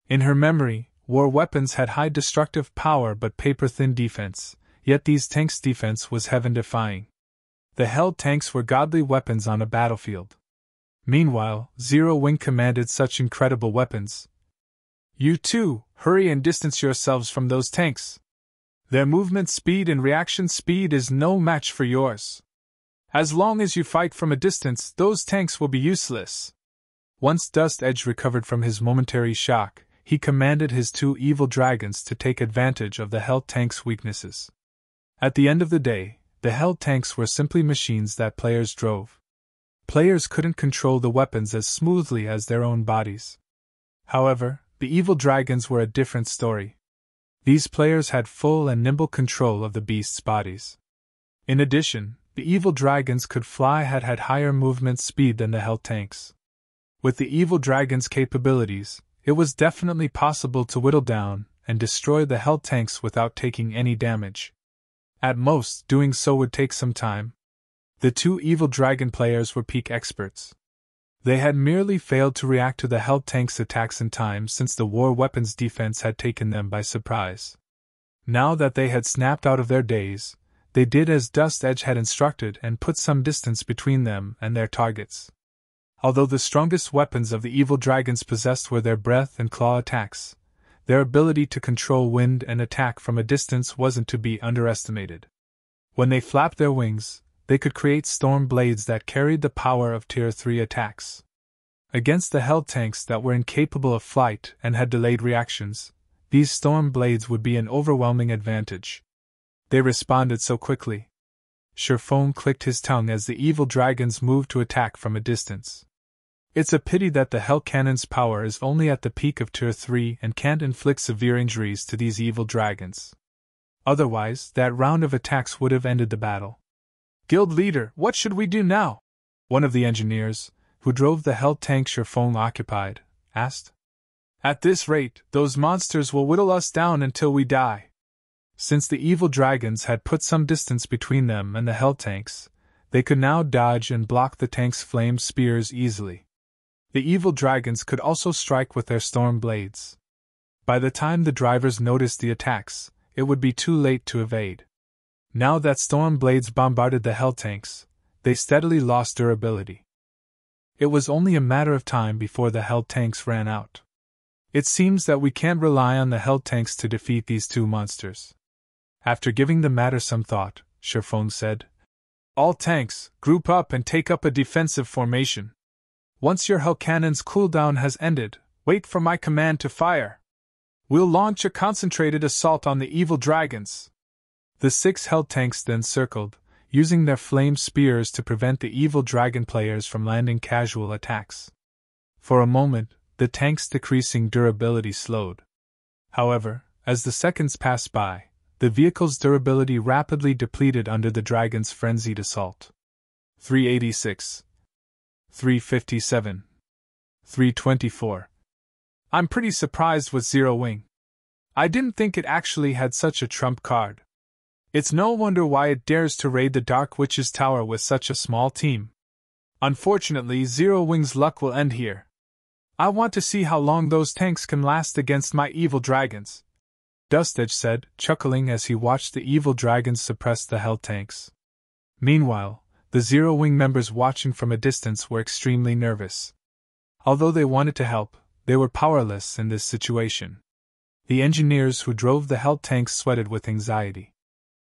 In her memory, war weapons had high destructive power but paper-thin defense, yet these tanks' defense was heaven-defying. The Hell tanks were godly weapons on a battlefield. Meanwhile, Zero Wing commanded such incredible weapons. "You two, hurry and distance yourselves from those tanks. Their movement speed and reaction speed is no match for yours. As long as you fight from a distance, those tanks will be useless." Once Dust Edge recovered from his momentary shock, he commanded his two evil dragons to take advantage of the Hell tanks' weaknesses. At the end of the day, the Hell tanks were simply machines that players drove. Players couldn't control the weapons as smoothly as their own bodies. However, the evil dragons were a different story. These players had full and nimble control of the beasts' bodies. In addition, the evil dragons could fly had higher movement speed than the Hell tanks. With the evil dragons' capabilities, it was definitely possible to whittle down and destroy the Hell tanks without taking any damage. At most, doing so would take some time. The two evil dragon players were peak experts. They had merely failed to react to the Hell tanks' attacks in time since the war weapons defense had taken them by surprise. Now that they had snapped out of their daze, they did as Dust Edge had instructed and put some distance between them and their targets. Although the strongest weapons of the evil dragons possessed were their breath and claw attacks, their ability to control wind and attack from a distance wasn't to be underestimated. When they flapped their wings, they could create storm blades that carried the power of Tier 3 attacks. Against the Hell tanks that were incapable of flight and had delayed reactions, these storm blades would be an overwhelming advantage. They responded so quickly. Sherfone clicked his tongue as the evil dragons moved to attack from a distance. It's a pity that the Hell Cannon's power is only at the peak of Tier 3 and can't inflict severe injuries to these evil dragons. Otherwise, that round of attacks would have ended the battle. "Guild leader, what should we do now?" one of the engineers, who drove the Hell tank Sherfone occupied, asked. "At this rate, those monsters will whittle us down until we die." Since the evil dragons had put some distance between them and the Hell tanks, they could now dodge and block the tanks' flame spears easily. The evil dragons could also strike with their storm blades. By the time the drivers noticed the attacks, it would be too late to evade. Now that storm blades bombarded the Hell tanks, they steadily lost durability. It was only a matter of time before the Hell tanks ran out. "It seems that we can't rely on the Hell tanks to defeat these two monsters." After giving the matter some thought, Sherfone said, "All tanks, group up and take up a defensive formation. Once your Hell Cannon's cooldown has ended, wait for my command to fire. We'll launch a concentrated assault on the evil dragons." The 6 Hell tanks then circled, using their flame spears to prevent the evil dragon players from landing casual attacks. For a moment, the tanks' decreasing durability slowed. However, as the seconds passed by, the vehicle's durability rapidly depleted under the dragon's frenzied assault. 386. 357. 324. I'm pretty surprised with Zero Wing. I didn't think it actually had such a trump card. It's no wonder why it dares to raid the Dark Witch's tower with such a small team. Unfortunately, Zero Wing's luck will end here. I want to see how long those tanks can last against my evil dragons," Dust Edge said, chuckling as he watched the evil dragons suppress the Hell tanks. Meanwhile, the Zero Wing members watching from a distance were extremely nervous. Although they wanted to help, they were powerless in this situation. The engineers who drove the Hell tanks sweated with anxiety.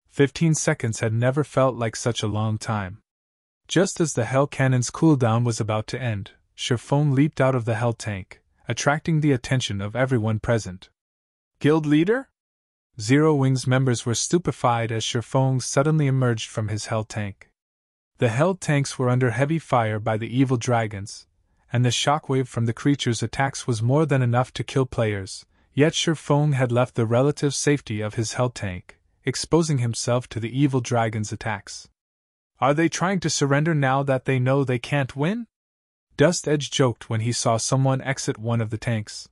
15 seconds had never felt like such a long time. Just as the Hell Cannon's cooldown was about to end, Sherfone leaped out of the Hell tank, attracting the attention of everyone present. "Guild leader?" Zero Wing's members were stupefied as Sherfone suddenly emerged from his Hell tank. The Hell tanks were under heavy fire by the evil dragons, and the shockwave from the creatures' attacks was more than enough to kill players, yet Sherfone had left the relative safety of his Hell tank, exposing himself to the evil dragon's attacks. "Are they trying to surrender now that they know they can't win?" Dust Edge joked when he saw someone exit one of the tanks.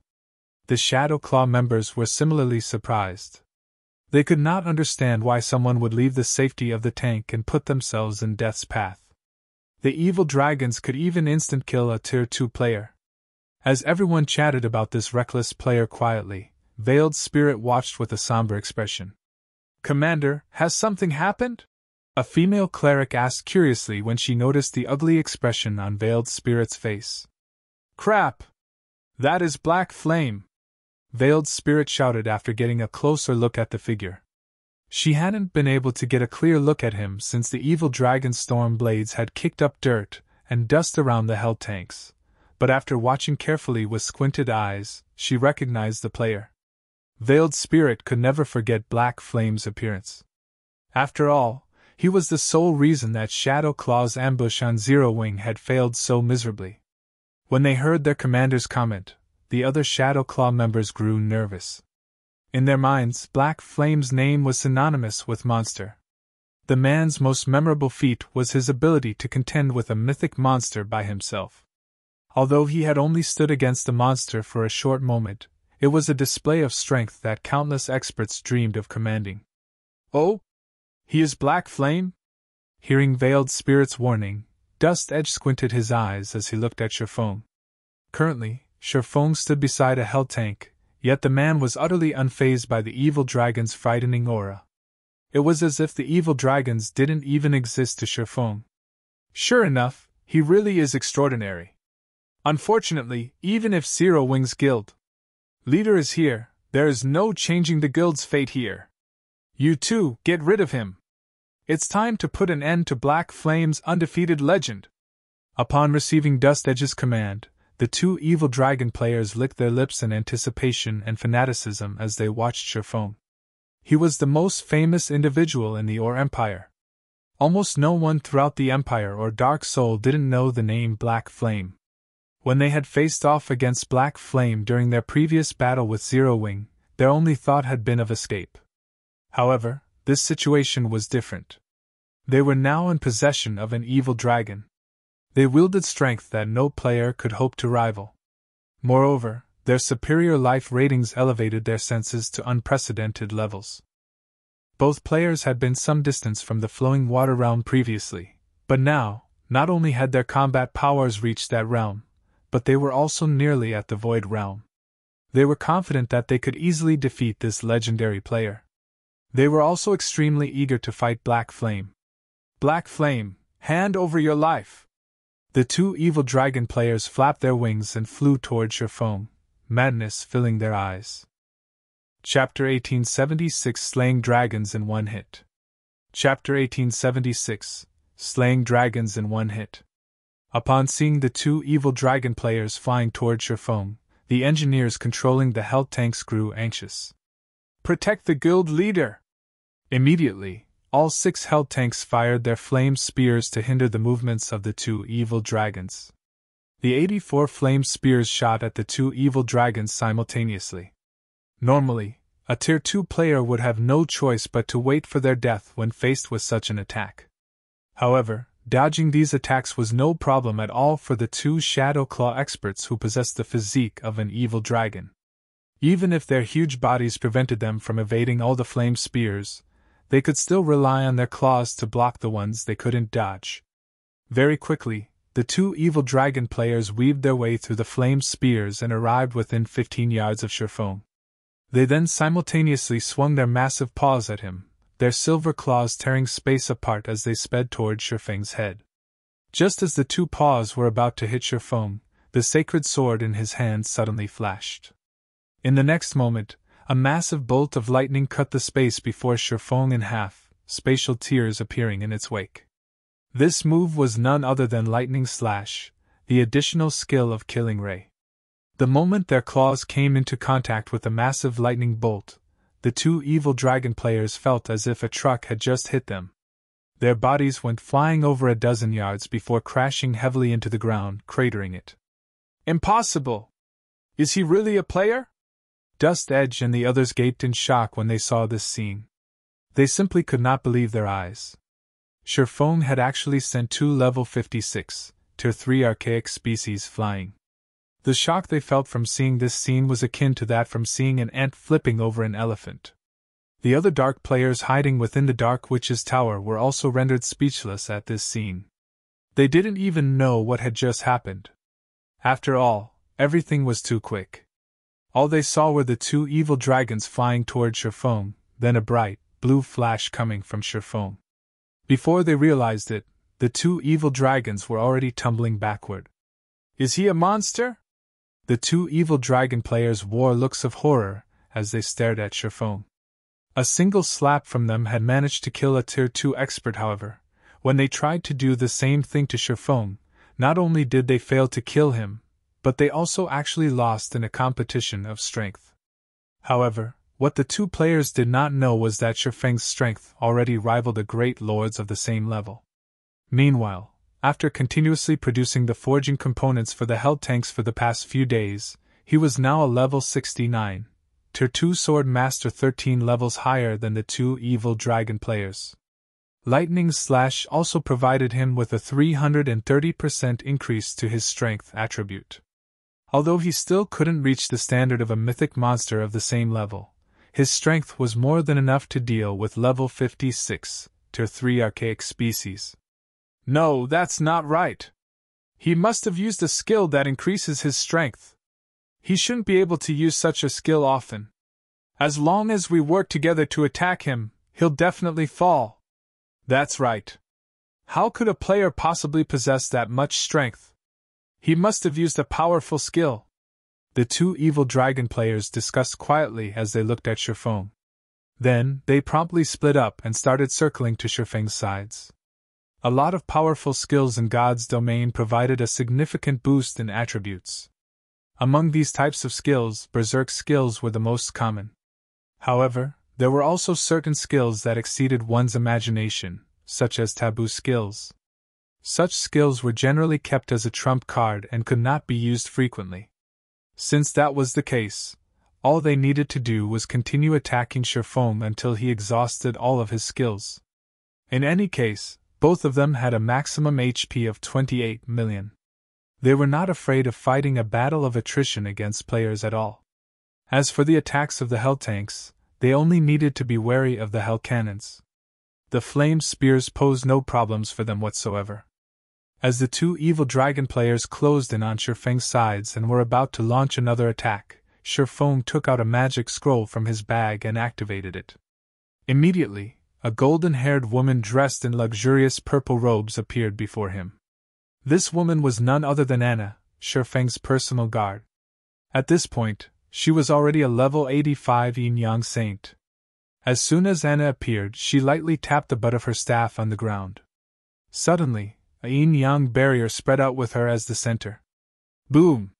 The Shadow Claw members were similarly surprised. They could not understand why someone would leave the safety of the tank and put themselves in death's path. The evil dragons could even instant kill a Tier 2 player. As everyone chatted about this reckless player quietly, Veiled Spirit watched with a somber expression. Commander, has something happened? A female cleric asked curiously when she noticed the ugly expression on Veiled Spirit's face. Crap! That is Black Flame! Veiled Spirit shouted after getting a closer look at the figure. She hadn't been able to get a clear look at him since the evil dragon storm blades had kicked up dirt and dust around the hell tanks, but after watching carefully with squinted eyes, she recognized the player. Veiled Spirit could never forget Black Flame's appearance. After all, he was the sole reason that Shadow Claw's ambush on Zero Wing had failed so miserably. When they heard their commander's comment, the other Shadow Claw members grew nervous. In their minds, Black Flame's name was synonymous with monster. The man's most memorable feat was his ability to contend with a mythic monster by himself. Although he had only stood against the monster for a short moment, it was a display of strength that countless experts dreamed of commanding. Oh? He is Black Flame? Hearing Veiled Spirit's warning, Dust Edge squinted his eyes as he looked at Sherfong. Currently, Sherfong stood beside a hell tank, yet the man was utterly unfazed by the evil dragon's frightening aura. It was as if the evil dragons didn't even exist to Sherfong. Sure enough, he really is extraordinary. Unfortunately, even if Zero Wing's guild leader is here, there is no changing the guild's fate here. You two, get rid of him. It's time to put an end to Black Flame's undefeated legend. Upon receiving Dust Edge's command, the two evil dragon players licked their lips in anticipation and fanaticism as they watched Sherfong. He was the most famous individual in the Or Empire. Almost no one throughout the Empire or Dark Soul didn't know the name Black Flame. When they had faced off against Black Flame during their previous battle with Zero Wing, their only thought had been of escape. However, this situation was different. They were now in possession of an evil dragon. They wielded strength that no player could hope to rival. Moreover, their superior life ratings elevated their senses to unprecedented levels. Both players had been some distance from the flowing water realm previously, but now, not only had their combat powers reached that realm, but they were also nearly at the Void Realm. They were confident that they could easily defeat this legendary player. They were also extremely eager to fight Black Flame. Black Flame, hand over your life! The two evil dragon players flapped their wings and flew toward Sherfong, madness filling their eyes. Chapter 1876 Slaying Dragons in One Hit. Chapter 1876 Slaying Dragons in One Hit. Upon seeing the two evil dragon players flying toward Sherfong, the engineers controlling the hell tanks grew anxious. Protect the guild leader! Immediately, all 6 hell tanks fired their flame spears to hinder the movements of the two evil dragons. The 84 flame spears shot at the two evil dragons simultaneously. Normally, a Tier 2 player would have no choice but to wait for their death when faced with such an attack. However, dodging these attacks was no problem at all for the two Shadow Claw experts who possessed the physique of an evil dragon. Even if their huge bodies prevented them from evading all the flame spears, they could still rely on their claws to block the ones they couldn't dodge. Very quickly, the two evil dragon players weaved their way through the flame spears and arrived within 15 yards of Sherfong. They then simultaneously swung their massive paws at him, their silver claws tearing space apart as they sped toward Sherfeng's head. Just as the two paws were about to hit Sherfong, the sacred sword in his hand suddenly flashed. In the next moment, a massive bolt of lightning cut the space before Sherfong in half, spatial tears appearing in its wake. This move was none other than Lightning Slash, the additional skill of Killing Ray. The moment their claws came into contact with the massive lightning bolt, the two evil dragon players felt as if a truck had just hit them. Their bodies went flying over a dozen yards before crashing heavily into the ground, cratering it. Impossible! Is he really a player? Dust Edge and the others gaped in shock when they saw this scene. They simply could not believe their eyes. Sherfong had actually sent 2 level 56, Tier 3 archaic species flying. The shock they felt from seeing this scene was akin to that from seeing an ant flipping over an elephant. The other dark players hiding within the Dark Witch's tower were also rendered speechless at this scene. They didn't even know what had just happened. After all, everything was too quick. All they saw were the two evil dragons flying toward Sherfong, then a bright, blue flash coming from Shifeng. Before they realized it, the two evil dragons were already tumbling backward. Is he a monster? The two evil dragon players wore looks of horror as they stared at Shifeng. A single slap from them had managed to kill a Tier 2 expert, however. When they tried to do the same thing to Shifeng, not only did they fail to kill him, but they also actually lost in a competition of strength. However, what the two players did not know was that Shifeng's strength already rivaled the great lords of the same level. Meanwhile, after continuously producing the forging components for the hell tanks for the past few days, he was now a level 69, Tier 2 sword master 13 levels higher than the two evil dragon players. Lightning Slash also provided him with a 330% increase to his strength attribute. Although he still couldn't reach the standard of a mythic monster of the same level, his strength was more than enough to deal with level 56, Tier 3 archaic species. No, that's not right. He must have used a skill that increases his strength. He shouldn't be able to use such a skill often. As long as we work together to attack him, he'll definitely fall. That's right. How could a player possibly possess that much strength? He must have used a powerful skill. The two evil dragon players discussed quietly as they looked at Shifeng. Then, they promptly split up and started circling to Shifeng's sides. A lot of powerful skills in God's domain provided a significant boost in attributes. Among these types of skills, berserk skills were the most common. However, there were also certain skills that exceeded one's imagination, such as taboo skills. Such skills were generally kept as a trump card and could not be used frequently. Since that was the case, all they needed to do was continue attacking Shifeng until he exhausted all of his skills. In any case, both of them had a maximum HP of 28 million. They were not afraid of fighting a battle of attrition against players at all. As for the attacks of the hell tanks, they only needed to be wary of the hell cannons. The flame spears posed no problems for them whatsoever. As the two evil dragon players closed in on Shifeng's sides and were about to launch another attack, Shifeng took out a magic scroll from his bag and activated it. Immediately, a golden-haired woman dressed in luxurious purple robes appeared before him. This woman was none other than Anna, Shifeng's personal guard. At this point, she was already a level 85 Yin-Yang saint. As soon as Anna appeared, she lightly tapped the butt of her staff on the ground. Suddenly, a yin-yang barrier spread out with her as the center. Boom!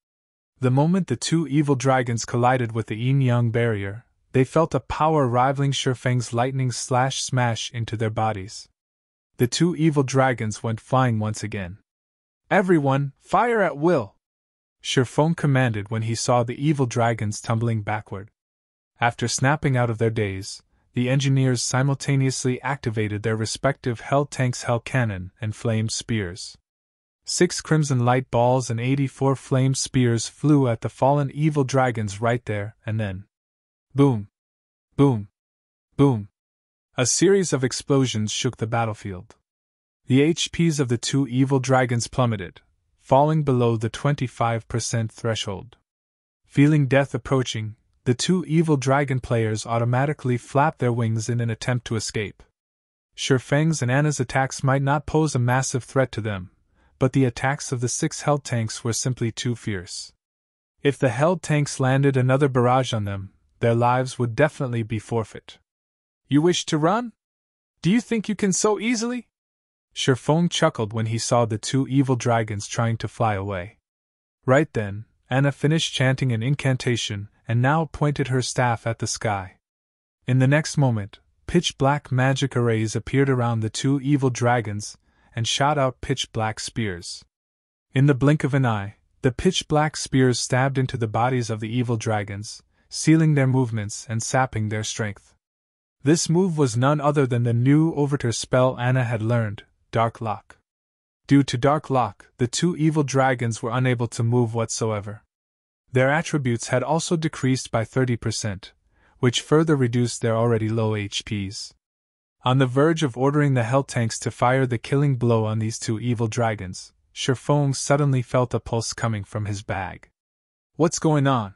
The moment the two evil dragons collided with the yin-yang barrier, they felt a power rivaling Shifeng's lightning smash into their bodies. The two evil dragons went flying once again. Everyone, fire at will! Shifeng commanded when he saw the evil dragons tumbling backward. After snapping out of their daze, the engineers simultaneously activated their respective hell tanks, hell cannon, and flame spears. 6 crimson light balls and 84 flame spears flew at the fallen evil dragons right there and then. Boom! Boom! Boom! A series of explosions shook the battlefield. The HPs of the two evil dragons plummeted, falling below the 25% threshold. Feeling death approaching, the two evil dragon players automatically flapped their wings in an attempt to escape. Shifeng's and Anna's attacks might not pose a massive threat to them, but the attacks of the 6 hell tanks were simply too fierce. If the hell tanks landed another barrage on them, their lives would definitely be forfeit. You wish to run? Do you think you can so easily? Shifeng chuckled when he saw the two evil dragons trying to fly away. Right then, Anna finished chanting an incantation and now pointed her staff at the sky. In the next moment, pitch-black magic arrays appeared around the two evil dragons and shot out pitch-black spears. In the blink of an eye, the pitch-black spears stabbed into the bodies of the evil dragons, sealing their movements and sapping their strength. This move was none other than the new overture spell Anna had learned, Dark Lock. Due to Dark Lock, the two evil dragons were unable to move whatsoever. Their attributes had also decreased by 30%, which further reduced their already low HPs. On the verge of ordering the hell tanks to fire the killing blow on these two evil dragons, Shifeng suddenly felt a pulse coming from his bag. What's going on?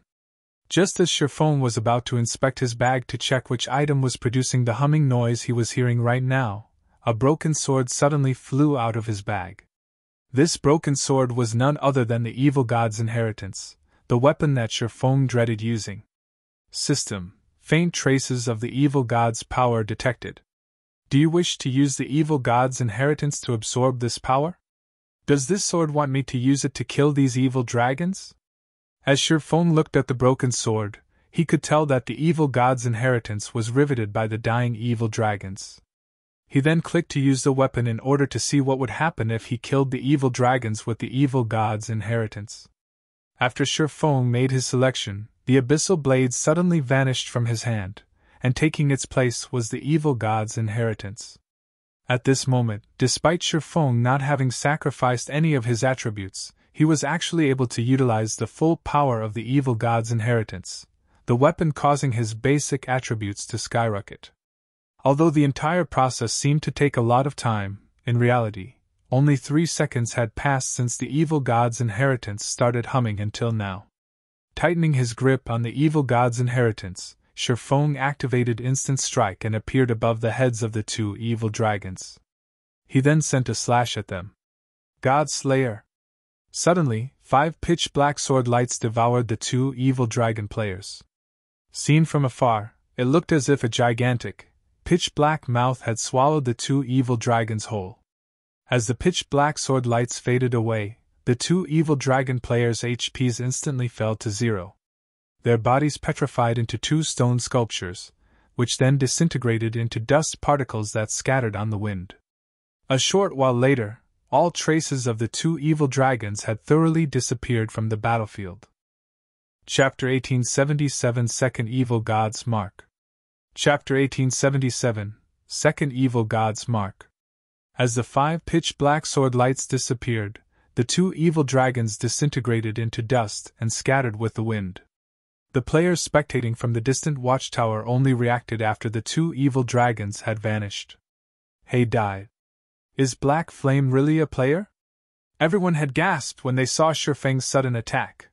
Just as Shifeng was about to inspect his bag to check which item was producing the humming noise he was hearing right now, a broken sword suddenly flew out of his bag. This broken sword was none other than the evil god's inheritance, the weapon that Shifeng dreaded using. System: faint traces of the evil god's power detected. Do you wish to use the evil god's inheritance to absorb this power? Does this sword want me to use it to kill these evil dragons? As Shifeng looked at the broken sword, he could tell that the evil god's inheritance was riveted by the dying evil dragons. He then clicked to use the weapon in order to see what would happen if he killed the evil dragons with the evil god's inheritance. After Shifeng made his selection, the abyssal blade suddenly vanished from his hand, and taking its place was the evil god's inheritance. At this moment, despite Shifeng not having sacrificed any of his attributes, he was actually able to utilize the full power of the evil god's inheritance, the weapon causing his basic attributes to skyrocket. Although the entire process seemed to take a lot of time, in reality, only 3 seconds had passed since the evil god's inheritance started humming until now. Tightening his grip on the evil god's inheritance, Shifeng activated Instant Strike and appeared above the heads of the 2 evil dragons. He then sent a slash at them. God Slayer! Suddenly, 5 pitch-black sword lights devoured the 2 evil dragon players. Seen from afar, it looked as if a gigantic, pitch-black mouth had swallowed the 2 evil dragons whole. As the pitch-black sword lights faded away, the 2 evil dragon players' HPs instantly fell to 0. Their bodies petrified into 2 stone sculptures, which then disintegrated into dust particles that scattered on the wind. A short while later, all traces of the 2 evil dragons had thoroughly disappeared from the battlefield. Chapter 1877 Second Evil God's Mark. Chapter 1877 Second Evil God's Mark. As the 5 pitch-black sword lights disappeared, the 2 evil dragons disintegrated into dust and scattered with the wind. The players spectating from the distant watchtower only reacted after the 2 evil dragons had vanished. Hey died. Is Black Flame really a player? Everyone had gasped when they saw Shifeng's sudden attack.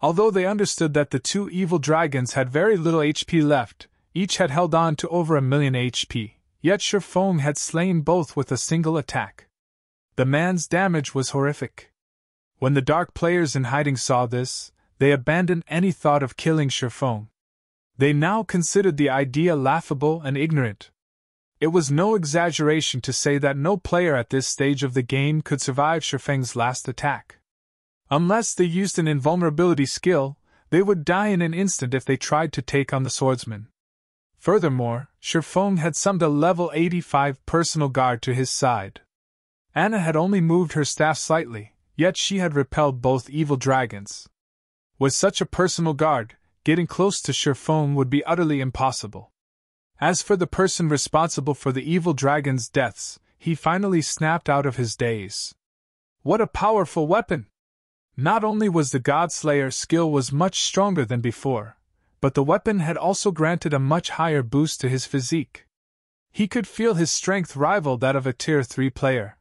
Although they understood that the 2 evil dragons had very little HP left, each had held on to over 1,000,000 HP, yet Shifeng had slain both with a single attack. The man's damage was horrific. When the dark players in hiding saw this, they abandoned any thought of killing Shifeng. They now considered the idea laughable and ignorant. It was no exaggeration to say that no player at this stage of the game could survive Shifeng's last attack. Unless they used an invulnerability skill, they would die in an instant if they tried to take on the swordsman. Furthermore, Shifeng had summoned a level 85 personal guard to his side. Anna had only moved her staff slightly, yet she had repelled both evil dragons. With such a personal guard, getting close to Shifeng would be utterly impossible. As for the person responsible for the evil dragon's deaths, he finally snapped out of his daze. What a powerful weapon! Not only was the Godslayer's skill was much stronger than before, but the weapon had also granted a much higher boost to his physique. He could feel his strength rival that of a Tier 3 player.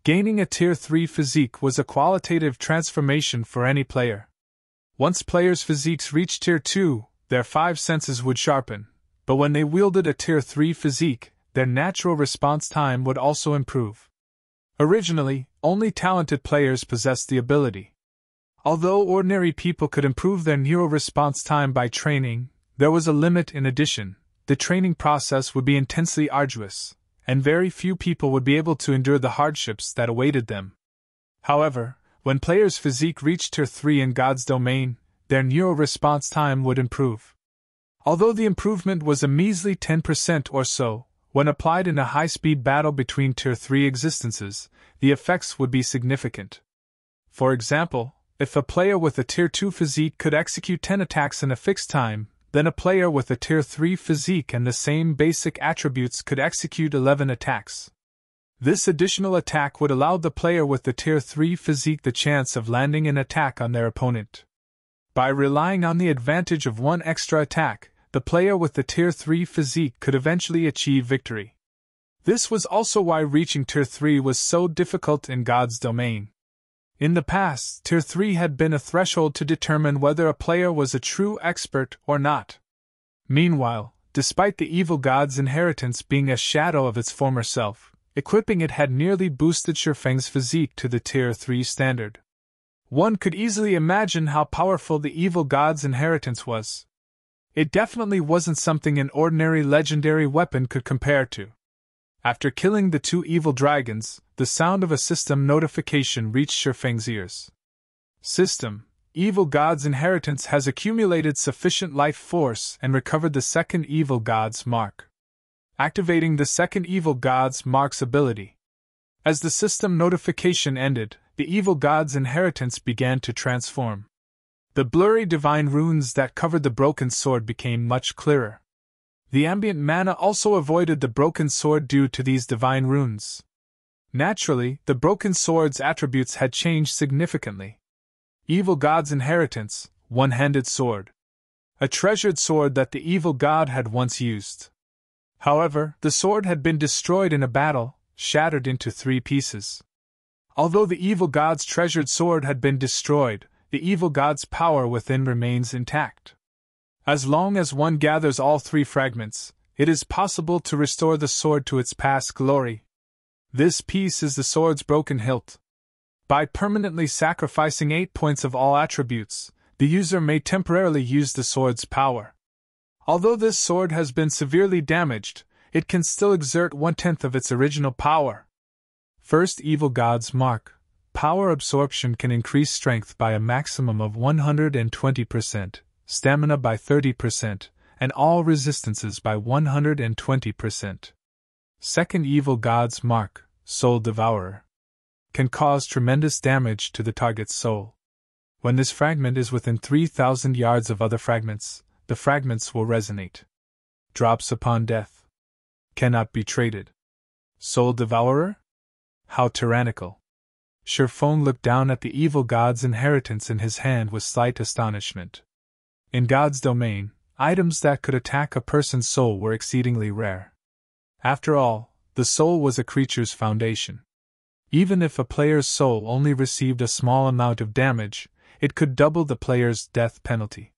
Gaining a Tier 3 physique was a qualitative transformation for any player. Once players' physiques reached Tier 2, their 5 senses would sharpen, but when they wielded a Tier 3 physique, their natural response time would also improve. Originally, only talented players possessed the ability. Although ordinary people could improve their neural response time by training, there was a limit in addition. The training process would be intensely arduous, and very few people would be able to endure the hardships that awaited them. However, when players' physique reached Tier 3 in God's domain, their neural response time would improve. Although the improvement was a measly 10% or so, when applied in a high-speed battle between Tier 3 existences, the effects would be significant. For example, if a player with a Tier 2 physique could execute 10 attacks in a fixed time, then a player with a Tier 3 physique and the same basic attributes could execute 11 attacks. This additional attack would allow the player with the Tier 3 physique the chance of landing an attack on their opponent. By relying on the advantage of one extra attack, the player with the Tier 3 physique could eventually achieve victory. This was also why reaching Tier 3 was so difficult in God's domain. In the past, Tier 3 had been a threshold to determine whether a player was a true expert or not. Meanwhile, despite the evil god's inheritance being a shadow of its former self, equipping it had nearly boosted Shifeng's physique to the Tier 3 standard. One could easily imagine how powerful the evil god's inheritance was. It definitely wasn't something an ordinary legendary weapon could compare to. After killing the two evil dragons, the sound of a system notification reached Shifeng's ears. System: Evil God's inheritance has accumulated sufficient life force and recovered the second evil god's mark. Activating the second evil god's mark's ability. As the system notification ended, the evil god's inheritance began to transform. The blurry divine runes that covered the broken sword became much clearer. The ambient mana also avoided the broken sword due to these divine runes. Naturally, the broken sword's attributes had changed significantly. Evil God's inheritance, one-handed sword. A treasured sword that the evil god had once used. However, the sword had been destroyed in a battle, shattered into 3 pieces. Although the evil god's treasured sword had been destroyed, the evil god's power within remains intact. As long as one gathers all 3 fragments, it is possible to restore the sword to its past glory. This piece is the sword's broken hilt. By permanently sacrificing 8 points of all attributes, the user may temporarily use the sword's power. Although this sword has been severely damaged, it can still exert 1/10 of its original power. First Evil God's Mark. Power absorption can increase strength by a maximum of 120%, stamina by 30%, and all resistances by 120%. Second Evil God's Mark, Soul Devourer. Can cause tremendous damage to the target's soul. When this fragment is within 3,000 yards of other fragments, the fragments will resonate. Drops upon death. Cannot be traded. Soul Devourer? How tyrannical. Shifeng looked down at the evil god's inheritance in his hand with slight astonishment. In God's domain, items that could attack a person's soul were exceedingly rare. After all, the soul was a creature's foundation. Even if a player's soul only received a small amount of damage, it could double the player's death penalty.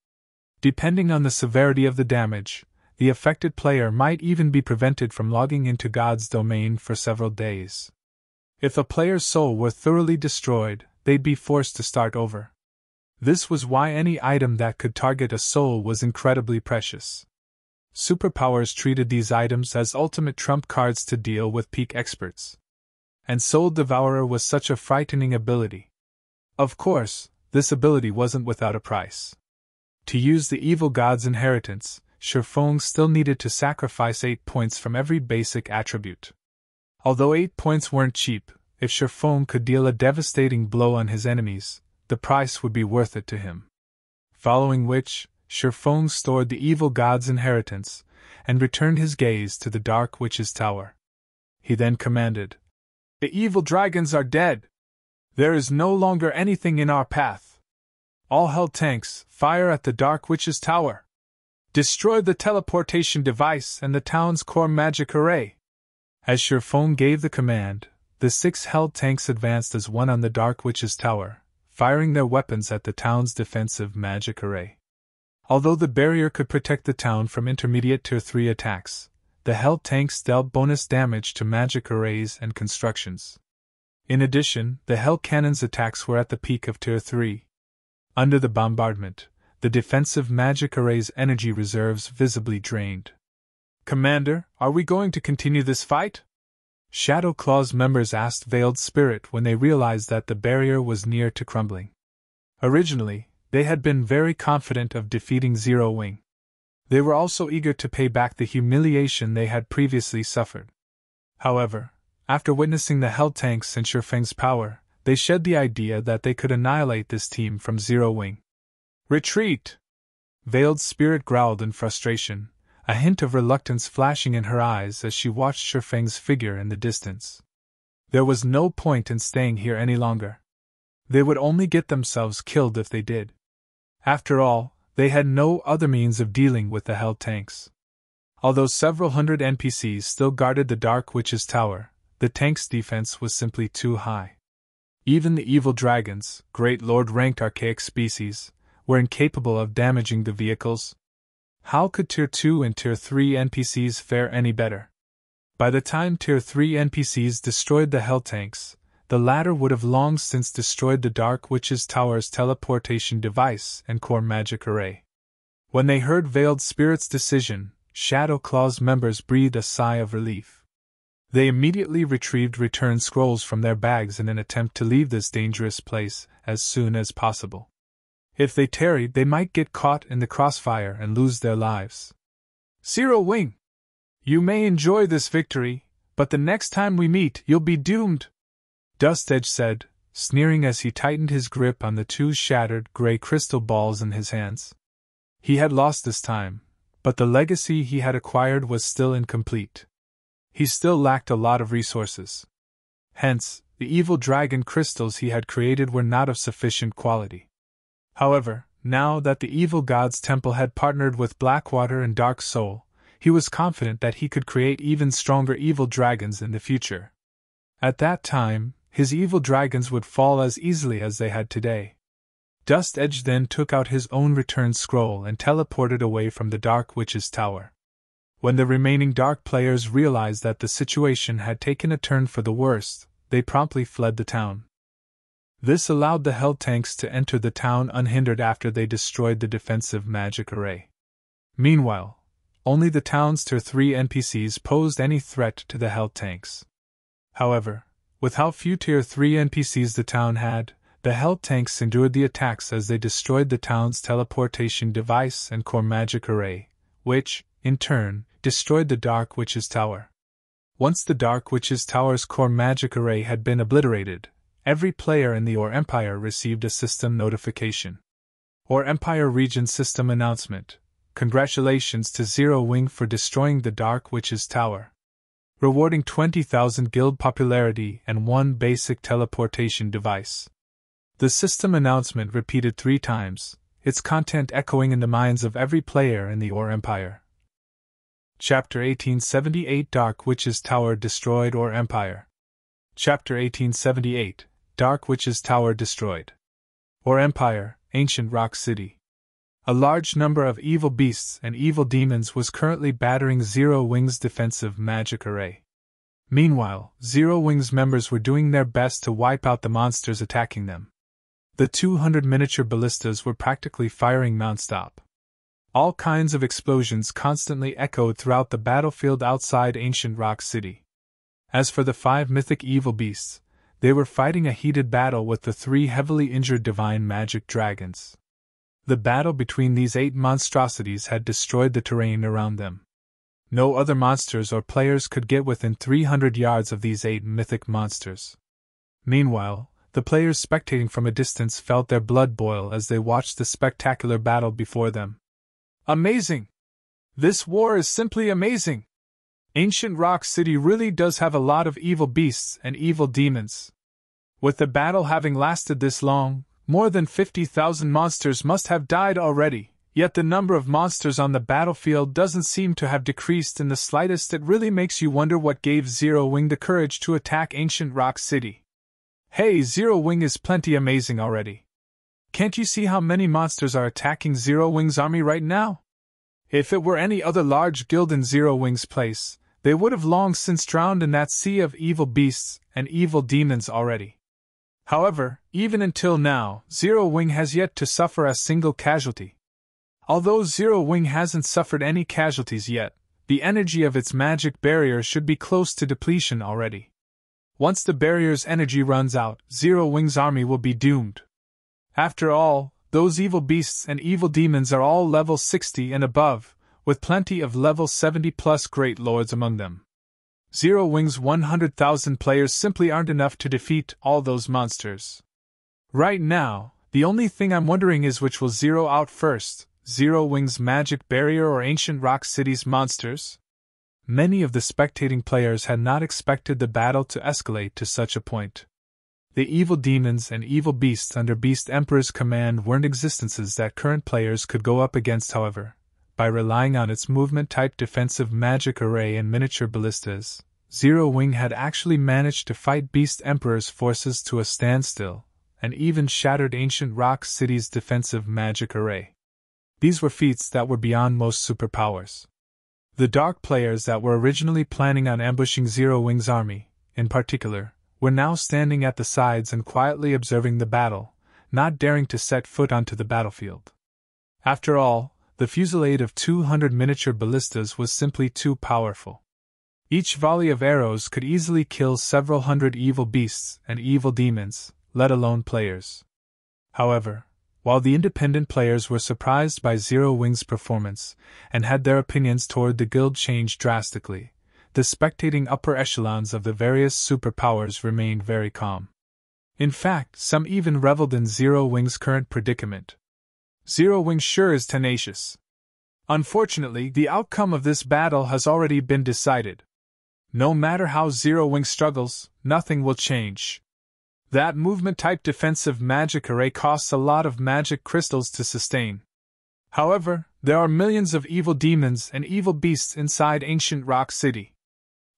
Depending on the severity of the damage, the affected player might even be prevented from logging into God's domain for several days. If a player's soul were thoroughly destroyed, they'd be forced to start over. This was why any item that could target a soul was incredibly precious. Superpowers treated these items as ultimate trump cards to deal with peak experts. And Soul Devourer was such a frightening ability. Of course, this ability wasn't without a price. To use the evil god's inheritance, Shifeng still needed to sacrifice 8 points from every basic attribute. Although 8 points weren't cheap, if Shifeng could deal a devastating blow on his enemies, the price would be worth it to him. Following which, Shifeng stored the evil god's inheritance, and returned his gaze to the Dark Witch's tower. He then commanded, "The evil dragons are dead. There is no longer anything in our path. All hell tanks, fire at the Dark Witch's tower. Destroy the teleportation device and the town's core magic array." As Shifeng gave the command, the 6 hell tanks advanced as one on the Dark Witch's tower, firing their weapons at the town's defensive magic array. Although the barrier could protect the town from intermediate Tier 3 attacks, the hell tanks dealt bonus damage to magic arrays and constructions. In addition, the hell cannon's attacks were at the peak of Tier 3. Under the bombardment, the defensive magic array's energy reserves visibly drained. "Commander, are we going to continue this fight?" Shadow Claw's members asked Veiled Spirit when they realized that the barrier was near to crumbling. Originally, they had been very confident of defeating Zero Wing. They were also eager to pay back the humiliation they had previously suffered. However, after witnessing the hell tanks and Shifeng's power, they shed the idea that they could annihilate this team from Zero Wing. "Retreat!" Veiled Spirit growled in frustration, a hint of reluctance flashing in her eyes as she watched Shifeng's figure in the distance. There was no point in staying here any longer. They would only get themselves killed if they did. After all, they had no other means of dealing with the hell tanks. Although several hundred NPCs still guarded the Dark Witch's tower, the tank's defense was simply too high. Even the evil dragons, great lord-ranked archaic species, were incapable of damaging the vehicles. How could Tier 2 and Tier 3 NPCs fare any better? By the time Tier 3 NPCs destroyed the Hell tanks, the latter would have long since destroyed the Dark Witch's Tower's teleportation device and core magic array. When they heard Veiled Spirit's decision, Shadow Claw's members breathed a sigh of relief. They immediately retrieved return scrolls from their bags in an attempt to leave this dangerous place as soon as possible. If they tarried, they might get caught in the crossfire and lose their lives. Zero Wing! You may enjoy this victory, but the next time we meet, you'll be doomed, Dust Edge said, sneering as he tightened his grip on the two shattered gray crystal balls in his hands. He had lost this time, but the legacy he had acquired was still incomplete. He still lacked a lot of resources. Hence, the evil dragon crystals he had created were not of sufficient quality. However, now that the evil god's temple had partnered with Blackwater and Dark Soul, he was confident that he could create even stronger evil dragons in the future. At that time, his evil dragons would fall as easily as they had today. Dust Edge then took out his own return scroll and teleported away from the Dark Witch's Tower. When the remaining Dark players realized that the situation had taken a turn for the worst, they promptly fled the town. This allowed the Hell tanks to enter the town unhindered after they destroyed the defensive magic array. Meanwhile, only the town's Tier 3 NPCs posed any threat to the Hell tanks. However, with how few Tier 3 NPCs the town had, the Hell tanks endured the attacks as they destroyed the town's teleportation device and core magic array, which, in turn, destroyed the Dark Witch's Tower. Once the Dark Witch's Tower's core magic array had been obliterated, every player in the Or Empire received a system notification. Or Empire Region System Announcement. Congratulations to Zero Wing for destroying the Dark Witch's Tower. Rewarding 20,000 guild popularity and 1 basic teleportation device. The system announcement repeated 3 times, its content echoing in the minds of every player in the Or Empire. Chapter 1878 Dark Witch's Tower Destroyed Or Empire. Chapter 1878 Dark Witch's Tower Destroyed. Or Empire, Ancient Rock City. A large number of evil beasts and evil demons was currently battering Zero Wing's defensive magic array. Meanwhile, Zero Wing's members were doing their best to wipe out the monsters attacking them. The 200 miniature ballistas were practically firing nonstop. All kinds of explosions constantly echoed throughout the battlefield outside Ancient Rock City. As for the 5 mythic evil beasts, they were fighting a heated battle with the 3 heavily injured divine magic dragons. The battle between these 8 monstrosities had destroyed the terrain around them. No other monsters or players could get within 300 yards of these 8 mythic monsters. Meanwhile, the players spectating from a distance felt their blood boil as they watched the spectacular battle before them. Amazing! This war is simply amazing! Ancient Rock City really does have a lot of evil beasts and evil demons. With the battle having lasted this long, more than 50,000 monsters must have died already, yet the number of monsters on the battlefield doesn't seem to have decreased in the slightest. It really makes you wonder what gave Zero Wing the courage to attack Ancient Rock City. Hey, Zero Wing is plenty amazing already. Can't you see how many monsters are attacking Zero Wing's army right now? If it were any other large guild in Zero Wing's place, they would have long since drowned in that sea of evil beasts and evil demons already. However, even until now, Zero Wing has yet to suffer a single casualty. Although Zero Wing hasn't suffered any casualties yet, the energy of its magic barrier should be close to depletion already. Once the barrier's energy runs out, Zero Wing's army will be doomed. After all, those evil beasts and evil demons are all level 60 and above, with plenty of level 70+ great lords among them. Zero Wing's 100,000 players simply aren't enough to defeat all those monsters. Right now, the only thing I'm wondering is which will zero out first, Zero Wing's magic barrier or Ancient Rock City's monsters? Many of the spectating players had not expected the battle to escalate to such a point. The evil demons and evil beasts under Beast Emperor's command weren't existences that current players could go up against. However, by relying on its movement-type defensive magic array and miniature ballistas, Zero Wing had actually managed to fight Beast Emperor's forces to a standstill, and even shattered Ancient Rock City's defensive magic array. These were feats that were beyond most superpowers. The Dark players that were originally planning on ambushing Zero Wing's army, in particular, were now standing at the sides and quietly observing the battle, not daring to set foot onto the battlefield. After all, the fusillade of 200 miniature ballistas was simply too powerful. Each volley of arrows could easily kill several hundred evil beasts and evil demons, let alone players. However, while the independent players were surprised by Zero Wing's performance and had their opinions toward the guild changed drastically, the spectating upper echelons of the various superpowers remained very calm. In fact, some even reveled in Zero Wing's current predicament. Zero Wing sure is tenacious. Unfortunately, the outcome of this battle has already been decided. No matter how Zero Wing struggles, nothing will change. That movement-type defensive magic array costs a lot of magic crystals to sustain. However, there are millions of evil demons and evil beasts inside Ancient Rock City.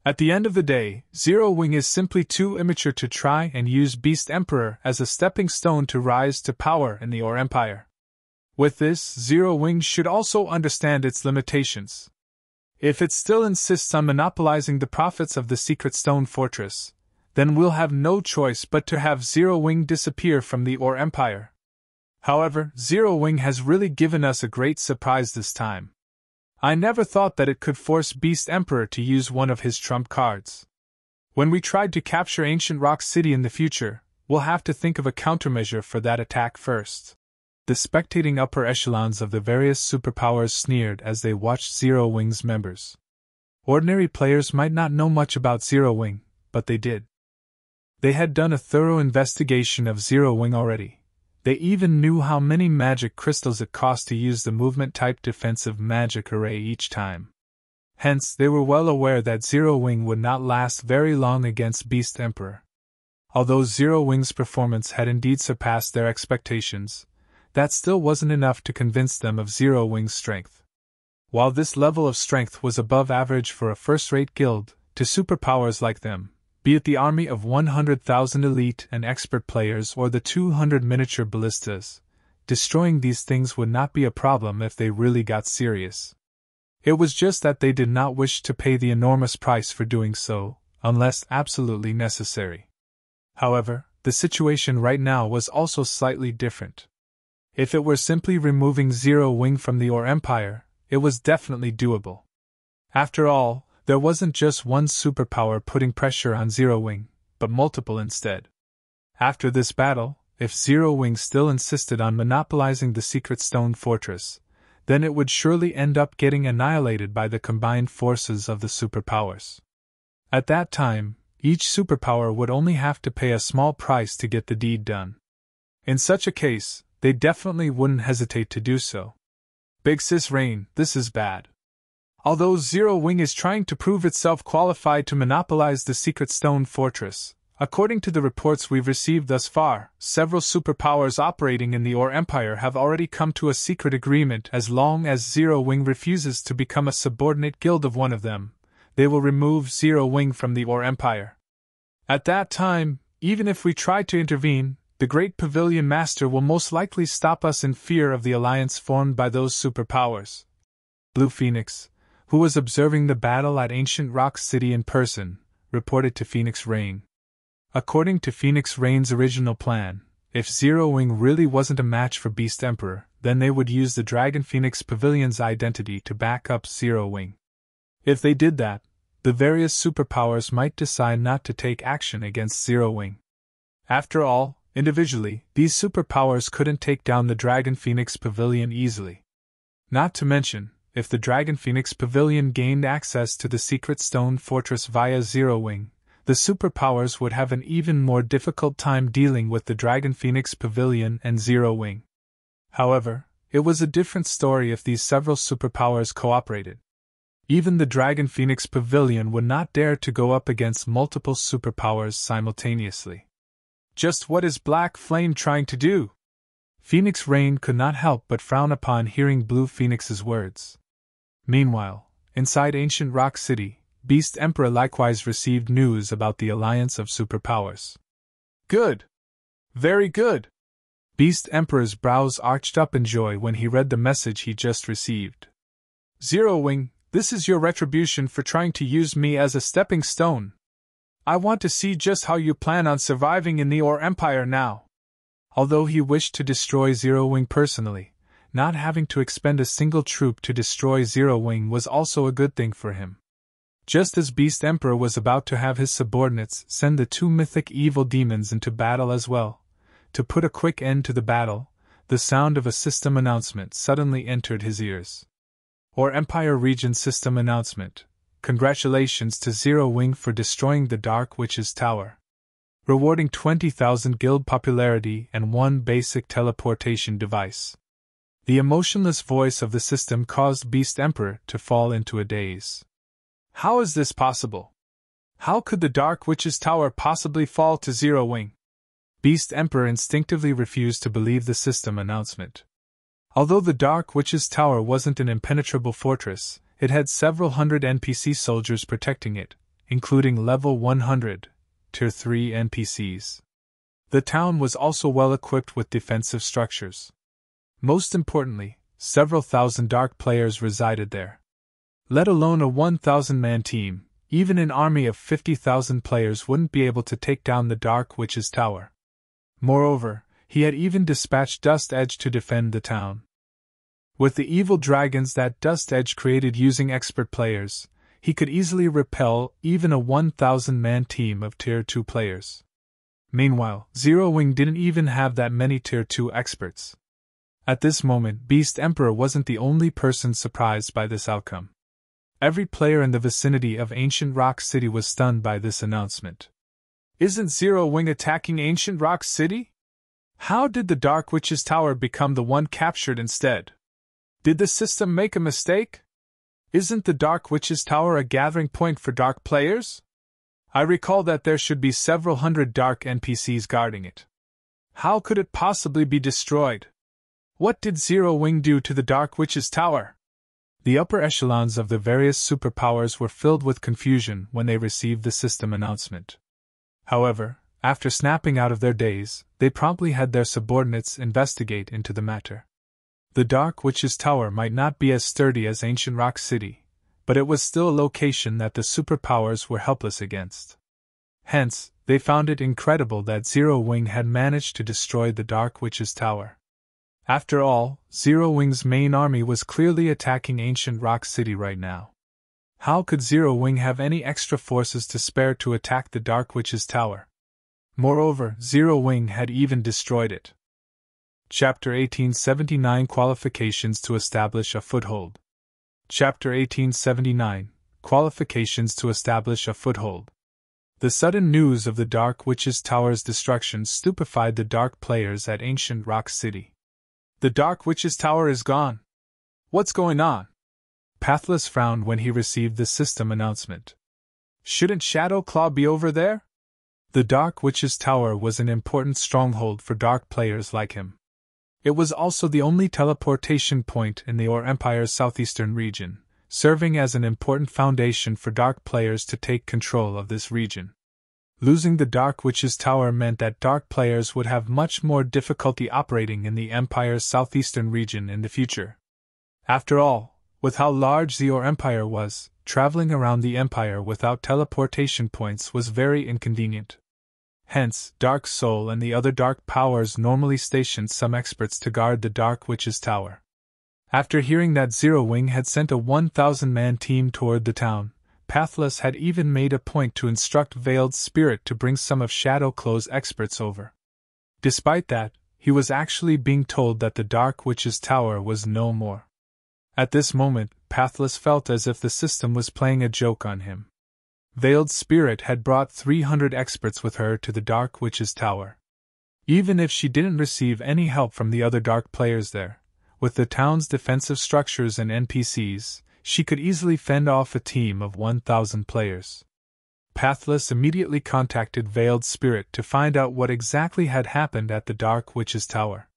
At the end of the day, Zero Wing is simply too immature to try and use Beast Emperor as a stepping stone to rise to power in the Ore Empire. With this, Zero Wing should also understand its limitations. If it still insists on monopolizing the profits of the Secret Stone Fortress, then we'll have no choice but to have Zero Wing disappear from the Ore Empire. However, Zero Wing has really given us a great surprise this time. I never thought that it could force Beast Emperor to use one of his trump cards. When we tried to capture Ancient Rock City in the future, we'll have to think of a countermeasure for that attack first. The spectating upper echelons of the various superpowers sneered as they watched Zero Wing's members. Ordinary players might not know much about Zero Wing, but they did. They had done a thorough investigation of Zero Wing already. They even knew how many magic crystals it cost to use the movement-type defensive magic array each time. Hence, they were well aware that Zero Wing would not last very long against Beast Emperor. Although Zero Wing's performance had indeed surpassed their expectations, that still wasn't enough to convince them of Zero Wing's strength. While this level of strength was above average for a first-rate guild, to superpowers like them, be it the army of 100,000 elite and expert players or the 200 miniature ballistas, destroying these things would not be a problem if they really got serious. It was just that they did not wish to pay the enormous price for doing so, unless absolutely necessary. However, the situation right now was also slightly different. If it were simply removing Zero Wing from the Ore Empire, it was definitely doable. After all, there wasn't just one superpower putting pressure on Zero Wing, but multiple instead. After this battle, if Zero Wing still insisted on monopolizing the Secret Stone Fortress, then it would surely end up getting annihilated by the combined forces of the superpowers. At that time, each superpower would only have to pay a small price to get the deed done. In such a case, they definitely wouldn't hesitate to do so. Big Sis Rain, this is bad. Although Zero Wing is trying to prove itself qualified to monopolize the Secret Stone Fortress, according to the reports we've received thus far, several superpowers operating in the Ore Empire have already come to a secret agreement. As long as Zero Wing refuses to become a subordinate guild of one of them, they will remove Zero Wing from the Ore Empire. At that time, even if we try to intervene, the Great Pavilion Master will most likely stop us in fear of the alliance formed by those superpowers. Blue Phoenix, who was observing the battle at Ancient Rock City in person, reported to Phoenix Rain. According to Phoenix Rain's original plan, if Zero Wing really wasn't a match for Beast Emperor, then they would use the Dragon Phoenix Pavilion's identity to back up Zero Wing. If they did that, the various superpowers might decide not to take action against Zero Wing. After all, individually, these superpowers couldn't take down the Dragon Phoenix Pavilion easily. Not to mention, if the Dragon Phoenix Pavilion gained access to the Secret Stone Fortress via Zero Wing, the superpowers would have an even more difficult time dealing with the Dragon Phoenix Pavilion and Zero Wing. However, it was a different story if these several superpowers cooperated. Even the Dragon Phoenix Pavilion would not dare to go up against multiple superpowers simultaneously. Just what is Black Flame trying to do? Phoenix Rain could not help but frown upon hearing Blue Phoenix's words. Meanwhile, inside Ancient Rock City, Beast Emperor likewise received news about the alliance of superpowers. Good! Very good! Beast Emperor's brows arched up in joy when he read the message he just received. Zero Wing, this is your retribution for trying to use me as a stepping stone. I want to see just how you plan on surviving in the Or Empire now. Although he wished to destroy Zero Wing personally, not having to expend a single troop to destroy Zero Wing was also a good thing for him. Just as Beast Emperor was about to have his subordinates send the two mythic evil demons into battle as well, to put a quick end to the battle, the sound of a system announcement suddenly entered his ears. Or Empire Region System Announcement. Congratulations to Zero Wing for destroying the Dark Witch's Tower. Rewarding 20,000 guild popularity and 1 basic teleportation device. The emotionless voice of the system caused Beast Emperor to fall into a daze. How is this possible? How could the Dark Witch's Tower possibly fall to Zero Wing? Beast Emperor instinctively refused to believe the system announcement. Although the Dark Witch's Tower wasn't an impenetrable fortress, it had several hundred NPC soldiers protecting it, including level 100, Tier 3 NPCs. The town was also well equipped with defensive structures. Most importantly, several thousand Dark players resided there. Let alone a 1,000-man team, even an army of 50,000 players wouldn't be able to take down the Dark Witch's Tower. Moreover, he had even dispatched Dust Edge to defend the town. With the evil dragons that Dust Edge created using expert players, he could easily repel even a 1,000-man team of Tier 2 players. Meanwhile, Zero Wing didn't even have that many Tier 2 experts. At this moment, Beast Emperor wasn't the only person surprised by this outcome. Every player in the vicinity of Ancient Rock City was stunned by this announcement. Isn't Zero Wing attacking Ancient Rock City? How did the Dark Witch's Tower become the one captured instead? Did the system make a mistake? Isn't the Dark Witch's Tower a gathering point for Dark players? I recall that there should be several hundred Dark NPCs guarding it. How could it possibly be destroyed? What did Zero Wing do to the Dark Witch's Tower? The upper echelons of the various superpowers were filled with confusion when they received the system announcement. However, after snapping out of their daze, they promptly had their subordinates investigate into the matter. The Dark Witch's Tower might not be as sturdy as Ancient Rock City, but it was still a location that the superpowers were helpless against. Hence, they found it incredible that Zero Wing had managed to destroy the Dark Witch's Tower. After all, Zero Wing's main army was clearly attacking Ancient Rock City right now. How could Zero Wing have any extra forces to spare to attack the Dark Witch's Tower? Moreover, Zero Wing had even destroyed it. Chapter 1879 Qualifications to Establish a Foothold. Chapter 1879 Qualifications to Establish a Foothold. The sudden news of the Dark Witch's Tower's destruction stupefied the Dark players at Ancient Rock City. The Dark Witch's Tower is gone. What's going on? Pathless frowned when he received the system announcement. Shouldn't Shadow Claw be over there? The Dark Witch's Tower was an important stronghold for Dark players like him. It was also the only teleportation point in the Or Empire's southeastern region, serving as an important foundation for Dark players to take control of this region. Losing the Dark Witch's Tower meant that Dark players would have much more difficulty operating in the Empire's southeastern region in the future. After all, with how large the Or Empire was, traveling around the Empire without teleportation points was very inconvenient. Hence, Dark Soul and the other Dark powers normally stationed some experts to guard the Dark Witch's Tower. After hearing that Zero Wing had sent a 1,000-man team toward the town, Pathless had even made a point to instruct Veiled Spirit to bring some of Shadow Claw's experts over. Despite that, he was actually being told that the Dark Witch's Tower was no more. At this moment, Pathless felt as if the system was playing a joke on him. Veiled Spirit had brought 300 experts with her to the Dark Witch's Tower. Even if she didn't receive any help from the other Dark players there, with the town's defensive structures and NPCs, she could easily fend off a team of 1,000 players. Pathless immediately contacted Veiled Spirit to find out what exactly had happened at the Dark Witch's Tower.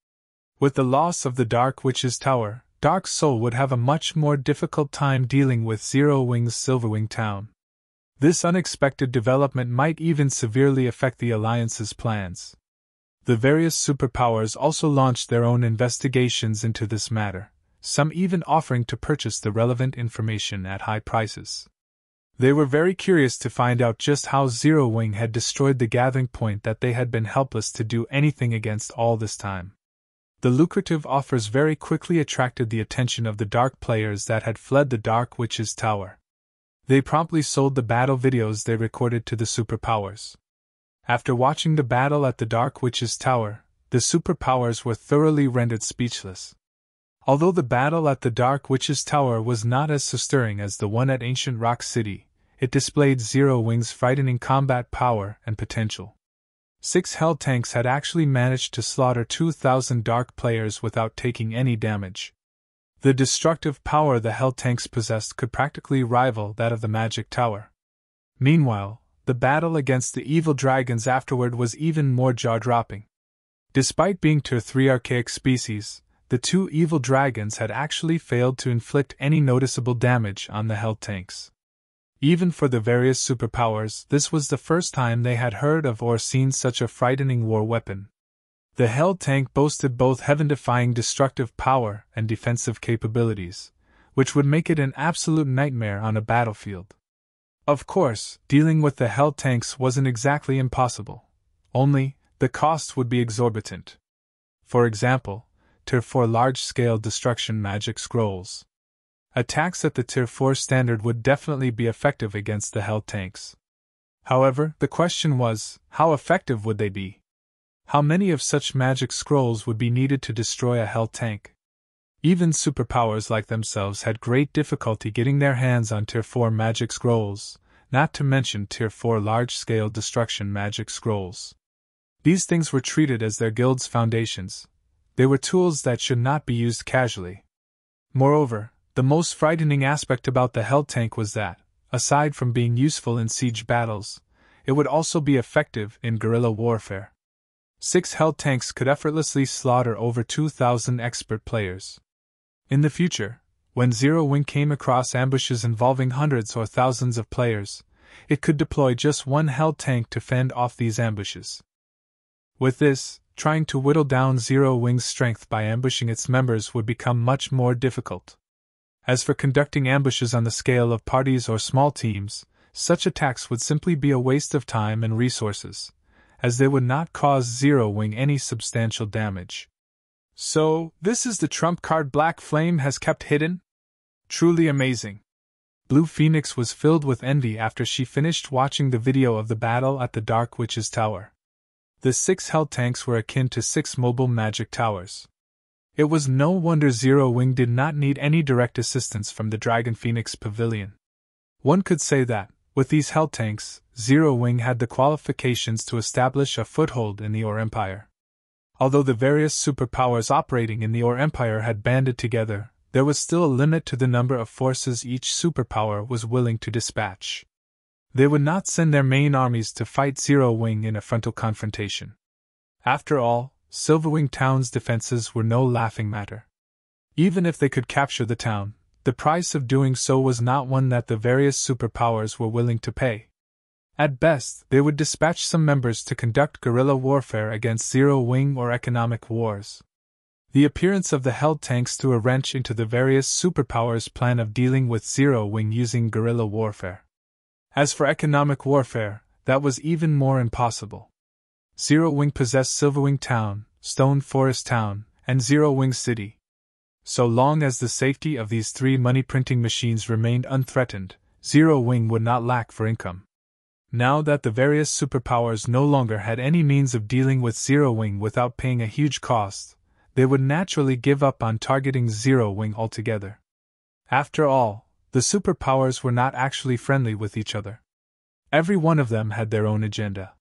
With the loss of the Dark Witch's Tower, Dark Soul would have a much more difficult time dealing with Zero Wing's Silverwing Town. This unexpected development might even severely affect the Alliance's plans. The various superpowers also launched their own investigations into this matter, some even offering to purchase the relevant information at high prices. They were very curious to find out just how Zero Wing had destroyed the gathering point that they had been helpless to do anything against all this time. The lucrative offers very quickly attracted the attention of the Dark players that had fled the Dark Witch's Tower. They promptly sold the battle videos they recorded to the superpowers. After watching the battle at the Dark Witch's Tower, the superpowers were thoroughly rendered speechless. Although the battle at the Dark Witch's Tower was not as stirring as the one at Ancient Rock City, it displayed Zero Wing's frightening combat power and potential. 6 Hell tanks had actually managed to slaughter 2,000 Dark players without taking any damage. The destructive power the Hell tanks possessed could practically rival that of the Magic Tower. Meanwhile, the battle against the evil dragons afterward was even more jaw-dropping. Despite being Tier 3 archaic species, the 2 evil dragons had actually failed to inflict any noticeable damage on the Hell tanks. Even for the various superpowers, this was the first time they had heard of or seen such a frightening war weapon. The Hell tank boasted both heaven-defying destructive power and defensive capabilities, which would make it an absolute nightmare on a battlefield. Of course, dealing with the Hell tanks wasn't exactly impossible. Only, the cost would be exorbitant. For example, Tier 4 large-scale destruction magic scrolls. Attacks at the Tier 4 standard would definitely be effective against the Hell tanks. However, the question was, how effective would they be? How many of such magic scrolls would be needed to destroy a Hell tank? Even superpowers like themselves had great difficulty getting their hands on Tier 4 magic scrolls, not to mention Tier 4 large-scale destruction magic scrolls. These things were treated as their guild's foundations. They were tools that should not be used casually. Moreover, the most frightening aspect about the Hell tank was that, aside from being useful in siege battles, it would also be effective in guerrilla warfare. 6 Hell tanks could effortlessly slaughter over 2,000 expert players. In the future, when Zero Wing came across ambushes involving hundreds or thousands of players, it could deploy just 1 Hell tank to fend off these ambushes. With this, trying to whittle down Zero Wing's strength by ambushing its members would become much more difficult. As for conducting ambushes on the scale of parties or small teams, such attacks would simply be a waste of time and resources, as they would not cause Zero Wing any substantial damage. So, this is the trump card Black Flame has kept hidden? Truly amazing. Blue Phoenix was filled with envy after she finished watching the video of the battle at the Dark Witch's Tower. The 6 Hell tanks were akin to 6 mobile magic towers. It was no wonder Zero Wing did not need any direct assistance from the Dragon Phoenix Pavilion. One could say that, with these Hell tanks, Zero Wing had the qualifications to establish a foothold in the Ore Empire. Although the various superpowers operating in the Ore Empire had banded together, there was still a limit to the number of forces each superpower was willing to dispatch. They would not send their main armies to fight Zero Wing in a frontal confrontation. After all, Silverwing Town's defenses were no laughing matter. Even if they could capture the town, the price of doing so was not one that the various superpowers were willing to pay. At best, they would dispatch some members to conduct guerrilla warfare against Zero Wing or economic wars. The appearance of the Hell tanks threw a wrench into the various superpowers' plan of dealing with Zero Wing using guerrilla warfare. As for economic warfare, that was even more impossible. Zero Wing possessed Silverwing Town, Stone Forest Town, and Zero Wing City. So long as the safety of these 3 money-printing machines remained unthreatened, Zero Wing would not lack for income. Now that the various superpowers no longer had any means of dealing with Zero Wing without paying a huge cost, they would naturally give up on targeting Zero Wing altogether. After all, the superpowers were not actually friendly with each other. Every one of them had their own agenda.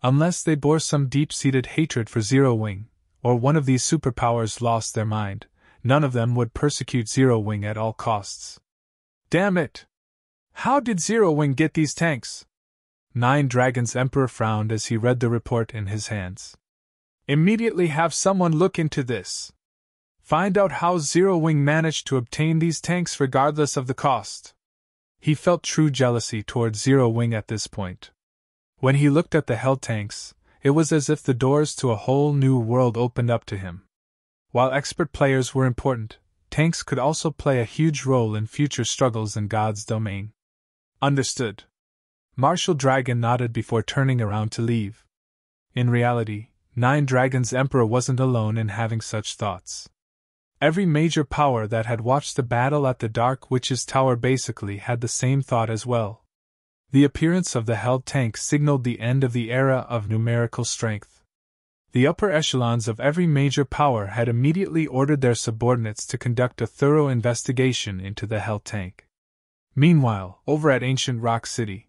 Unless they bore some deep-seated hatred for Zero Wing, or one of these superpowers lost their mind, none of them would persecute Zero Wing at all costs. Damn it! How did Zero Wing get these tanks? Nine Dragons Emperor frowned as he read the report in his hands. Immediately have someone look into this. Find out how Zero Wing managed to obtain these tanks regardless of the cost. He felt true jealousy toward Zero Wing at this point. When he looked at the hell tanks, it was as if the doors to a whole new world opened up to him. While expert players were important, tanks could also play a huge role in future struggles in God's domain. Understood. Marshal Dragon nodded before turning around to leave. In reality, Nine Dragons' Emperor wasn't alone in having such thoughts. Every major power that had watched the battle at the Dark Witch's Tower basically had the same thought as well. The appearance of the Hell tank signaled the end of the era of numerical strength. The upper echelons of every major power had immediately ordered their subordinates to conduct a thorough investigation into the Hell tank. Meanwhile, over at Ancient Rock City,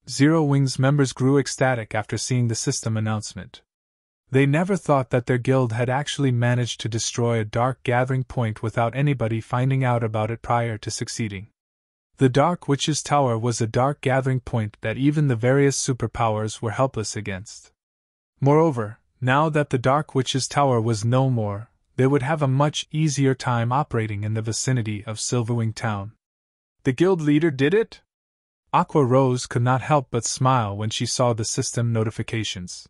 Zero Wing's members grew ecstatic after seeing the system announcement. They never thought that their guild had actually managed to destroy a dark gathering point without anybody finding out about it prior to succeeding. The Dark Witch's Tower was a dark gathering point that even the various superpowers were helpless against. Moreover, now that the Dark Witch's Tower was no more, they would have a much easier time operating in the vicinity of Silverwing Town. The guild leader did it? Aqua Rose could not help but smile when she saw the system notifications.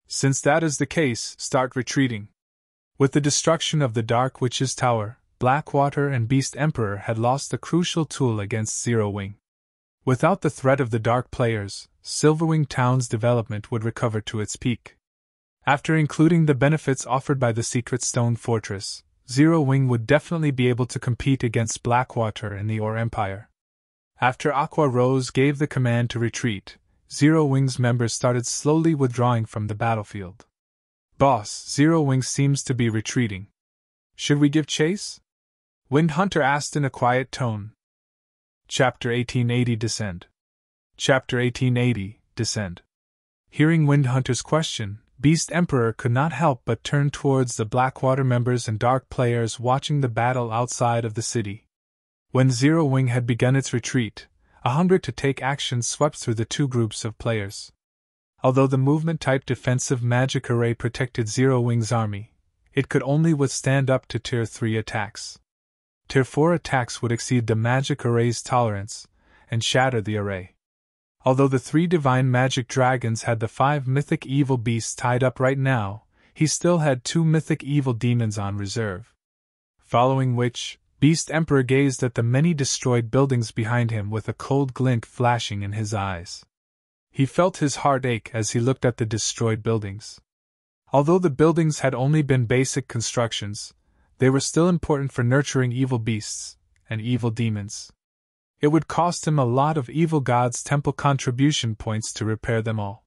Since that is the case, start retreating. With the destruction of the Dark Witch's Tower, Blackwater and Beast Emperor had lost a crucial tool against Zero Wing. Without the threat of the Dark players, Silverwing Town's development would recover to its peak. After including the benefits offered by the Secret Stone Fortress, Zero Wing would definitely be able to compete against Blackwater and the Ore Empire. After Aqua Rose gave the command to retreat, Zero Wing's members started slowly withdrawing from the battlefield. Boss, Zero Wing seems to be retreating. Should we give chase? Wind Hunter asked in a quiet tone. Chapter 1880 Descend. Chapter 1880 Descend. Hearing Wind Hunter's question, Beast Emperor could not help but turn towards the Blackwater members and Dark players watching the battle outside of the city. When Zero Wing had begun its retreat, a hunger to take action swept through the two groups of players. Although the movement-type defensive magic array protected Zero Wing's army, it could only withstand up to Tier 3 attacks. Tier 4 attacks would exceed the magic array's tolerance and shatter the array. Although the 3 divine magic dragons had the 5 mythic evil beasts tied up right now, he still had 2 mythic evil demons on reserve. Following which, Beast Emperor gazed at the many destroyed buildings behind him with a cold glint flashing in his eyes. He felt his heart ache as he looked at the destroyed buildings. Although the buildings had only been basic constructions, they were still important for nurturing evil beasts and evil demons. It would cost him a lot of evil gods' temple contribution points to repair them all.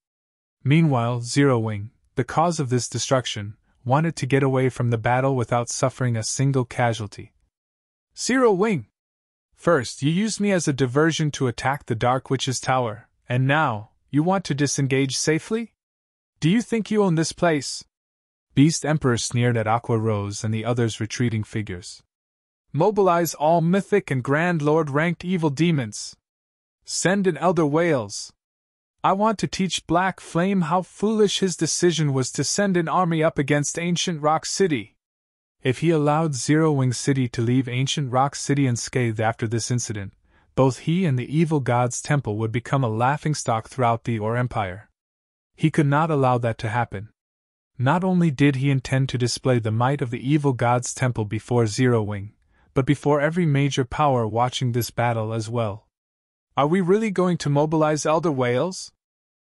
Meanwhile, Zero Wing, the cause of this destruction, wanted to get away from the battle without suffering a single casualty. Zero Wing! First, you used me as a diversion to attack the Dark Witch's Tower, and now, you want to disengage safely? Do you think you own this place? Beast Emperor sneered at Aqua Rose and the others' retreating figures. Mobilize all mythic and Grand Lord ranked evil demons. Send in Elder Whales. I want to teach Black Flame how foolish his decision was to send an army up against Ancient Rock City. If he allowed Zero Wing City to leave Ancient Rock City unscathed after this incident, both he and the evil god's temple would become a laughingstock throughout the Ore Empire. He could not allow that to happen. Not only did he intend to display the might of the evil god's temple before Zero Wing, but before every major power watching this battle as well. Are we really going to mobilize Elder Whales?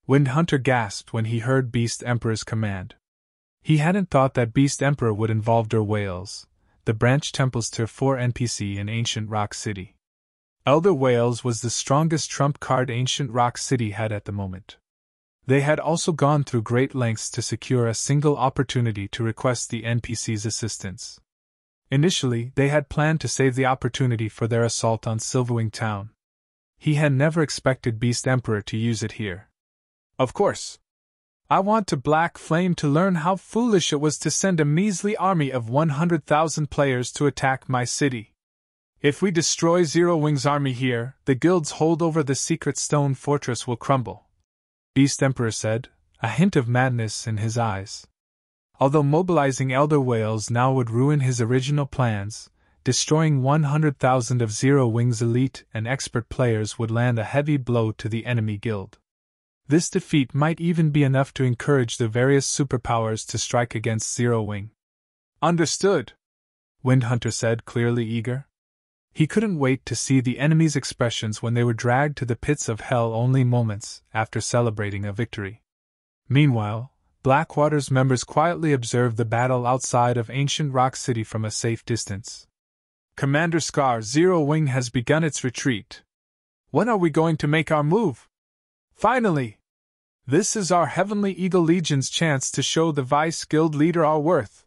Wind Hunter gasped when he heard Beast Emperor's command. He hadn't thought that Beast Emperor would involve Der Whales, the branch temple's Tier 4 NPC in Ancient Rock City. Elder Whales was the strongest trump card Ancient Rock City had at the moment. They had also gone through great lengths to secure a single opportunity to request the NPC's assistance. Initially, they had planned to save the opportunity for their assault on Silverwing Town. He had never expected Beast Emperor to use it here. Of course. I want to Black Flame to learn how foolish it was to send a measly army of 100,000 players to attack my city. If we destroy Zero Wing's army here, the guild's hold over the Secret Stone Fortress will crumble, Beast Emperor said, a hint of madness in his eyes. Although mobilizing Elder Whales now would ruin his original plans, destroying 100,000 of Zero Wing's elite and expert players would land a heavy blow to the enemy guild. This defeat might even be enough to encourage the various superpowers to strike against Zero Wing. Understood, Windhunter said, clearly eager. He couldn't wait to see the enemy's expressions when they were dragged to the pits of hell only moments after celebrating a victory. Meanwhile, Blackwater's members quietly observed the battle outside of Ancient Rock City from a safe distance. Commander Scar, Zero Wing has begun its retreat. When are we going to make our move? Finally! This is our Heavenly Eagle Legion's chance to show the Vice Guild leader our worth.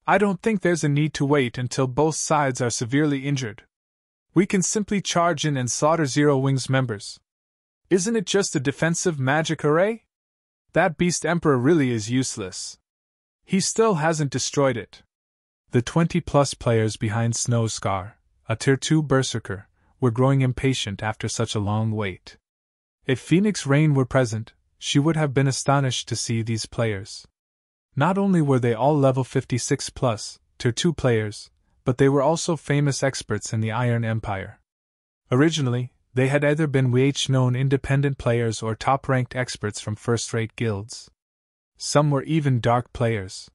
I don't think there's a need to wait until both sides are severely injured. We can simply charge in and slaughter Zero Wing's members. Isn't it just a defensive magic array? That Beast Emperor really is useless. He still hasn't destroyed it. The 20-plus players behind Snow Scar, a Tier 2 Berserker, were growing impatient after such a long wait. If Phoenix Rain were present, she would have been astonished to see these players. Not only were they all level 56-plus, Tier 2 players, but they were also famous experts in the Iron Empire. Originally, they had either been known independent players or top-ranked experts from first-rate guilds. Some were even dark players.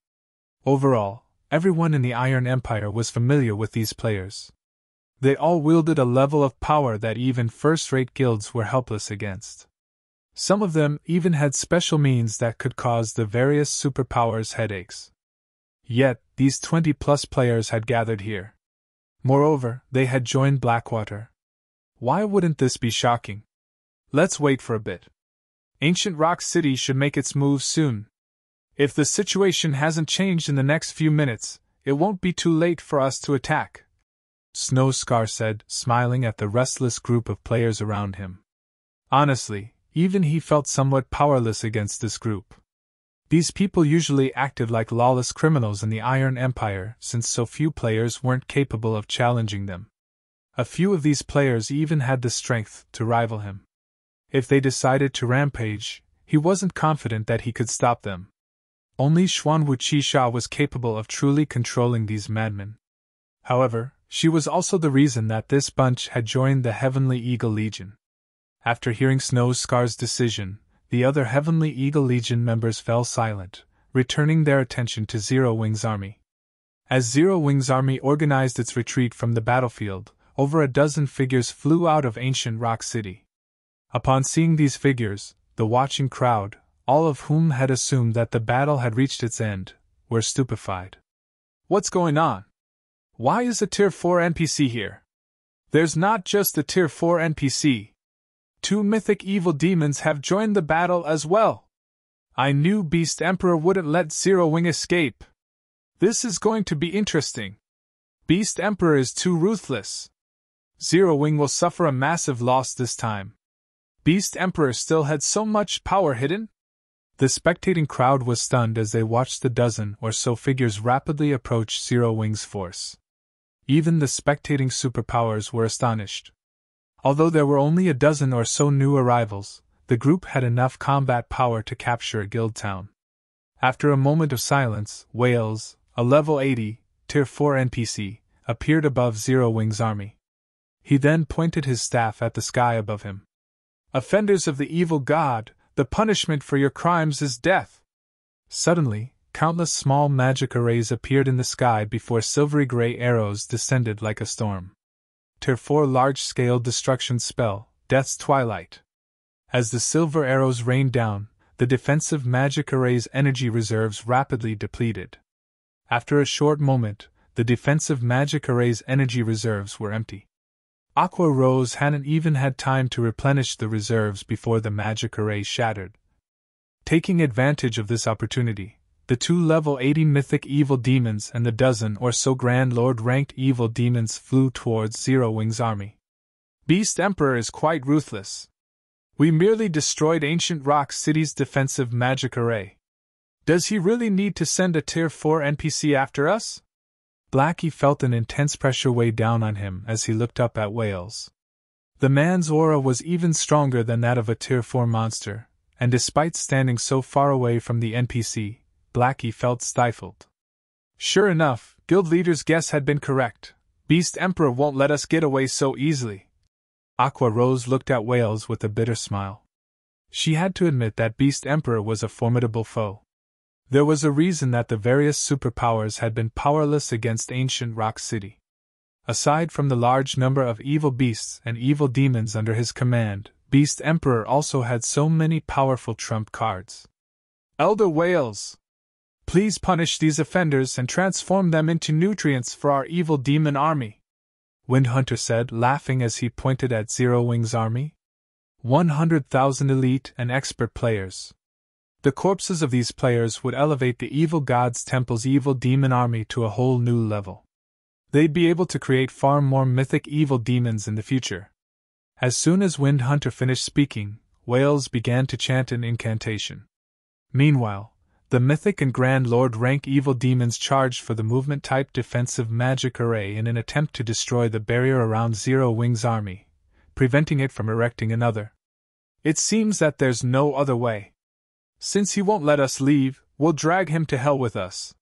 Overall, everyone in the Iron Empire was familiar with these players. They all wielded a level of power that even first-rate guilds were helpless against. Some of them even had special means that could cause the various superpowers headaches. Yet, these 20-plus players had gathered here. Moreover, they had joined Blackwater. Why wouldn't this be shocking? Let's wait for a bit. Ancient Rock City should make its move soon. If the situation hasn't changed in the next few minutes, it won't be too late for us to attack, Snow Scar said, smiling at the restless group of players around him. Honestly, even he felt somewhat powerless against this group. These people usually acted like lawless criminals in the Iron Empire since so few players weren't capable of challenging them. A few of these players even had the strength to rival him. If they decided to rampage, he wasn't confident that he could stop them. Only Xuan Wuqisha was capable of truly controlling these madmen. However, she was also the reason that this bunch had joined the Heavenly Eagle Legion. After hearing Snow Scar's decision, the other Heavenly Eagle Legion members fell silent, returning their attention to Zero Wing's army. As Zero Wing's army organized its retreat from the battlefield, over a dozen figures flew out of Ancient Rock City. Upon seeing these figures, the watching crowd, all of whom had assumed that the battle had reached its end, were stupefied. What's going on? Why is a Tier 4 NPC here? There's not just a Tier 4 NPC. 2 mythic evil demons have joined the battle as well. I knew Beast Emperor wouldn't let Zero Wing escape. This is going to be interesting. Beast Emperor is too ruthless. Zero Wing will suffer a massive loss this time. Beast Emperor still had so much power hidden? The spectating crowd was stunned as they watched the dozen or so figures rapidly approach Zero Wing's force. Even the spectating superpowers were astonished. Although there were only a dozen or so new arrivals, the group had enough combat power to capture a guild town. After a moment of silence, Wales, a level 80, Tier 4 NPC, appeared above Zero Wing's army. He then pointed his staff at the sky above him. Offenders of the evil god, the punishment for your crimes is death. Suddenly, countless small magic arrays appeared in the sky before silvery gray arrows descended like a storm. Tier 4 large-scale destruction spell, Death's Twilight. As the silver arrows rained down, the defensive magic array's energy reserves rapidly depleted. After a short moment, the defensive magic array's energy reserves were empty. Aqua Rose hadn't even had time to replenish the reserves before the magic array shattered. Taking advantage of this opportunity, the 2 level 80 mythic evil demons and the dozen or so Grand Lord ranked evil demons flew towards Zero Wing's army. Beast Emperor is quite ruthless. We merely destroyed Ancient Rock City's defensive magic array. Does he really need to send a Tier 4 NPC after us? Blackie felt an intense pressure weigh down on him as he looked up at Wales. The man's aura was even stronger than that of a Tier 4 monster, and despite standing so far away from the NPC, Blackie felt stifled. Sure enough, guild leader's guess had been correct. Beast Emperor won't let us get away so easily. Aqua Rose looked at Wales with a bitter smile. She had to admit that Beast Emperor was a formidable foe. There was a reason that the various superpowers had been powerless against ancient Rock City. Aside from the large number of evil beasts and evil demons under his command, Beast Emperor also had so many powerful trump cards. Elder Wales, please punish these offenders and transform them into nutrients for our evil demon army, Wind Hunter said, laughing as he pointed at Zero Wing's army. 100,000 elite and expert players. The corpses of these players would elevate the evil god's temple's evil demon army to a whole new level. They'd be able to create far more mythic evil demons in the future. As soon as Wind Hunter finished speaking, Wales began to chant an incantation. Meanwhile, the mythic and Grand Lord rank evil demons charged for the movement-type defensive magic array in an attempt to destroy the barrier around Zero Wing's army, preventing it from erecting another. It seems that there's no other way. Since he won't let us leave, we'll drag him to hell with us.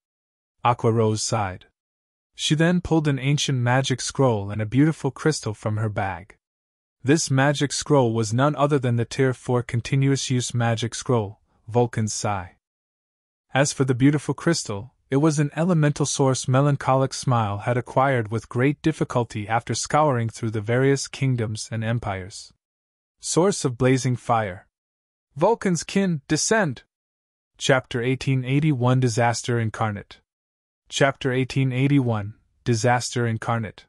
Aqua Rose sighed. She then pulled an ancient magic scroll and a beautiful crystal from her bag. This magic scroll was none other than the Tier 4 continuous use magic scroll, Vulcan's Sigh. As for the beautiful crystal, it was an elemental source Melancholic Smile had acquired with great difficulty after scouring through the various kingdoms and empires. Source of blazing fire. Vulcan's kin, descend! Chapter 1881 Disaster Incarnate. Chapter 1881 Disaster Incarnate.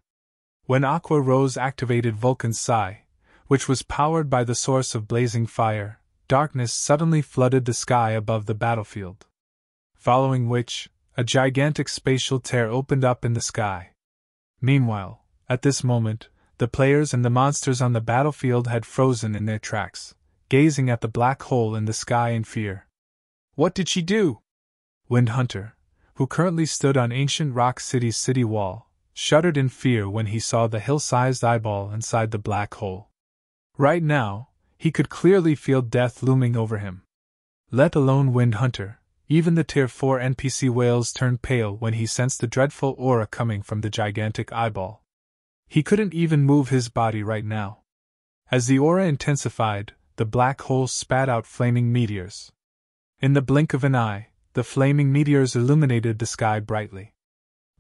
When Aqua Rose activated Vulcan's Sigh, which was powered by the source of blazing fire, darkness suddenly flooded the sky above the battlefield. Following which, a gigantic spatial tear opened up in the sky. Meanwhile, at this moment, the players and the monsters on the battlefield had frozen in their tracks, gazing at the black hole in the sky in fear. What did she do? Wind Hunter, who currently stood on ancient Rock City's city wall, shuddered in fear when he saw the hill-sized eyeball inside the black hole. Right now, he could clearly feel death looming over him. Let alone Wind Hunter, even the Tier 4 NPC Wales turned pale when he sensed the dreadful aura coming from the gigantic eyeball. He couldn't even move his body right now. As the aura intensified, the black hole spat out flaming meteors. In the blink of an eye, the flaming meteors illuminated the sky brightly.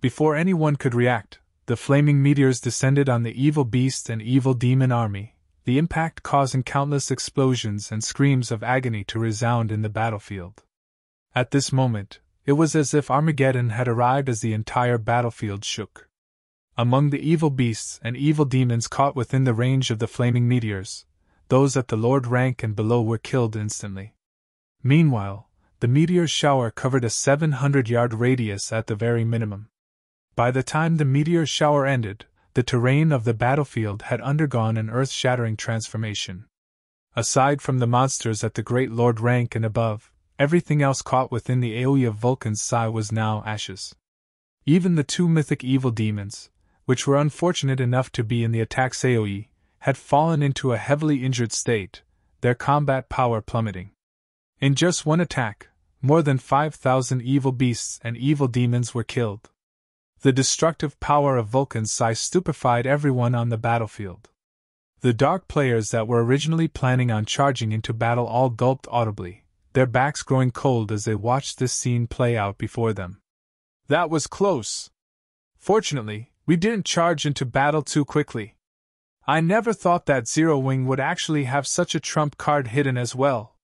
Before anyone could react, the flaming meteors descended on the evil beast and evil demon army, the impact causing countless explosions and screams of agony to resound in the battlefield. At this moment, it was as if Armageddon had arrived as the entire battlefield shook. Among the evil beasts and evil demons caught within the range of the flaming meteors, those at the Lord rank and below were killed instantly. Meanwhile, the meteor shower covered a 700-yard radius at the very minimum. By the time the meteor shower ended, the terrain of the battlefield had undergone an earth-shattering transformation. Aside from the monsters at the Great Lord rank and above, everything else caught within the AoE of Vulcan's Sigh was now ashes. Even the two mythic evil demons, which were unfortunate enough to be in the attack's AoE, had fallen into a heavily injured state, their combat power plummeting. In just one attack, more than 5,000 evil beasts and evil demons were killed. The destructive power of Vulcan's Sigh stupefied everyone on the battlefield. The dark players that were originally planning on charging into battle all gulped audibly, their backs growing cold as they watched this scene play out before them. That was close. Fortunately, we didn't charge into battle too quickly. I never thought that Zero Wing would actually have such a trump card hidden as well.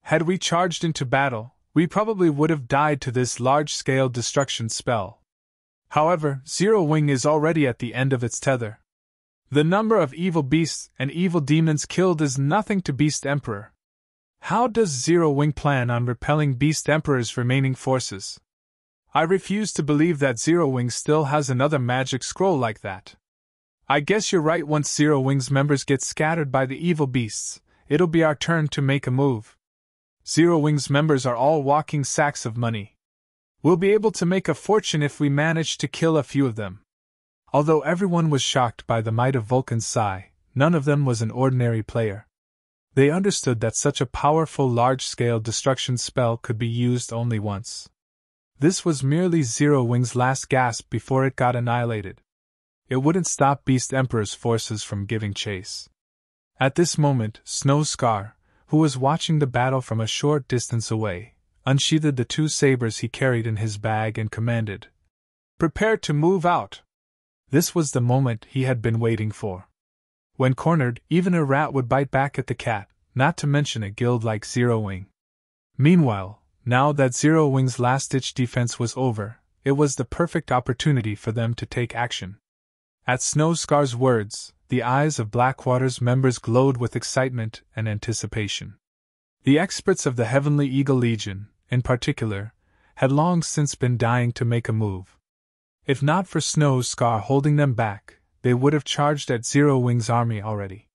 Had we charged into battle, we probably would have died to this large-scale destruction spell. However, Zero Wing is already at the end of its tether. The number of evil beasts and evil demons killed is nothing to Beast Emperor. How does Zero Wing plan on repelling Beast Emperor's remaining forces? I refuse to believe that Zero Wing still has another magic scroll like that. I guess you're right. Once Zero Wing's members get scattered by the evil beasts, it'll be our turn to make a move. Zero Wing's members are all walking sacks of money. We'll be able to make a fortune if we manage to kill a few of them. Although everyone was shocked by the might of Vulcan's Sigh, none of them was an ordinary player. They understood that such a powerful large-scale destruction spell could be used only once. This was merely Zero Wing's last gasp before it got annihilated. It wouldn't stop Beast Emperor's forces from giving chase. At this moment, Snow Scar, who was watching the battle from a short distance away, unsheathed the 2 sabers he carried in his bag and commanded, "Prepare to move out!" This was the moment he had been waiting for. When cornered, even a rat would bite back at the cat, not to mention a guild like Zero Wing. Meanwhile, now that Zero Wing's last-ditch defense was over, it was the perfect opportunity for them to take action. At Snow Scar's words, the eyes of Blackwater's members glowed with excitement and anticipation. The experts of the Heavenly Eagle Legion, in particular, had long since been dying to make a move. If not for Snow Scar holding them back, they would have charged at Zero Wing's army already.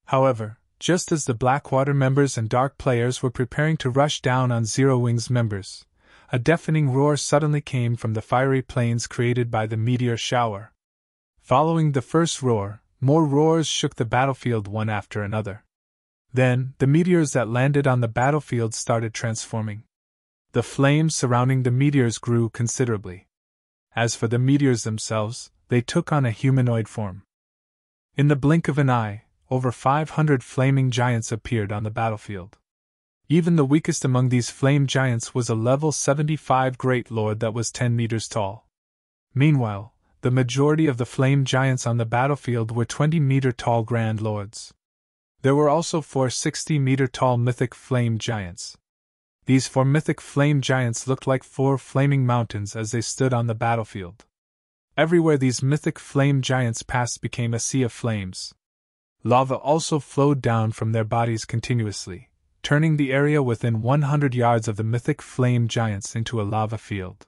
However, just as the Blackwater members and Dark players were preparing to rush down on Zero Wing's members, a deafening roar suddenly came from the fiery plains created by the meteor shower. Following the first roar, more roars shook the battlefield one after another. Then, the meteors that landed on the battlefield started transforming. The flames surrounding the meteors grew considerably. As for the meteors themselves, they took on a humanoid form. In the blink of an eye, over 500 flaming giants appeared on the battlefield. Even the weakest among these flame giants was a level 75 Great Lord that was 10 meters tall. Meanwhile, the majority of the flame giants on the battlefield were 20-meter-tall Grand Lords. There were also 4 60-meter-tall mythic flame giants. These 4 mythic flame giants looked like 4 flaming mountains as they stood on the battlefield. Everywhere these mythic flame giants passed became a sea of flames. Lava also flowed down from their bodies continuously, turning the area within 100 yards of the mythic flame giants into a lava field.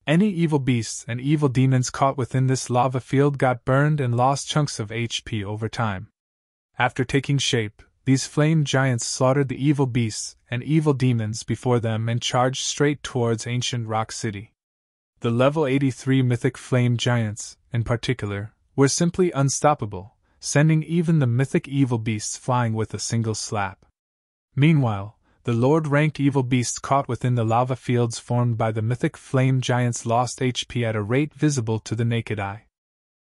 Any evil beasts and evil demons caught within this lava field got burned and lost chunks of HP over time. After taking shape, these flame giants slaughtered the evil beasts and evil demons before them and charged straight towards ancient Rock City. The level 83 mythic flame giants, in particular, were simply unstoppable, sending even the mythic evil beasts flying with a single slap. Meanwhile, the Lord-ranked evil beasts caught within the lava fields formed by the mythic flame giants lost HP at a rate visible to the naked eye.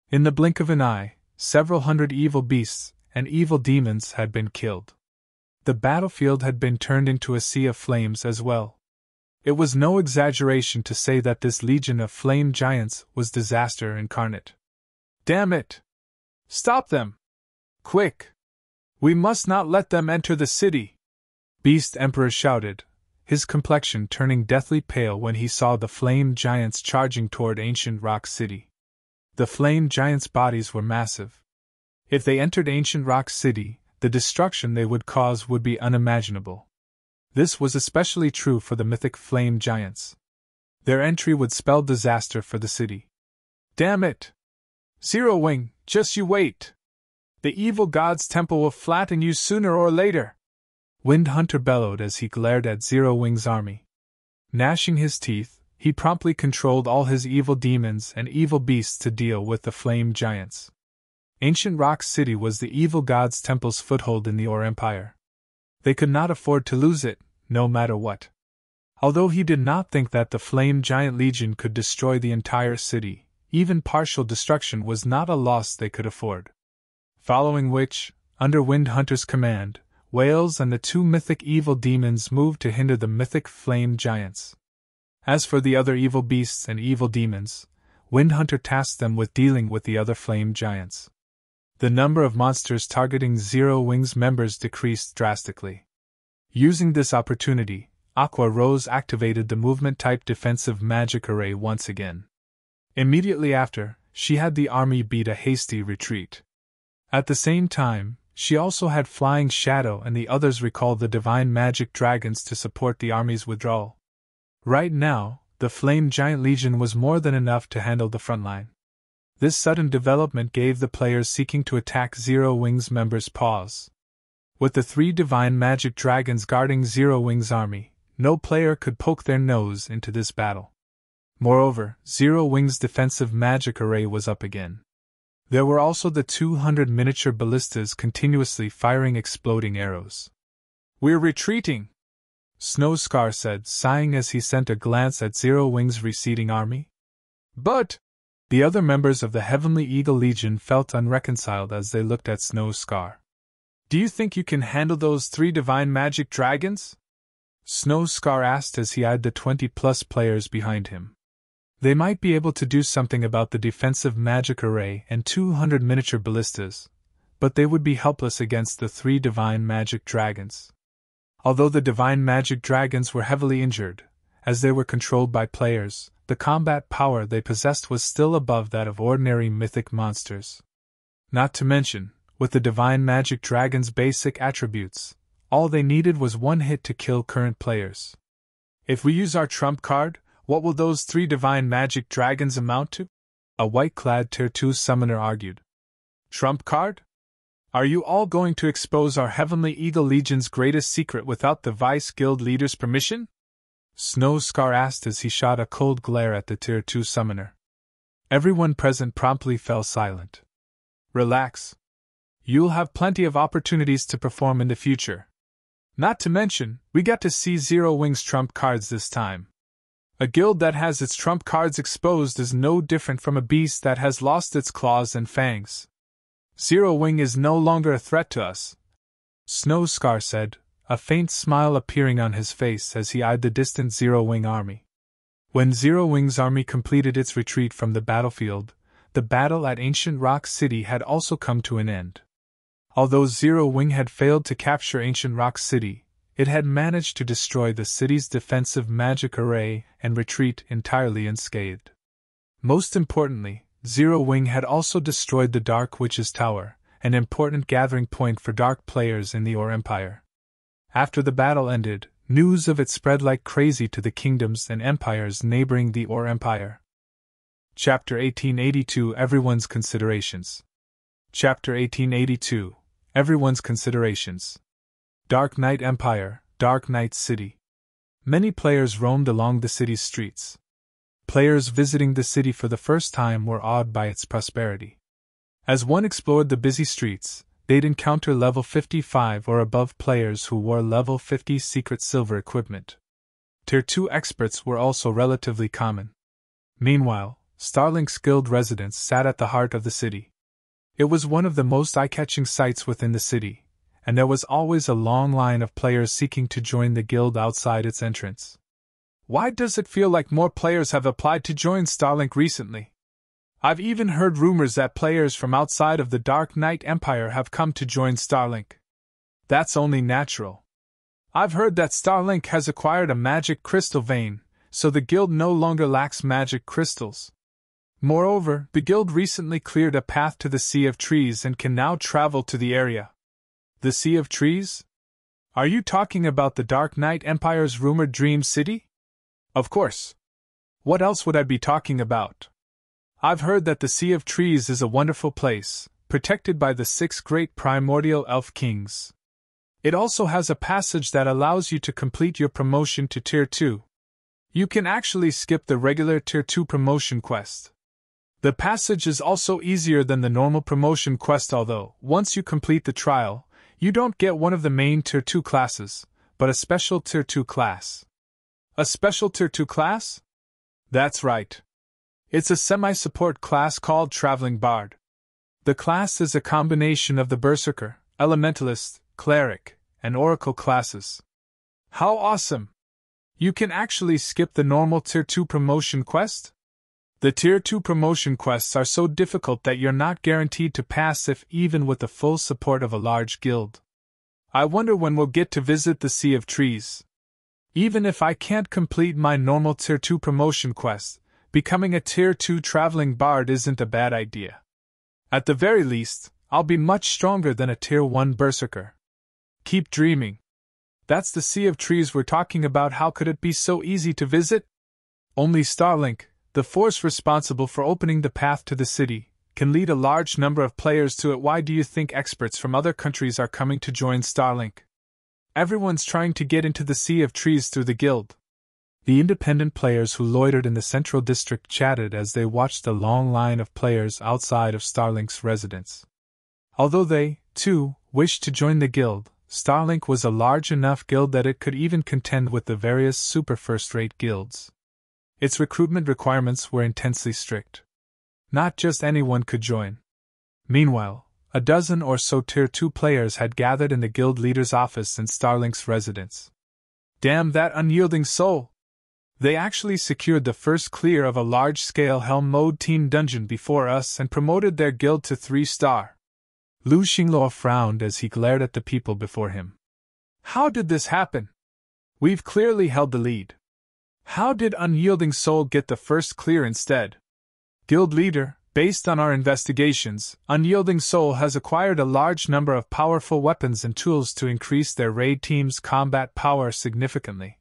In the blink of an eye, several hundred evil beasts and evil demons had been killed. The battlefield had been turned into a sea of flames as well. It was no exaggeration to say that this legion of flame giants was disaster incarnate. "Damn it! Stop them! Quick! We must not let them enter the city!" Beast Emperor shouted, his complexion turning deathly pale when he saw the flame giants charging toward ancient Rock City. The flame giants' bodies were massive. If they entered ancient Rock City, the destruction they would cause would be unimaginable. This was especially true for the mythic flame giants. Their entry would spell disaster for the city. "Damn it! Zero Wing, just you wait! The evil god's temple will flatten you sooner or later!" Wind Hunter bellowed as he glared at Zero Wing's army. Gnashing his teeth, he promptly controlled all his evil demons and evil beasts to deal with the flame giants. Ancient Rock City was the evil god's temple's foothold in the Ore Empire. They could not afford to lose it, no matter what. Although he did not think that the Flame Giant Legion could destroy the entire city, even partial destruction was not a loss they could afford. Following which, under Wind Hunter's command, Whales and the 2 mythic evil demons moved to hinder the mythic flame giants. As for the other evil beasts and evil demons, Wind Hunter tasked them with dealing with the other flame giants. The number of monsters targeting Zero Wing's members decreased drastically. Using this opportunity, Aqua Rose activated the movement-type defensive magic array once again. Immediately after, she had the army beat a hasty retreat. At the same time, she also had Flying Shadow and the others recall the divine magic dragons to support the army's withdrawal. Right now, the Flame Giant Legion was more than enough to handle the front line. This sudden development gave the players seeking to attack Zero Wing's members pause. With the 3 divine magic dragons guarding Zero Wing's army, no player could poke their nose into this battle. Moreover, Zero Wing's defensive magic array was up again. There were also the 200 miniature ballistas continuously firing exploding arrows. "We're retreating," Snow Scar said, sighing as he sent a glance at Zero Wing's receding army. "But," The other members of the Heavenly Eagle Legion felt unreconciled as they looked at Snow Scar. Do you think you can handle those 3 divine magic dragons? Snow Scar asked as he eyed the 20-plus players behind him. They might be able to do something about the defensive magic array and 200 miniature ballistas, but they would be helpless against the 3 divine magic dragons. Although the divine magic dragons were heavily injured, as they were controlled by players, the combat power they possessed was still above that of ordinary mythic monsters. Not to mention, with the divine magic dragon's basic attributes, all they needed was 1 hit to kill current players. If we use our trump card, what will those 3 divine magic dragons amount to? A white-clad Tier 2 summoner argued. Trump card? Are you all going to expose our Heavenly Eagle Legion's greatest secret without the Vice Guild leader's permission? Snow Scar asked as he shot a cold glare at the Tier 2 summoner. Everyone present promptly fell silent. Relax. You'll have plenty of opportunities to perform in the future. Not to mention, we got to see Zero Wing's trump cards this time. A guild that has its trump cards exposed is no different from a beast that has lost its claws and fangs. Zero Wing is no longer a threat to us, Snow Scar said, a faint smile appearing on his face as he eyed the distant Zero Wing army. When Zero Wing's army completed its retreat from the battlefield, the battle at Ancient Rock City had also come to an end. Although Zero Wing had failed to capture Ancient Rock City, it had managed to destroy the city's defensive magic array and retreat entirely unscathed. Most importantly, Zero Wing had also destroyed the Dark Witch's Tower, an important gathering point for dark players in the Ore Empire. After the battle ended, news of it spread like crazy to the kingdoms and empires neighboring the Ore Empire. Chapter 1882 Everyone's Considerations. Chapter 1882 Everyone's Considerations. Dark Knight Empire, Dark Knight City. Many players roamed along the city's streets. Players visiting the city for the first time were awed by its prosperity. As one explored the busy streets, they'd encounter level 55 or above players who wore level 50 secret silver equipment. Tier 2 experts were also relatively common. Meanwhile, Starlink's guild residents sat at the heart of the city. It was one of the most eye-catching sights within the city, and there was always a long line of players seeking to join the guild outside its entrance. Why does it feel like more players have applied to join Starlink recently? I've even heard rumors that players from outside of the Dark Knight Empire have come to join Starlink. That's only natural. I've heard that Starlink has acquired a magic crystal vein, so the guild no longer lacks magic crystals. Moreover, the guild recently cleared a path to the Sea of Trees and can now travel to the area. The Sea of Trees? Are you talking about the Dark Knight Empire's rumored Dream City? Of course. What else would I be talking about? I've heard that the Sea of Trees is a wonderful place, protected by the 6 great primordial elf kings. It also has a passage that allows you to complete your promotion to Tier 2. You can actually skip the regular Tier 2 promotion quest. The passage is also easier than the normal promotion quest, although, once you complete the trial, you don't get one of the main Tier 2 classes, but a special Tier 2 class. A special Tier 2 class? That's right. It's a semi-support class called Traveling Bard. The class is a combination of the Berserker, Elementalist, Cleric, and Oracle classes. How awesome! You can actually skip the normal Tier 2 promotion quest? The Tier 2 promotion quests are so difficult that you're not guaranteed to pass if even with the full support of a large guild. I wonder when we'll get to visit the Sea of Trees. Even if I can't complete my normal Tier 2 promotion quest, becoming a Tier 2 traveling bard isn't a bad idea. At the very least, I'll be much stronger than a Tier 1 berserker. Keep dreaming. That's the Sea of Trees we're talking about. How could it be so easy to visit? Only Starlink, the force responsible for opening the path to the city, can lead a large number of players to it. Why do you think experts from other countries are coming to join Starlink? Everyone's trying to get into the Sea of Trees through the guild. The independent players who loitered in the central district chatted as they watched the long line of players outside of Starlink's residence. Although they, too, wished to join the guild, Starlink was a large enough guild that it could even contend with the various super first-rate guilds. Its recruitment requirements were intensely strict. Not just anyone could join. Meanwhile, a dozen or so Tier 2 players had gathered in the guild leader's office in Starlink's residence. Damn that unyielding soul! They actually secured the first clear of a large-scale Helm mode team dungeon before us and promoted their guild to 3-star. Lu Xingluo frowned as he glared at the people before him. How did this happen? We've clearly held the lead. How did Unyielding Soul get the first clear instead? Guild leader, based on our investigations, Unyielding Soul has acquired a large number of powerful weapons and tools to increase their raid team's combat power significantly.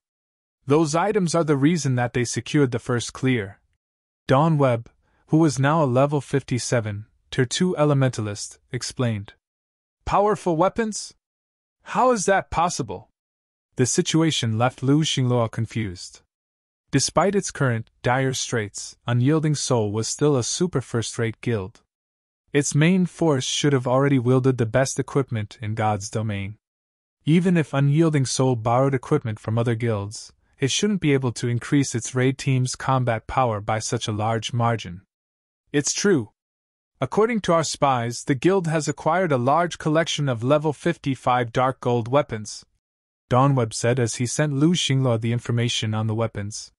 Those items are the reason that they secured the first clear. Dawn Webb, who was now a level 57, Tier 2 elementalist, explained. Powerful weapons? How is that possible? The situation left Lu Xingluo confused. Despite its current, dire straits, Unyielding Soul was still a super first-rate guild. Its main force should have already wielded the best equipment in God's domain. Even if Unyielding Soul borrowed equipment from other guilds, it shouldn't be able to increase its raid team's combat power by such a large margin. It's true. According to our spies, the guild has acquired a large collection of level 55 dark gold weapons, Dawnweb said as he sent Lu Xingluo the information on the weapons.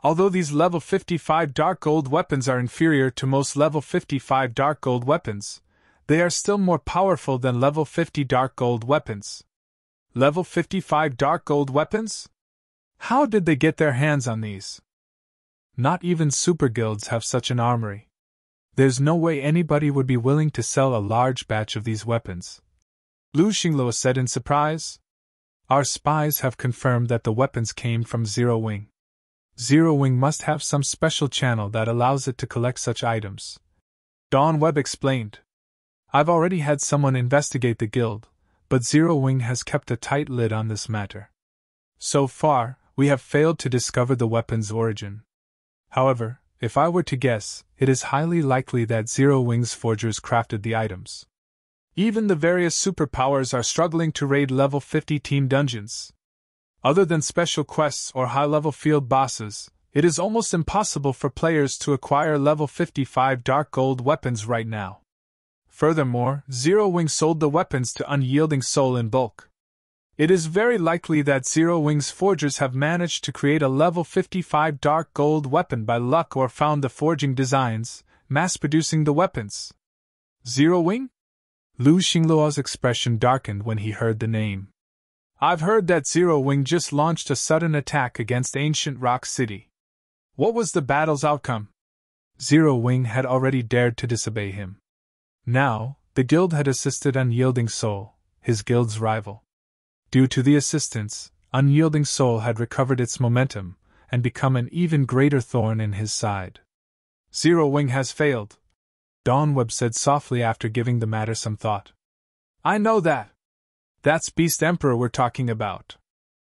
Although these level 55 dark gold weapons are inferior to most level 55 dark gold weapons, they are still more powerful than level 50 dark gold weapons. Level 55 dark gold weapons? How did they get their hands on these? Not even super guilds have such an armory. There's no way anybody would be willing to sell a large batch of these weapons. Lu Xingluo said in surprise. Our spies have confirmed that the weapons came from Zero Wing. Zero Wing must have some special channel that allows it to collect such items. Dawn Webb explained. I've already had someone investigate the guild, but Zero Wing has kept a tight lid on this matter. So far, we have failed to discover the weapon's origin. However, if I were to guess, it is highly likely that Zero Wing's forgers crafted the items. Even the various superpowers are struggling to raid level 50 team dungeons. Other than special quests or high-level field bosses, it is almost impossible for players to acquire level 55 dark gold weapons right now. Furthermore, Zero Wing sold the weapons to Unyielding Soul in bulk. It is very likely that Zero Wing's forgers have managed to create a level 55 dark gold weapon by luck or found the forging designs, mass-producing the weapons. Zero Wing? Lu Xingluo's expression darkened when he heard the name. I've heard that Zero Wing just launched a sudden attack against ancient Rock City. What was the battle's outcome? Zero Wing had already dared to disobey him. Now, the guild had assisted Unyielding Soul, his guild's rival. Due to the assistance, Unyielding Soul had recovered its momentum and become an even greater thorn in his side. Zero Wing has failed, Dawnweb said softly after giving the matter some thought. I know that. That's Beast Emperor we're talking about.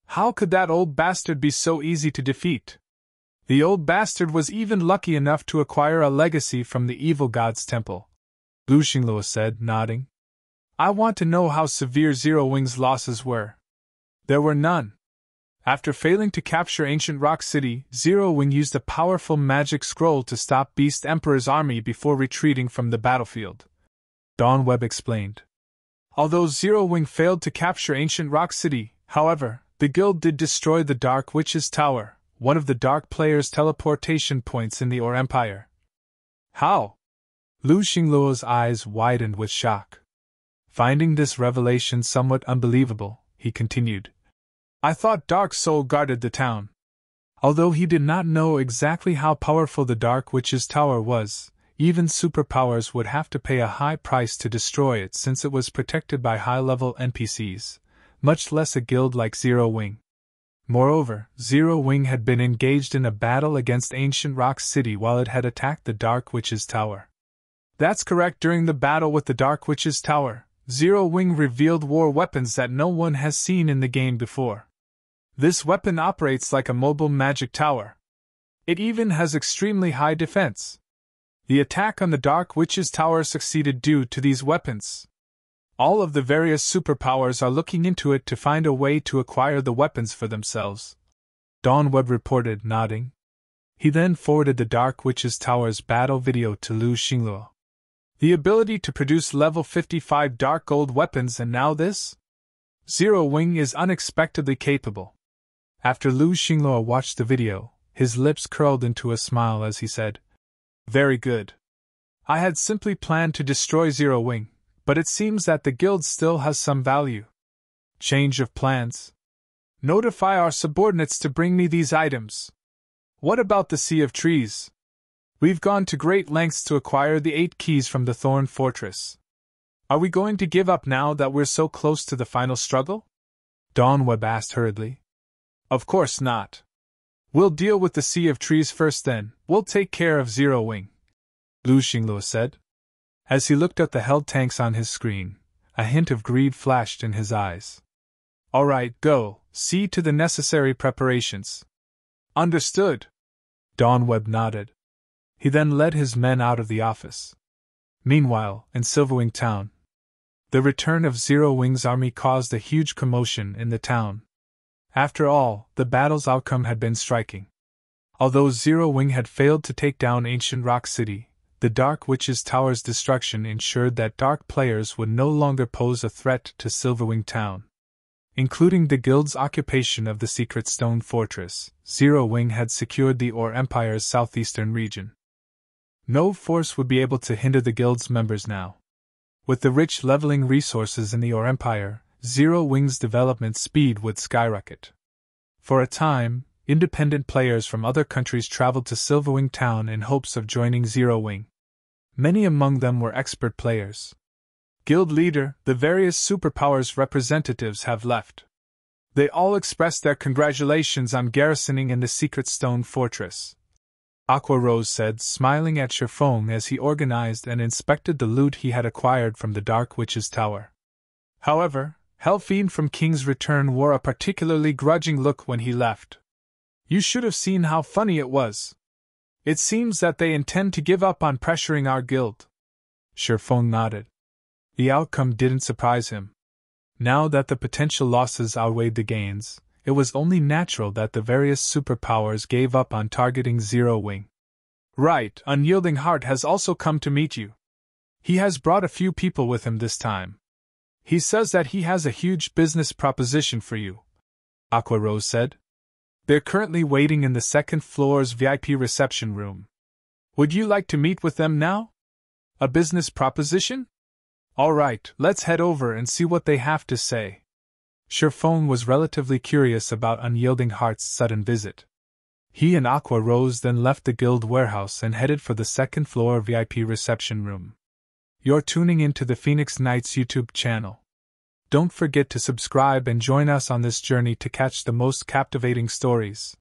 How could that old bastard be so easy to defeat? The old bastard was even lucky enough to acquire a legacy from the evil god's temple, Lu Xingluo said, nodding. I want to know how severe Zero Wing's losses were. There were none. After failing to capture ancient Rock City, Zero Wing used a powerful magic scroll to stop Beast Emperor's army before retreating from the battlefield. Dawnweb explained. Although Zero Wing failed to capture ancient Rock City, however, the guild did destroy the Dark Witch's Tower, one of the Dark Player's teleportation points in the Or Empire. How? Lu Xingluo's eyes widened with shock. Finding this revelation somewhat unbelievable, he continued. I thought Dark Soul guarded the town. Although he did not know exactly how powerful the Dark Witch's Tower was, even superpowers would have to pay a high price to destroy it since it was protected by high-level NPCs, much less a guild like Zero Wing. Moreover, Zero Wing had been engaged in a battle against ancient Rock City while it had attacked the Dark Witch's Tower. That's correct. During the battle with the Dark Witch's Tower, Zero Wing revealed war weapons that no one has seen in the game before. This weapon operates like a mobile magic tower. It even has extremely high defense. The attack on the Dark Witch's Tower succeeded due to these weapons. All of the various superpowers are looking into it to find a way to acquire the weapons for themselves, Dawnweb reported, nodding. He then forwarded the Dark Witch's Tower's battle video to Lu Xingluo. The ability to produce level 55 dark gold weapons, and now this? Zero Wing is unexpectedly capable. After Lu Xingluo watched the video, his lips curled into a smile as he said, "Very good. I had simply planned to destroy Zero Wing, but it seems that the guild still has some value. Change of plans. Notify our subordinates to bring me these items. What about the Sea of Trees? We've gone to great lengths to acquire the 8 keys from the Thorn Fortress. Are we going to give up now that we're so close to the final struggle?" Dawn Webb asked hurriedly. "Of course not. We'll deal with the Sea of Trees first, then we'll take care of Zero Wing," Lu Xingluo said. As he looked at the held tanks on his screen, a hint of greed flashed in his eyes. "All right, go, see to the necessary preparations." "Understood." Dawn Webb nodded. He then led his men out of the office. Meanwhile, in Silverwing Town, the return of Zero Wing's army caused a huge commotion in the town. After all, the battle's outcome had been striking. Although Zero Wing had failed to take down Ancient Rock City, the Dark Witch's Tower's destruction ensured that dark players would no longer pose a threat to Silverwing Town. Including the guild's occupation of the secret stone fortress, Zero Wing had secured the Ore Empire's southeastern region. No force would be able to hinder the guild's members now. With the rich leveling resources in the Ore Empire, Zero Wing's development speed would skyrocket. For a time, independent players from other countries traveled to Silverwing Town in hopes of joining Zero Wing. Many among them were expert players. "Guild leader, the various superpowers representatives have left. They all expressed their congratulations on garrisoning in the secret stone fortress," Aqua Rose said, smiling at Shifeng as he organized and inspected the loot he had acquired from the Dark Witch's Tower. However, Hellfiend from King's Return wore a particularly grudging look when he left. "You should have seen how funny it was. It seems that they intend to give up on pressuring our guild." Shifeng nodded. The outcome didn't surprise him. Now that the potential losses outweighed the gains, it was only natural that the various superpowers gave up on targeting Zero Wing. "Right, Unyielding Heart has also come to meet you. He has brought a few people with him this time. He says that he has a huge business proposition for you," Aqua Rose said. "They're currently waiting in the second floor's VIP reception room. Would you like to meet with them now? A business proposition? All right, let's head over and see what they have to say." Shifeng was relatively curious about Unyielding Heart's sudden visit. He and Aqua Rose then left the guild warehouse and headed for the second floor VIP reception room. You're tuning into the Phoenix Knights YouTube channel. Don't forget to subscribe and join us on this journey to catch the most captivating stories.